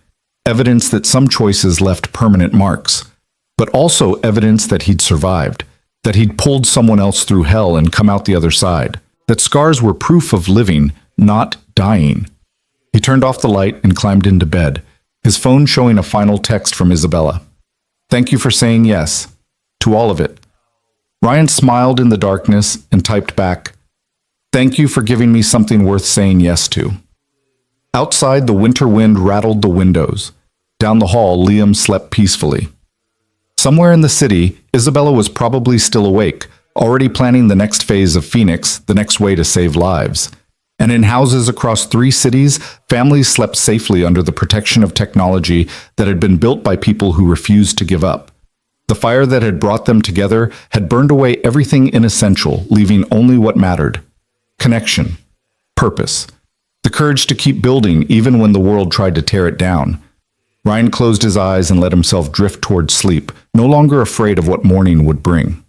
Evidence that some choices left permanent marks. But also evidence that he'd survived. That he'd pulled someone else through hell and come out the other side. That scars were proof of living, not dying. He turned off the light and climbed into bed, his phone showing a final text from Isabella. Thank you for saying yes. To all of it. Ryan smiled in the darkness and typed back, Thank you for giving me something worth saying yes to. Outside, the winter wind rattled the windows. Down the hall, Liam slept peacefully. Somewhere in the city, Isabella was probably still awake, already planning the next phase of Phoenix, the next way to save lives. And in houses across 3 cities, families slept safely under the protection of technology that had been built by people who refused to give up. The fire that had brought them together had burned away everything inessential, leaving only what mattered: connection, purpose, the courage to keep building even when the world tried to tear it down. Ryan closed his eyes and let himself drift toward sleep, no longer afraid of what morning would bring.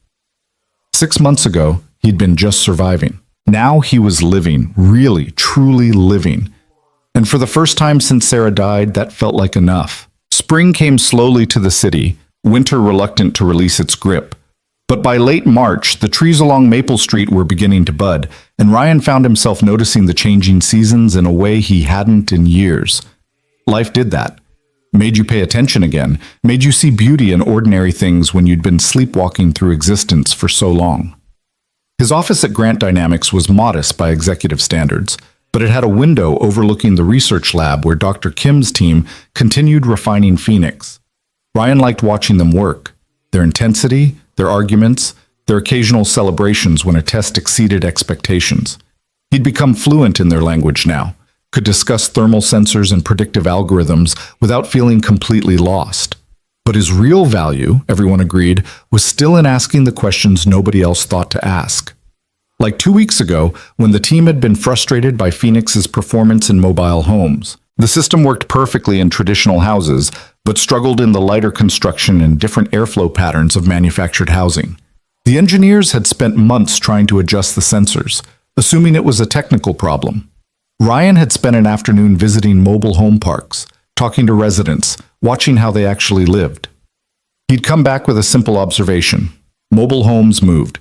6 months ago, he'd been just surviving. Now he was living, really, truly living. And for the first time since Sarah died, that felt like enough. Spring came slowly to the city, winter reluctant to release its grip. But by late March, the trees along Maple Street were beginning to bud, and Ryan found himself noticing the changing seasons in a way he hadn't in years. Life did that. Made you pay attention again, made you see beauty in ordinary things when you'd been sleepwalking through existence for so long. His office at Grant Dynamics was modest by executive standards, but it had a window overlooking the research lab where Dr. Kim's team continued refining Phoenix. Ryan liked watching them work, their intensity, their arguments, their occasional celebrations when a test exceeded expectations. He'd become fluent in their language now, could discuss thermal sensors and predictive algorithms without feeling completely lost. But his real value, everyone agreed, was still in asking the questions nobody else thought to ask. Like 2 weeks ago, when the team had been frustrated by Phoenix's performance in mobile homes. The system worked perfectly in traditional houses, but struggled in the lighter construction and different airflow patterns of manufactured housing. The engineers had spent months trying to adjust the sensors, assuming it was a technical problem. Ryan had spent an afternoon visiting mobile home parks, talking to residents, watching how they actually lived. He'd come back with a simple observation. Mobile homes moved.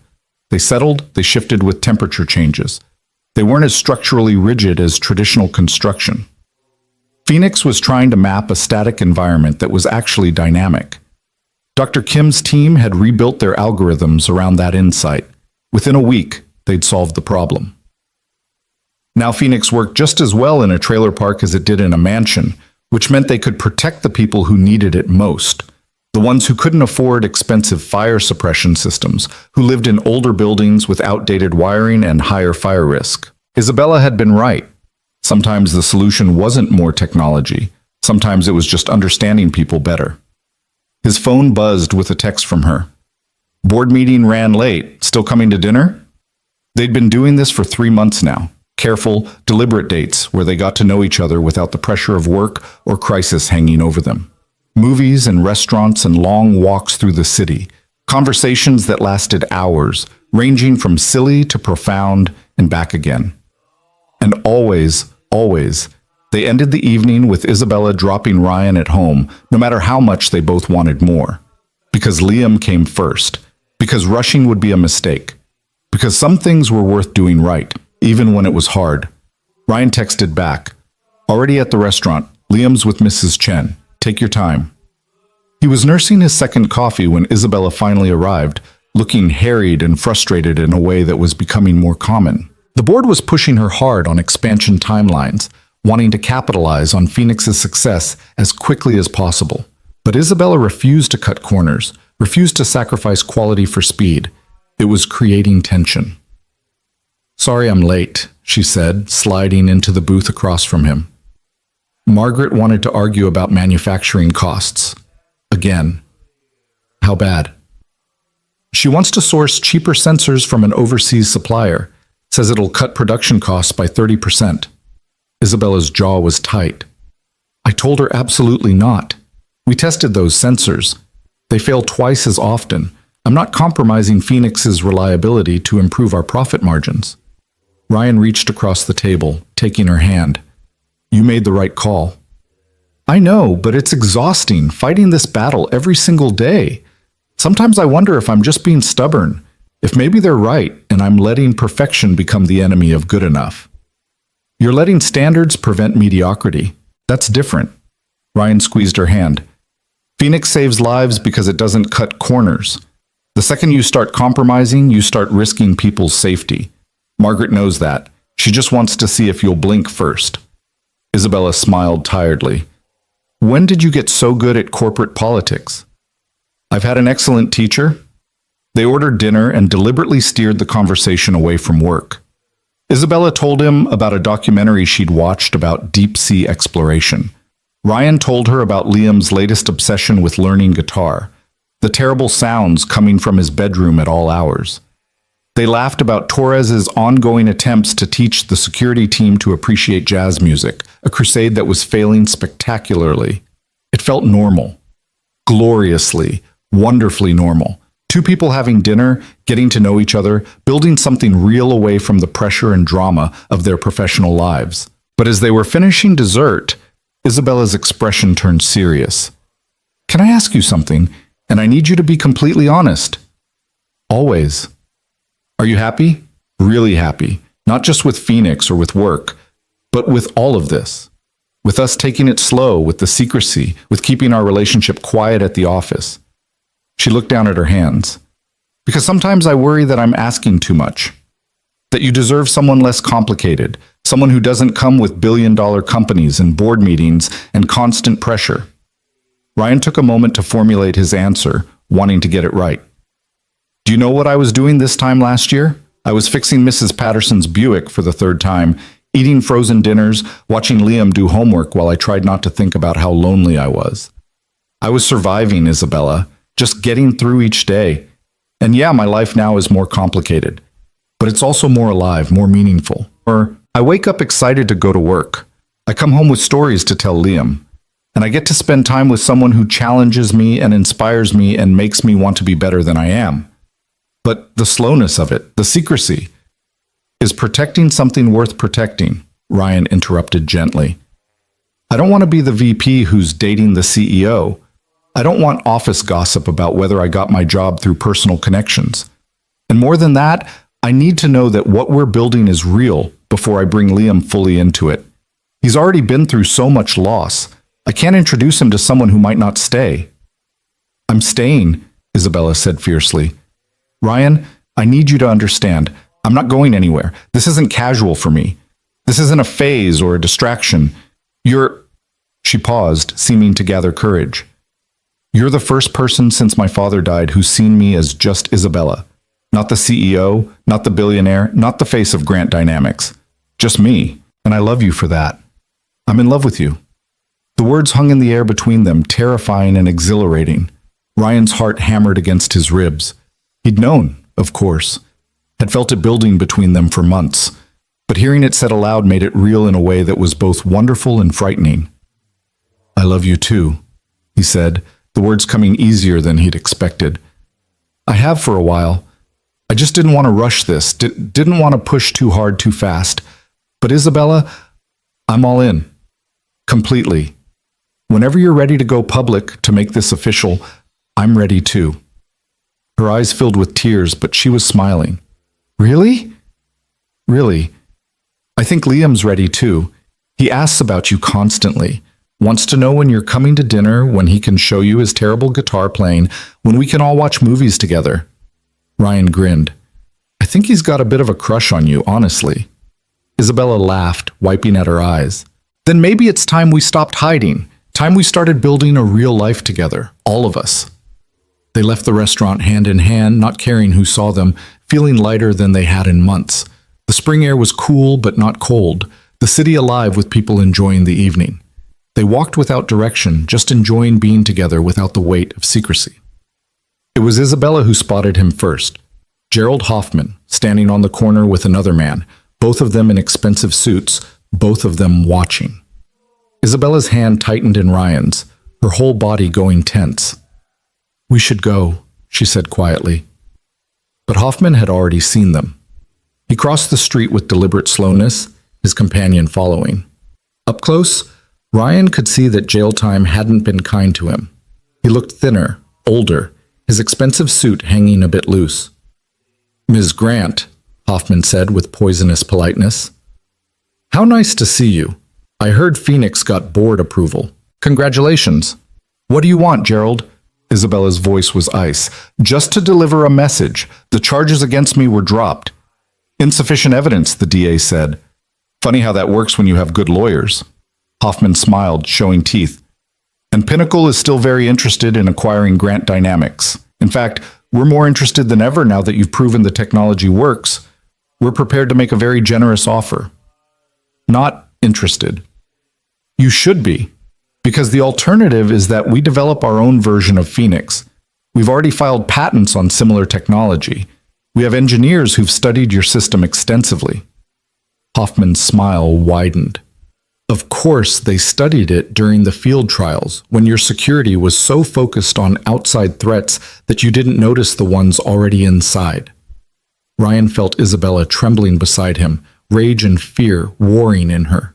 They settled, they shifted with temperature changes. They weren't as structurally rigid as traditional construction. Phoenix was trying to map a static environment that was actually dynamic. Dr. Kim's team had rebuilt their algorithms around that insight. Within a week, they'd solved the problem. Now Phoenix worked just as well in a trailer park as it did in a mansion, which meant they could protect the people who needed it most. The ones who couldn't afford expensive fire suppression systems, who lived in older buildings with outdated wiring and higher fire risk. Isabella had been right. Sometimes the solution wasn't more technology. Sometimes it was just understanding people better. His phone buzzed with a text from her. Board meeting ran late. Still coming to dinner? They'd been doing this for 3 months now. Careful, deliberate dates where they got to know each other without the pressure of work or crisis hanging over them. Movies and restaurants and long walks through the city. Conversations that lasted hours, ranging from silly to profound and back again. And always, they ended the evening with Isabella dropping Ryan at home, no matter how much they both wanted more. Because Liam came first. Because rushing would be a mistake. Because some things were worth doing right, even when it was hard. Ryan texted back. Already at the restaurant. Liam's with Mrs. Chen. Take your time. He was nursing his second coffee when Isabella finally arrived, looking harried and frustrated in a way that was becoming more common. The board was pushing her hard on expansion timelines, wanting to capitalize on Phoenix's success as quickly as possible. But Isabella refused to cut corners, refused to sacrifice quality for speed. It was creating tension. Sorry I'm late, she said, sliding into the booth across from him. Margaret wanted to argue about manufacturing costs. Again. How bad? She wants to source cheaper sensors from an overseas supplier. Says it'll cut production costs by 30%. Isabella's jaw was tight. I told her absolutely not. We tested those sensors. They fail twice as often. I'm not compromising Phoenix's reliability to improve our profit margins. Ryan reached across the table, taking her hand. You made the right call. I know, but it's exhausting, fighting this battle every single day. Sometimes I wonder if I'm just being stubborn, if maybe they're right and I'm letting perfection become the enemy of good enough. You're letting standards prevent mediocrity. That's different. Ryan squeezed her hand. Phoenix saves lives because it doesn't cut corners. The second you start compromising, you start risking people's safety. Margaret knows that. She just wants to see if you'll blink first. Isabella smiled tiredly. When did you get so good at corporate politics? I've had an excellent teacher. They ordered dinner and deliberately steered the conversation away from work. Isabella told him about a documentary she'd watched about deep-sea exploration. Ryan told her about Liam's latest obsession with learning guitar, the terrible sounds coming from his bedroom at all hours. They laughed about Torres's ongoing attempts to teach the security team to appreciate jazz music, a crusade that was failing spectacularly. It felt normal, gloriously, wonderfully normal. Two people having dinner, getting to know each other, building something real away from the pressure and drama of their professional lives. But as they were finishing dessert, Isabella's expression turned serious. Can I ask you something? And I need you to be completely honest. Always. Are you happy? Really happy. Not just with Phoenix or with work, but with all of this. With us taking it slow, with the secrecy, with keeping our relationship quiet at the office. She looked down at her hands. Because sometimes I worry that I'm asking too much. That you deserve someone less complicated, someone who doesn't come with billion-dollar companies and board meetings and constant pressure. Ryan took a moment to formulate his answer, wanting to get it right. Do you know what I was doing this time last year? I was fixing Mrs. Patterson's Buick for the third time, eating frozen dinners, watching Liam do homework while I tried not to think about how lonely I was. I was surviving, Isabella, just getting through each day. And yeah, my life now is more complicated, but it's also more alive, more meaningful. Or I wake up excited to go to work. I come home with stories to tell Liam. And I get to spend time with someone who challenges me and inspires me and makes me want to be better than I am. But the slowness of it, the secrecy, is protecting something worth protecting, Ryan interrupted gently. I don't want to be the VP who's dating the CEO. I don't want office gossip about whether I got my job through personal connections. And more than that, I need to know that what we're building is real before I bring Liam fully into it. He's already been through so much loss. I can't introduce him to someone who might not stay. I'm staying, Isabella said fiercely. Ryan, I need you to understand. I'm not going anywhere. This isn't casual for me. This isn't a phase or a distraction. She paused, seeming to gather courage. You're the first person since my father died who's seen me as just Isabella. Not the CEO, not the billionaire, not the face of Grant Dynamics. Just me, and I love you for that. I'm in love with you. The words hung in the air between them, terrifying and exhilarating. Ryan's heart hammered against his ribs. He'd known, of course, had felt it building between them for months, but hearing it said aloud made it real in a way that was both wonderful and frightening. I love you too, he said, the words coming easier than he'd expected. I have for a while. I just didn't want to rush this, didn't want to push too hard too fast. But Isabella, I'm all in. Completely. Whenever you're ready to go public, to make this official, I'm ready too. Her eyes filled with tears, but she was smiling. Really? Really. I think Liam's ready too. He asks about you constantly. Wants to know when you're coming to dinner, when he can show you his terrible guitar playing, when we can all watch movies together. Ryan grinned. I think he's got a bit of a crush on you, honestly. Isabella laughed, wiping at her eyes. Then maybe it's time we stopped hiding. Time we started building a real life together, all of us. They left the restaurant hand in hand, not caring who saw them, feeling lighter than they had in months. The spring air was cool but not cold, the city alive with people enjoying the evening. They walked without direction, just enjoying being together without the weight of secrecy. It was Isabella who spotted him first. Gerald Hoffman, standing on the corner with another man, both of them in expensive suits, both of them watching. Isabella's hand tightened in Ryan's, her whole body going tense. We should go, she said quietly. But Hoffman had already seen them. He crossed the street with deliberate slowness, his companion following. Up close, Ryan could see that jail time hadn't been kind to him. He looked thinner, older, his expensive suit hanging a bit loose. Ms. Grant, Hoffman said with poisonous politeness. How nice to see you. I heard Phoenix got board approval. Congratulations. What do you want, Gerald? Isabella's voice was ice. Just to deliver a message. The charges against me were dropped. Insufficient evidence, the DA said. Funny how that works when you have good lawyers. Hoffman smiled, showing teeth. And Pinnacle is still very interested in acquiring Grant Dynamics. In fact, we're more interested than ever now that you've proven the technology works. We're prepared to make a very generous offer. Not interested. You should be, because the alternative is that we develop our own version of Phoenix. We've already filed patents on similar technology. We have engineers who've studied your system extensively. Hoffman's smile widened. Of course, they studied it during the field trials, when your security was so focused on outside threats that you didn't notice the ones already inside. Ryan felt Isabella trembling beside him, rage and fear warring in her.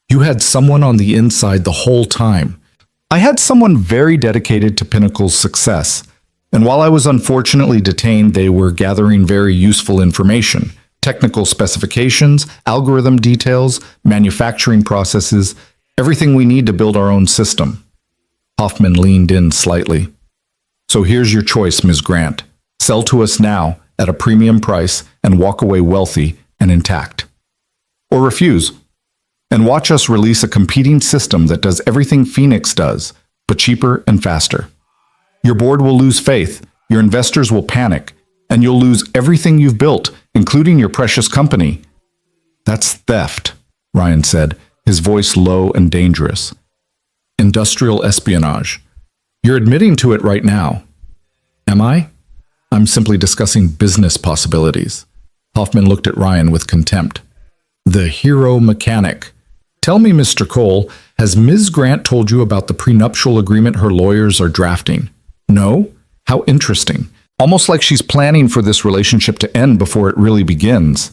You had someone on the inside the whole time. I had someone very dedicated to Pinnacle's success, and while I was unfortunately detained, they were gathering very useful information. Technical specifications, algorithm details, manufacturing processes, everything we need to build our own system. Hoffman leaned in slightly. So here's your choice, Ms. Grant. Sell to us now at a premium price and walk away wealthy and intact. Or refuse, and watch us release a competing system that does everything Phoenix does, but cheaper and faster. Your board will lose faith, your investors will panic, and you'll lose everything you've built, including your precious company. That's theft, Ryan said, his voice low and dangerous. Industrial espionage. You're admitting to it right now. Am I? I'm simply discussing business possibilities. Hoffman looked at Ryan with contempt. The hero mechanic. Tell me, Mr. Cole, has Ms. Grant told you about the prenuptial agreement her lawyers are drafting? No? How interesting. Almost like she's planning for this relationship to end before it really begins.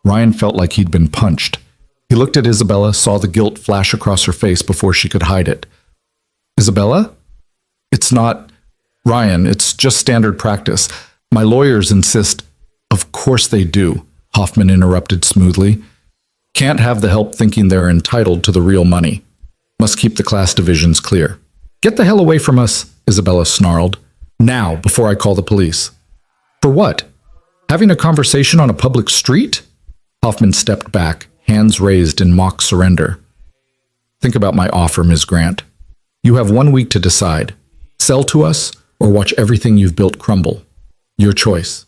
Ryan felt like he'd been punched. He looked at Isabella, saw the guilt flash across her face before she could hide it. Isabella? It's not... Ryan, it's just standard practice. My lawyers insist... Of course they do, Hoffman interrupted smoothly. Can't have the help thinking they're entitled to the real money. Must keep the class divisions clear. Get the hell away from us, Isabella snarled. Now, before I call the police. For what? Having a conversation on a public street? Hoffman stepped back, hands raised in mock surrender. Think about my offer, Ms. Grant. You have 1 week to decide. Sell to us or watch everything you've built crumble. Your choice.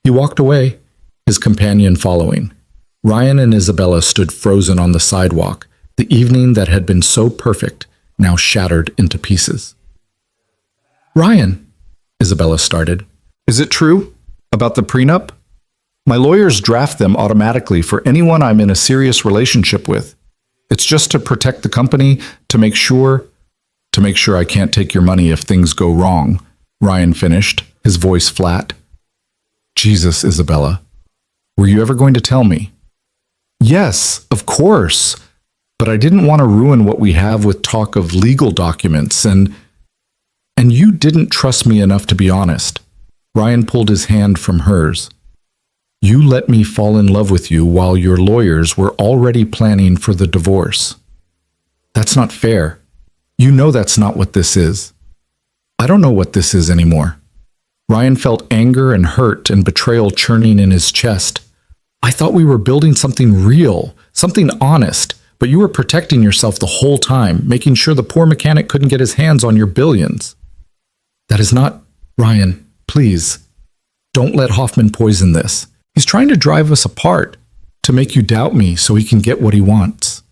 He walked away, his companion following. Ryan and Isabella stood frozen on the sidewalk, the evening that had been so perfect, now shattered into pieces. Ryan, Isabella started. Is it true? About the prenup? My lawyers draft them automatically for anyone I'm in a serious relationship with. It's just to protect the company, to make sure I can't take your money if things go wrong, Ryan finished, his voice flat. Jesus, Isabella. Were you ever going to tell me? Yes, of course. But I didn't want to ruin what we have with talk of legal documents, and you didn't trust me enough to be honest. Ryan pulled his hand from hers. You let me fall in love with you while your lawyers were already planning for the divorce. That's not fair. You know that's not what this is. I don't know what this is anymore. Ryan felt anger and hurt and betrayal churning in his chest. I thought we were building something real, something honest, but you were protecting yourself the whole time, making sure the poor mechanic couldn't get his hands on your billions. That is not... Ryan, please. Don't let Hoffman poison this. He's trying to drive us apart, to make you doubt me so he can get what he wants.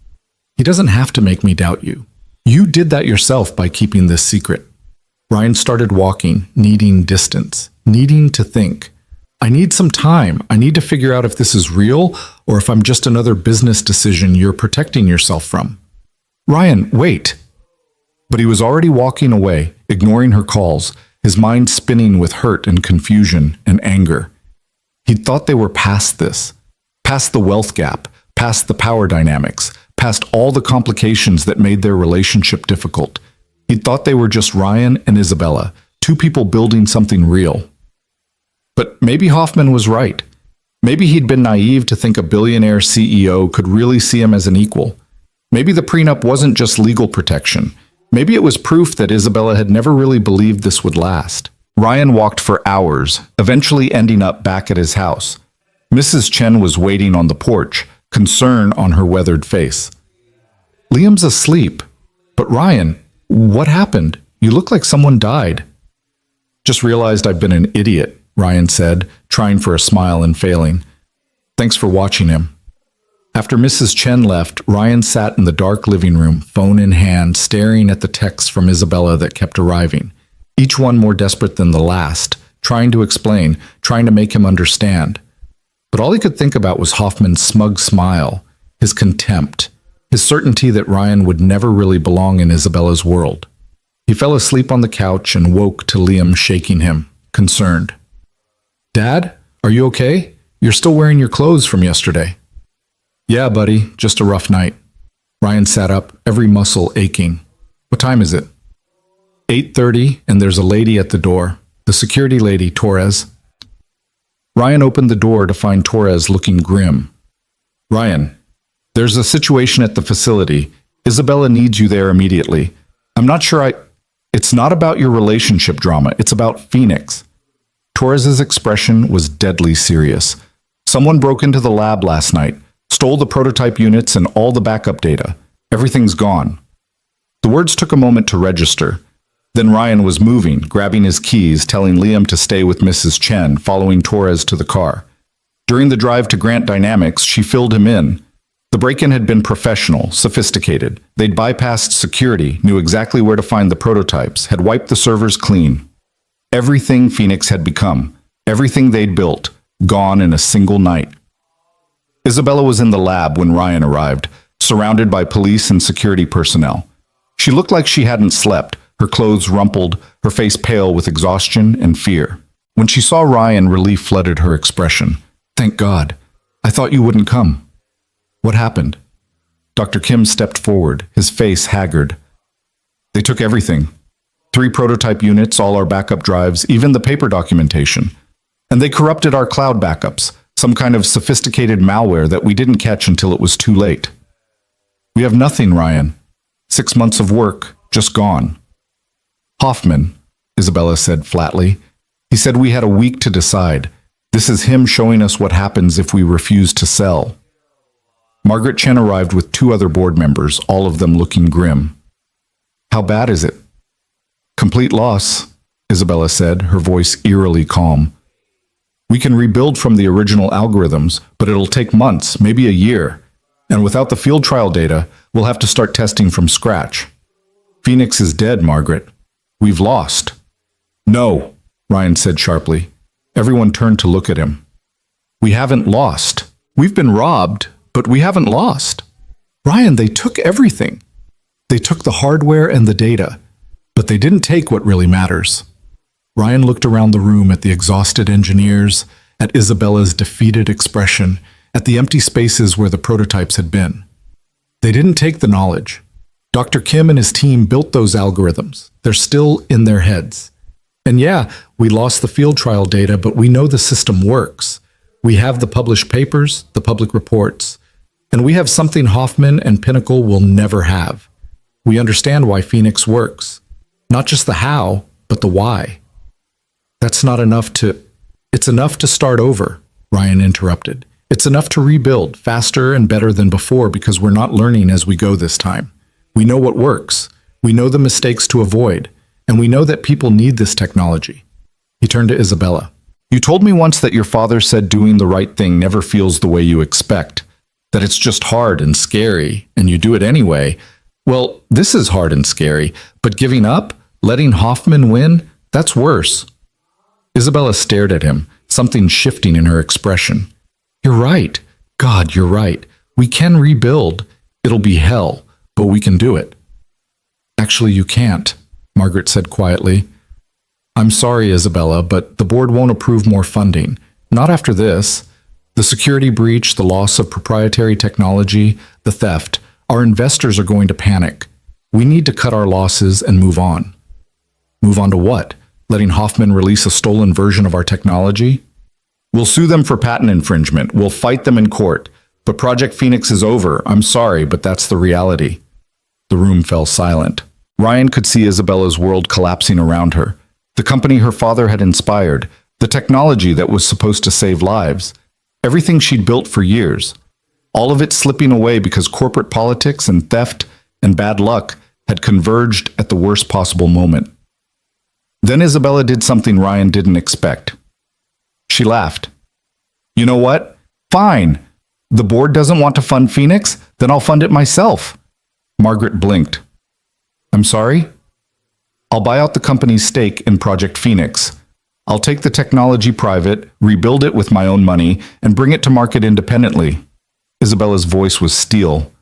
He doesn't have to make me doubt you. You did that yourself by keeping this secret. Ryan started walking, needing distance, needing to think. I need some time. I need to figure out if this is real or if I'm just another business decision you're protecting yourself from. Ryan, wait. But he was already walking away, ignoring her calls, his mind spinning with hurt and confusion and anger. He'd thought they were past this, past the wealth gap, past the power dynamics, past all the complications that made their relationship difficult. He'd thought they were just Ryan and Isabella, two people building something real. But maybe Hoffman was right. Maybe he'd been naive to think a billionaire CEO could really see him as an equal. Maybe the prenup wasn't just legal protection. Maybe it was proof that Isabella had never really believed this would last. Ryan walked for hours, eventually ending up back at his house. Mrs. Chen was waiting on the porch, concern on her weathered face. Liam's asleep. But Ryan, what happened? You look like someone died. Just realized I've been an idiot, Ryan said, trying for a smile and failing. Thanks for watching him. After Mrs. Chen left, Ryan sat in the dark living room, phone in hand, staring at the texts from Isabella that kept arriving, each one more desperate than the last, trying to explain, trying to make him understand. But all he could think about was Hoffman's smug smile, his contempt, his certainty that Ryan would never really belong in Isabella's world. He fell asleep on the couch and woke to Liam shaking him, concerned. Dad, are you okay? You're still wearing your clothes from yesterday. Yeah, buddy, just a rough night. Ryan sat up, every muscle aching. What time is it? 8:30, and there's a lady at the door. The security lady, Torres. Ryan opened the door to find Torres looking grim. Ryan, there's a situation at the facility. Isabella needs you there immediately. I'm not sure It's not about your relationship drama. It's about Phoenix. Torres's expression was deadly serious. Someone broke into the lab last night, stole the prototype units and all the backup data. Everything's gone. The words took a moment to register. Then Ryan was moving, grabbing his keys, telling Liam to stay with Mrs. Chen, following Torres to the car. During the drive to Grant Dynamics, she filled him in. The break-in had been professional, sophisticated. They'd bypassed security, knew exactly where to find the prototypes, had wiped the servers clean. Everything Phoenix had become, everything they'd built, gone in a single night. Isabella was in the lab when Ryan arrived, surrounded by police and security personnel. She looked like she hadn't slept, her clothes rumpled, her face pale with exhaustion and fear. When she saw Ryan, relief flooded her expression. Thank God. I thought you wouldn't come. What happened? Dr. Kim stepped forward, his face haggard. They took everything. 3 prototype units, all our backup drives, even the paper documentation. And they corrupted our cloud backups, some kind of sophisticated malware that we didn't catch until it was too late. We have nothing, Ryan. 6 months of work, just gone. Hoffman, Isabella said flatly. He said we had a week to decide. This is him showing us what happens if we refuse to sell. Margaret Chen arrived with 2 other board members, all of them looking grim. How bad is it? Complete loss, Isabella said, her voice eerily calm. We can rebuild from the original algorithms, but it'll take months, maybe a year. And without the field trial data, we'll have to start testing from scratch. Phoenix is dead, Margaret. We've lost. No, Ryan said sharply. Everyone turned to look at him. We haven't lost. We've been robbed, but we haven't lost. Ryan, they took everything. They took the hardware and the data, but they didn't take what really matters. Ryan looked around the room at the exhausted engineers, at Isabella's defeated expression, at the empty spaces where the prototypes had been. They didn't take the knowledge. Dr. Kim and his team built those algorithms. They're still in their heads. And yeah, we lost the field trial data, but we know the system works. We have the published papers, the public reports, and we have something Hoffman and Pinnacle will never have. We understand why Phoenix works. Not just the how, but the why. That's not enough to... It's enough to start over, Ryan interrupted. It's enough to rebuild faster and better than before because we're not learning as we go this time. We know what works. We know the mistakes to avoid. And we know that people need this technology. He turned to Isabella. You told me once that your father said doing the right thing never feels the way you expect. That it's just hard and scary, and you do it anyway. Well, this is hard and scary, but giving up, letting Hoffman win, that's worse. Isabella stared at him, something shifting in her expression. You're right. God, you're right. We can rebuild. It'll be hell, but we can do it. Actually, you can't, Margaret said quietly. I'm sorry, Isabella, but the board won't approve more funding. Not after this. The security breach, the loss of proprietary technology, the theft. Our investors are going to panic. We need to cut our losses and move on. Move on to what? Letting Hoffman release a stolen version of our technology? We'll sue them for patent infringement. We'll fight them in court. But Project Phoenix is over. I'm sorry, but that's the reality. The room fell silent. Ryan could see Isabella's world collapsing around her. The company her father had inspired, the technology that was supposed to save lives. Everything she'd built for years. All of it slipping away because corporate politics and theft and bad luck had converged at the worst possible moment. Then Isabella did something Ryan didn't expect. She laughed. You know what? Fine. The board doesn't want to fund Phoenix, then I'll fund it myself. Margaret blinked. I'm sorry? I'll buy out the company's stake in Project Phoenix. I'll take the technology private, rebuild it with my own money, and bring it to market independently. Isabella's voice was steel.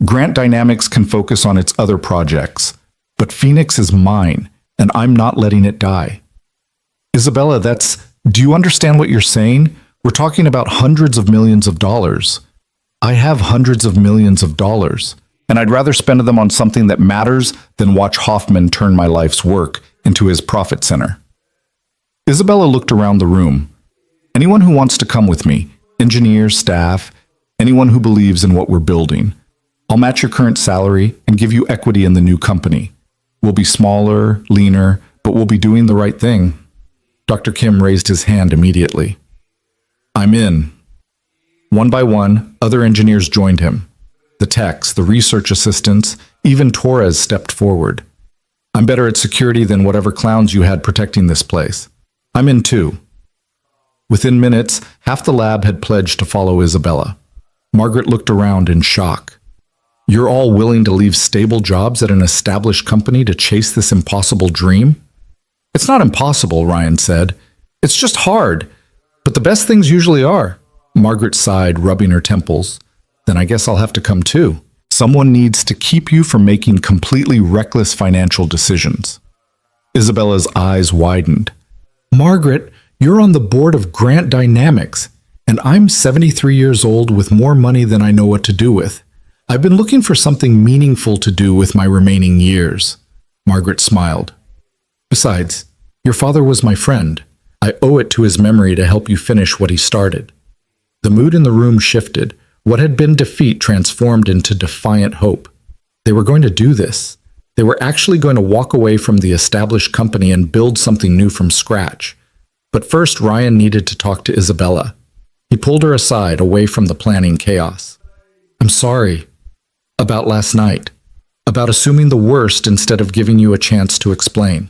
Grant Dynamics can focus on its other projects, but Phoenix is mine, and I'm not letting it die. Isabella, do you understand what you're saying? We're talking about hundreds of millions of dollars. I have hundreds of millions of dollars, and I'd rather spend them on something that matters than watch Hoffman turn my life's work into his profit center. Isabella looked around the room. Anyone who wants to come with me, engineers, staff, anyone who believes in what we're building. I'll match your current salary and give you equity in the new company. We'll be smaller, leaner, but we'll be doing the right thing. Dr. Kim raised his hand immediately. I'm in. One by one, other engineers joined him. The techs, the research assistants, even Torres stepped forward. I'm better at security than whatever clowns you had protecting this place. I'm in too. Within minutes, half the lab had pledged to follow Isabella. Margaret looked around in shock. You're all willing to leave stable jobs at an established company to chase this impossible dream? It's not impossible, Ryan said. It's just hard. But the best things usually are. Margaret sighed, rubbing her temples. Then I guess I'll have to come too. Someone needs to keep you from making completely reckless financial decisions. Isabella's eyes widened. Margaret, you're on the board of Grant Dynamics, and I'm 73 years old with more money than I know what to do with. I've been looking for something meaningful to do with my remaining years. Margaret smiled. Besides, your father was my friend. I owe it to his memory to help you finish what he started. The mood in the room shifted. What had been defeat transformed into defiant hope. They were going to do this. They were actually going to walk away from the established company and build something new from scratch. But first, Ryan needed to talk to Isabella. He pulled her aside, away from the planning chaos. I'm sorry. About last night. About assuming the worst instead of giving you a chance to explain.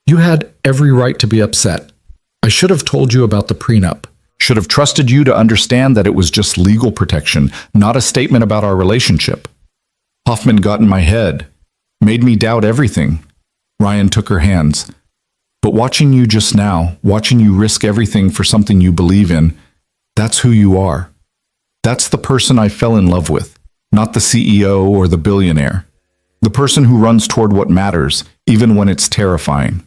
You had every right to be upset. I should have told you about the prenup. Should have trusted you to understand that it was just legal protection, not a statement about our relationship. Hoffman got in my head. Made me doubt everything. Ryan took her hands. But watching you just now, watching you risk everything for something you believe in, that's who you are. That's the person I fell in love with, not the CEO or the billionaire. The person who runs toward what matters, even when it's terrifying.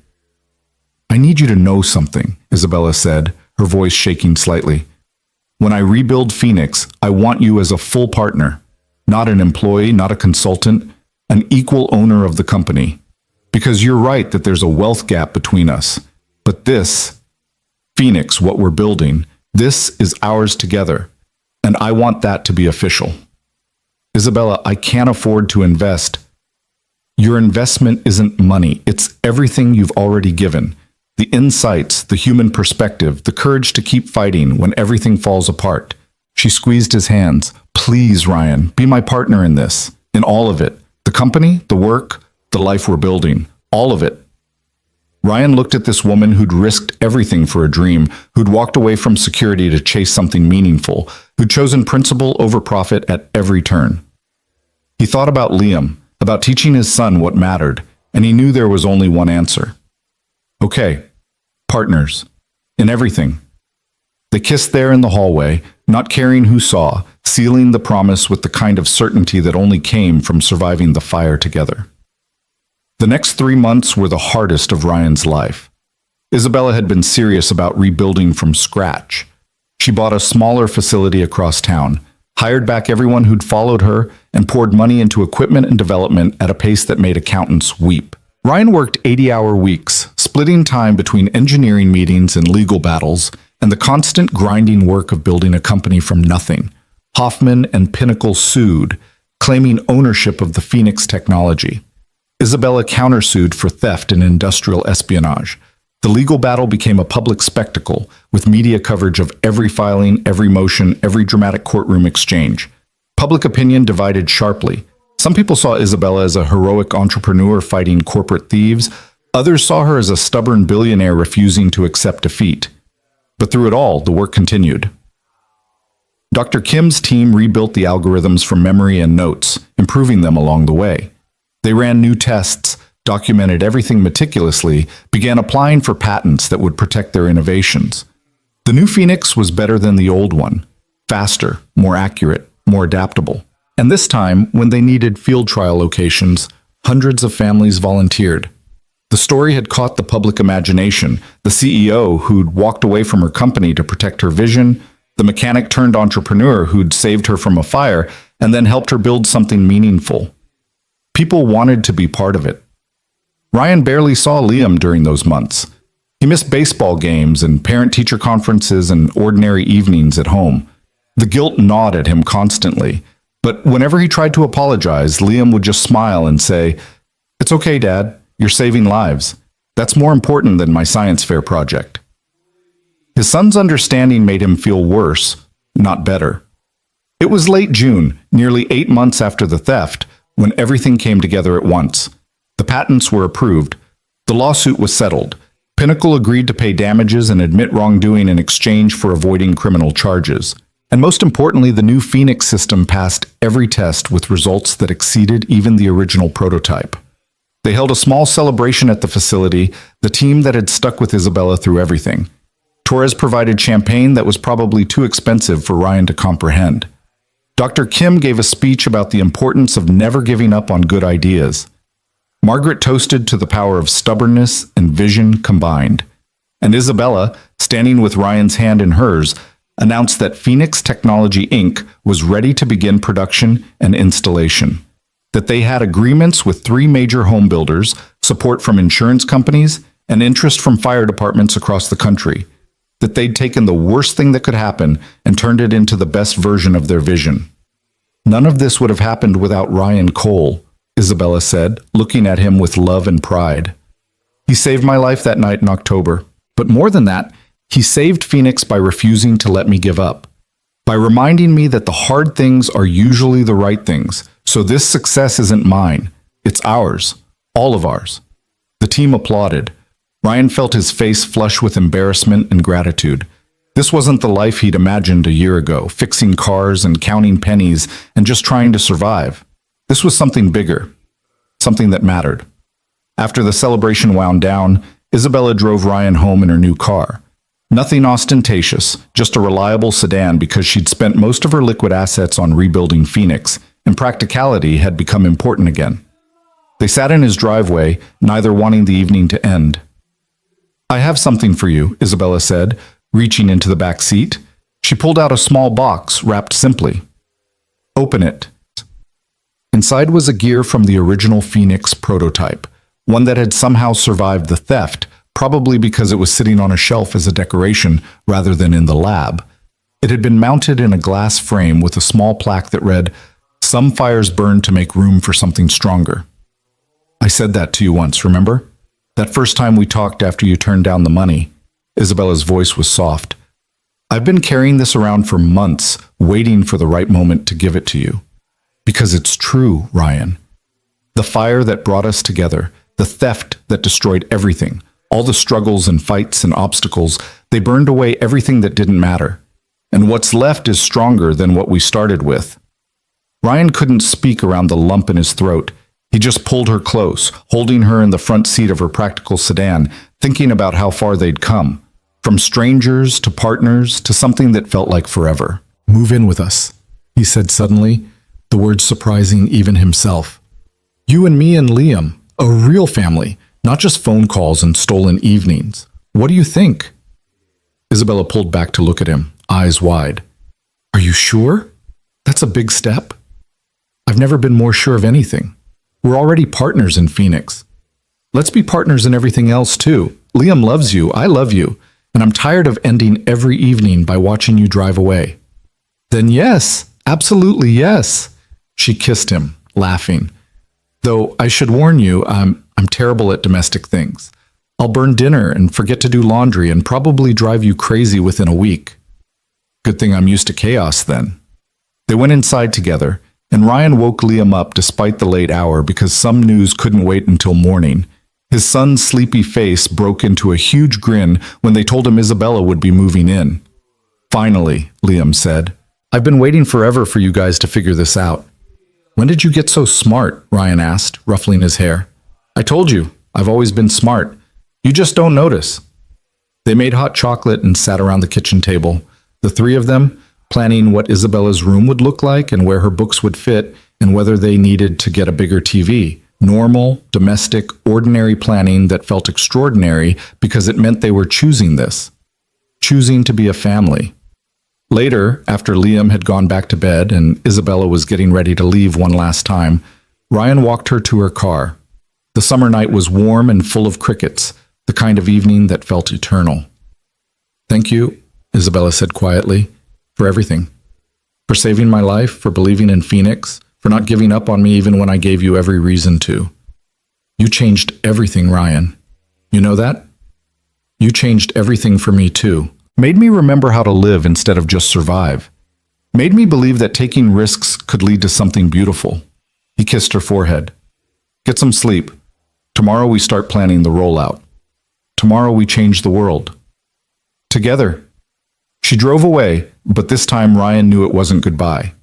I need you to know something, Isabella said, her voice shaking slightly. When I rebuild Phoenix, I want you as a full partner, not an employee, not a consultant, an equal owner of the company. Because you're right that there's a wealth gap between us. But this, Phoenix, what we're building, this is ours together. And I want that to be official. Isabella, I can't afford to invest. Your investment isn't money. It's everything you've already given. The insights, the human perspective, the courage to keep fighting when everything falls apart. She squeezed his hands. Please, Ryan, be my partner in this, in all of it. The company, the work, the life we're building, all of it. Ryan looked at this woman who'd risked everything for a dream, who'd walked away from security to chase something meaningful, who'd chosen principle over profit at every turn. He thought about Liam, about teaching his son what mattered, and he knew there was only one answer. Okay, partners, in everything. They kissed there in the hallway, not caring who saw, sealing the promise with the kind of certainty that only came from surviving the fire together. The next 3 months were the hardest of Ryan's life. Isabella had been serious about rebuilding from scratch. She bought a smaller facility across town, hired back everyone who'd followed her, and poured money into equipment and development at a pace that made accountants weep. Ryan worked 80-hour weeks, splitting time between engineering meetings and legal battles, and the constant grinding work of building a company from nothing. Hoffman and Pinnacle sued, claiming ownership of the Phoenix technology. Isabella countersued for theft and industrial espionage. The legal battle became a public spectacle, with media coverage of every filing, every motion, every dramatic courtroom exchange. Public opinion divided sharply. Some people saw Isabella as a heroic entrepreneur fighting corporate thieves. Others saw her as a stubborn billionaire refusing to accept defeat. But through it all, the work continued. Dr. Kim's team rebuilt the algorithms from memory and notes, improving them along the way. They ran new tests, documented everything meticulously, began applying for patents that would protect their innovations. The new Phoenix was better than the old one, faster, more accurate, more adaptable. And this time, when they needed field trial locations, hundreds of families volunteered. The story had caught the public imagination. The CEO who'd walked away from her company to protect her vision, the mechanic turned entrepreneur who'd saved her from a fire and then helped her build something meaningful. People wanted to be part of it. Ryan barely saw Liam during those months. He missed baseball games and parent-teacher conferences and ordinary evenings at home. The guilt gnawed at him constantly, but whenever he tried to apologize, Liam would just smile and say, "It's okay, Dad. You're saving lives. That's more important than my science fair project." His son's understanding made him feel worse, not better. It was late June, nearly 8 months after the theft, when everything came together at once. The patents were approved. The lawsuit was settled. Pinnacle agreed to pay damages and admit wrongdoing in exchange for avoiding criminal charges. And most importantly, the new Phoenix system passed every test with results that exceeded even the original prototype. They held a small celebration at the facility, the team that had stuck with Isabella through everything. Torres provided champagne that was probably too expensive for Ryan to comprehend. Dr. Kim gave a speech about the importance of never giving up on good ideas. Margaret toasted to the power of stubbornness and vision combined. And Isabella, standing with Ryan's hand in hers, announced that Phoenix Technology Inc. was ready to begin production and installation. That they had agreements with 3 major home builders, support from insurance companies, and interest from fire departments across the country. That they'd taken the worst thing that could happen and turned it into the best version of their vision. None of this would have happened without Ryan Cole, Isabella said, looking at him with love and pride. He saved my life that night in October. But more than that, he saved Phoenix by refusing to let me give up. By reminding me that the hard things are usually the right things. So this success isn't mine. It's ours. All of ours. The team applauded. Ryan felt his face flush with embarrassment and gratitude. This wasn't the life he'd imagined a year ago, fixing cars and counting pennies and just trying to survive. This was something bigger, something that mattered. After the celebration wound down, Isabella drove Ryan home in her new car. Nothing ostentatious, just a reliable sedan because she'd spent most of her liquid assets on rebuilding Phoenix, and practicality had become important again. They sat in his driveway, neither wanting the evening to end. "I have something for you," Isabella said, reaching into the back seat. She pulled out a small box wrapped simply. "Open it." Inside was a gear from the original Phoenix prototype, one that had somehow survived the theft, probably because it was sitting on a shelf as a decoration rather than in the lab. It had been mounted in a glass frame with a small plaque that read, "Some fires burn to make room for something stronger." "I said that to you once, remember? That first time we talked after you turned down the money." Isabella's voice was soft. "I've been carrying this around for months, waiting for the right moment to give it to you. Because it's true, Ryan. The fire that brought us together, the theft that destroyed everything, all the struggles and fights and obstacles, they burned away everything that didn't matter. And what's left is stronger than what we started with." Ryan couldn't speak around the lump in his throat. He just pulled her close, holding her in the front seat of her practical sedan, thinking about how far they'd come. From strangers to partners to something that felt like forever. "Move in with us," he said suddenly, the words surprising even himself. "You and me and Liam, a real family, not just phone calls and stolen evenings. What do you think?" Isabella pulled back to look at him, eyes wide. "Are you sure? That's a big step." "I've never been more sure of anything. We're already partners in Phoenix. Let's be partners in everything else too. Liam loves you, I love you, and I'm tired of ending every evening by watching you drive away." "Then yes, absolutely yes." She kissed him, laughing. "Though I should warn you, I'm terrible at domestic things. I'll burn dinner and forget to do laundry and probably drive you crazy within a week. Good thing I'm used to chaos then. They went inside together, and Ryan woke Liam up despite the late hour because some news couldn't wait until morning. His son's sleepy face broke into a huge grin when they told him Isabella would be moving in. Finally, Liam said, I've been waiting forever for you guys to figure this out. When did you get so smart? Ryan asked, ruffling his hair. I told you, I've always been smart. You just don't notice. They made hot chocolate and sat around the kitchen table, the three of them, planning what Isabella's room would look like and where her books would fit and whether they needed to get a bigger TV. Normal, domestic, ordinary planning that felt extraordinary because it meant they were choosing this. Choosing to be a family. Later, after Liam had gone back to bed and Isabella was getting ready to leave one last time, Ryan walked her to her car. The summer night was warm and full of crickets, the kind of evening that felt eternal. Thank you, Isabella said quietly, for everything. For saving my life, for believing in Phoenix, for not giving up on me even when I gave you every reason to. You changed everything, Ryan. You know that? You changed everything for me too. Made me remember how to live instead of just survive. Made me believe that taking risks could lead to something beautiful. He kissed her forehead. Get some sleep. Tomorrow we start planning the rollout. Tomorrow we change the world. Together. She drove away, but this time Ryan knew it wasn't goodbye.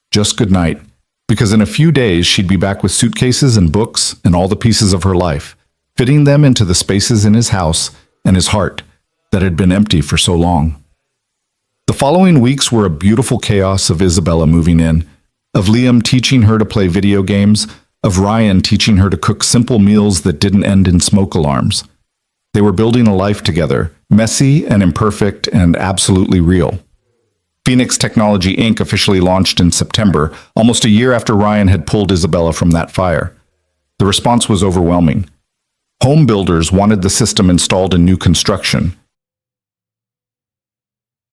Just good night. Because in a few days she'd be back with suitcases and books and all the pieces of her life, fitting them into the spaces in his house and his heart that had been empty for so long. The following weeks were a beautiful chaos of Isabella moving in, of Liam teaching her to play video games, of Ryan teaching her to cook simple meals that didn't end in smoke alarms. They were building a life together, messy and imperfect and absolutely real. Phoenix Technology Inc. officially launched in September, almost a year after Ryan had pulled Isabella from that fire. The response was overwhelming. Home builders wanted the system installed in new construction.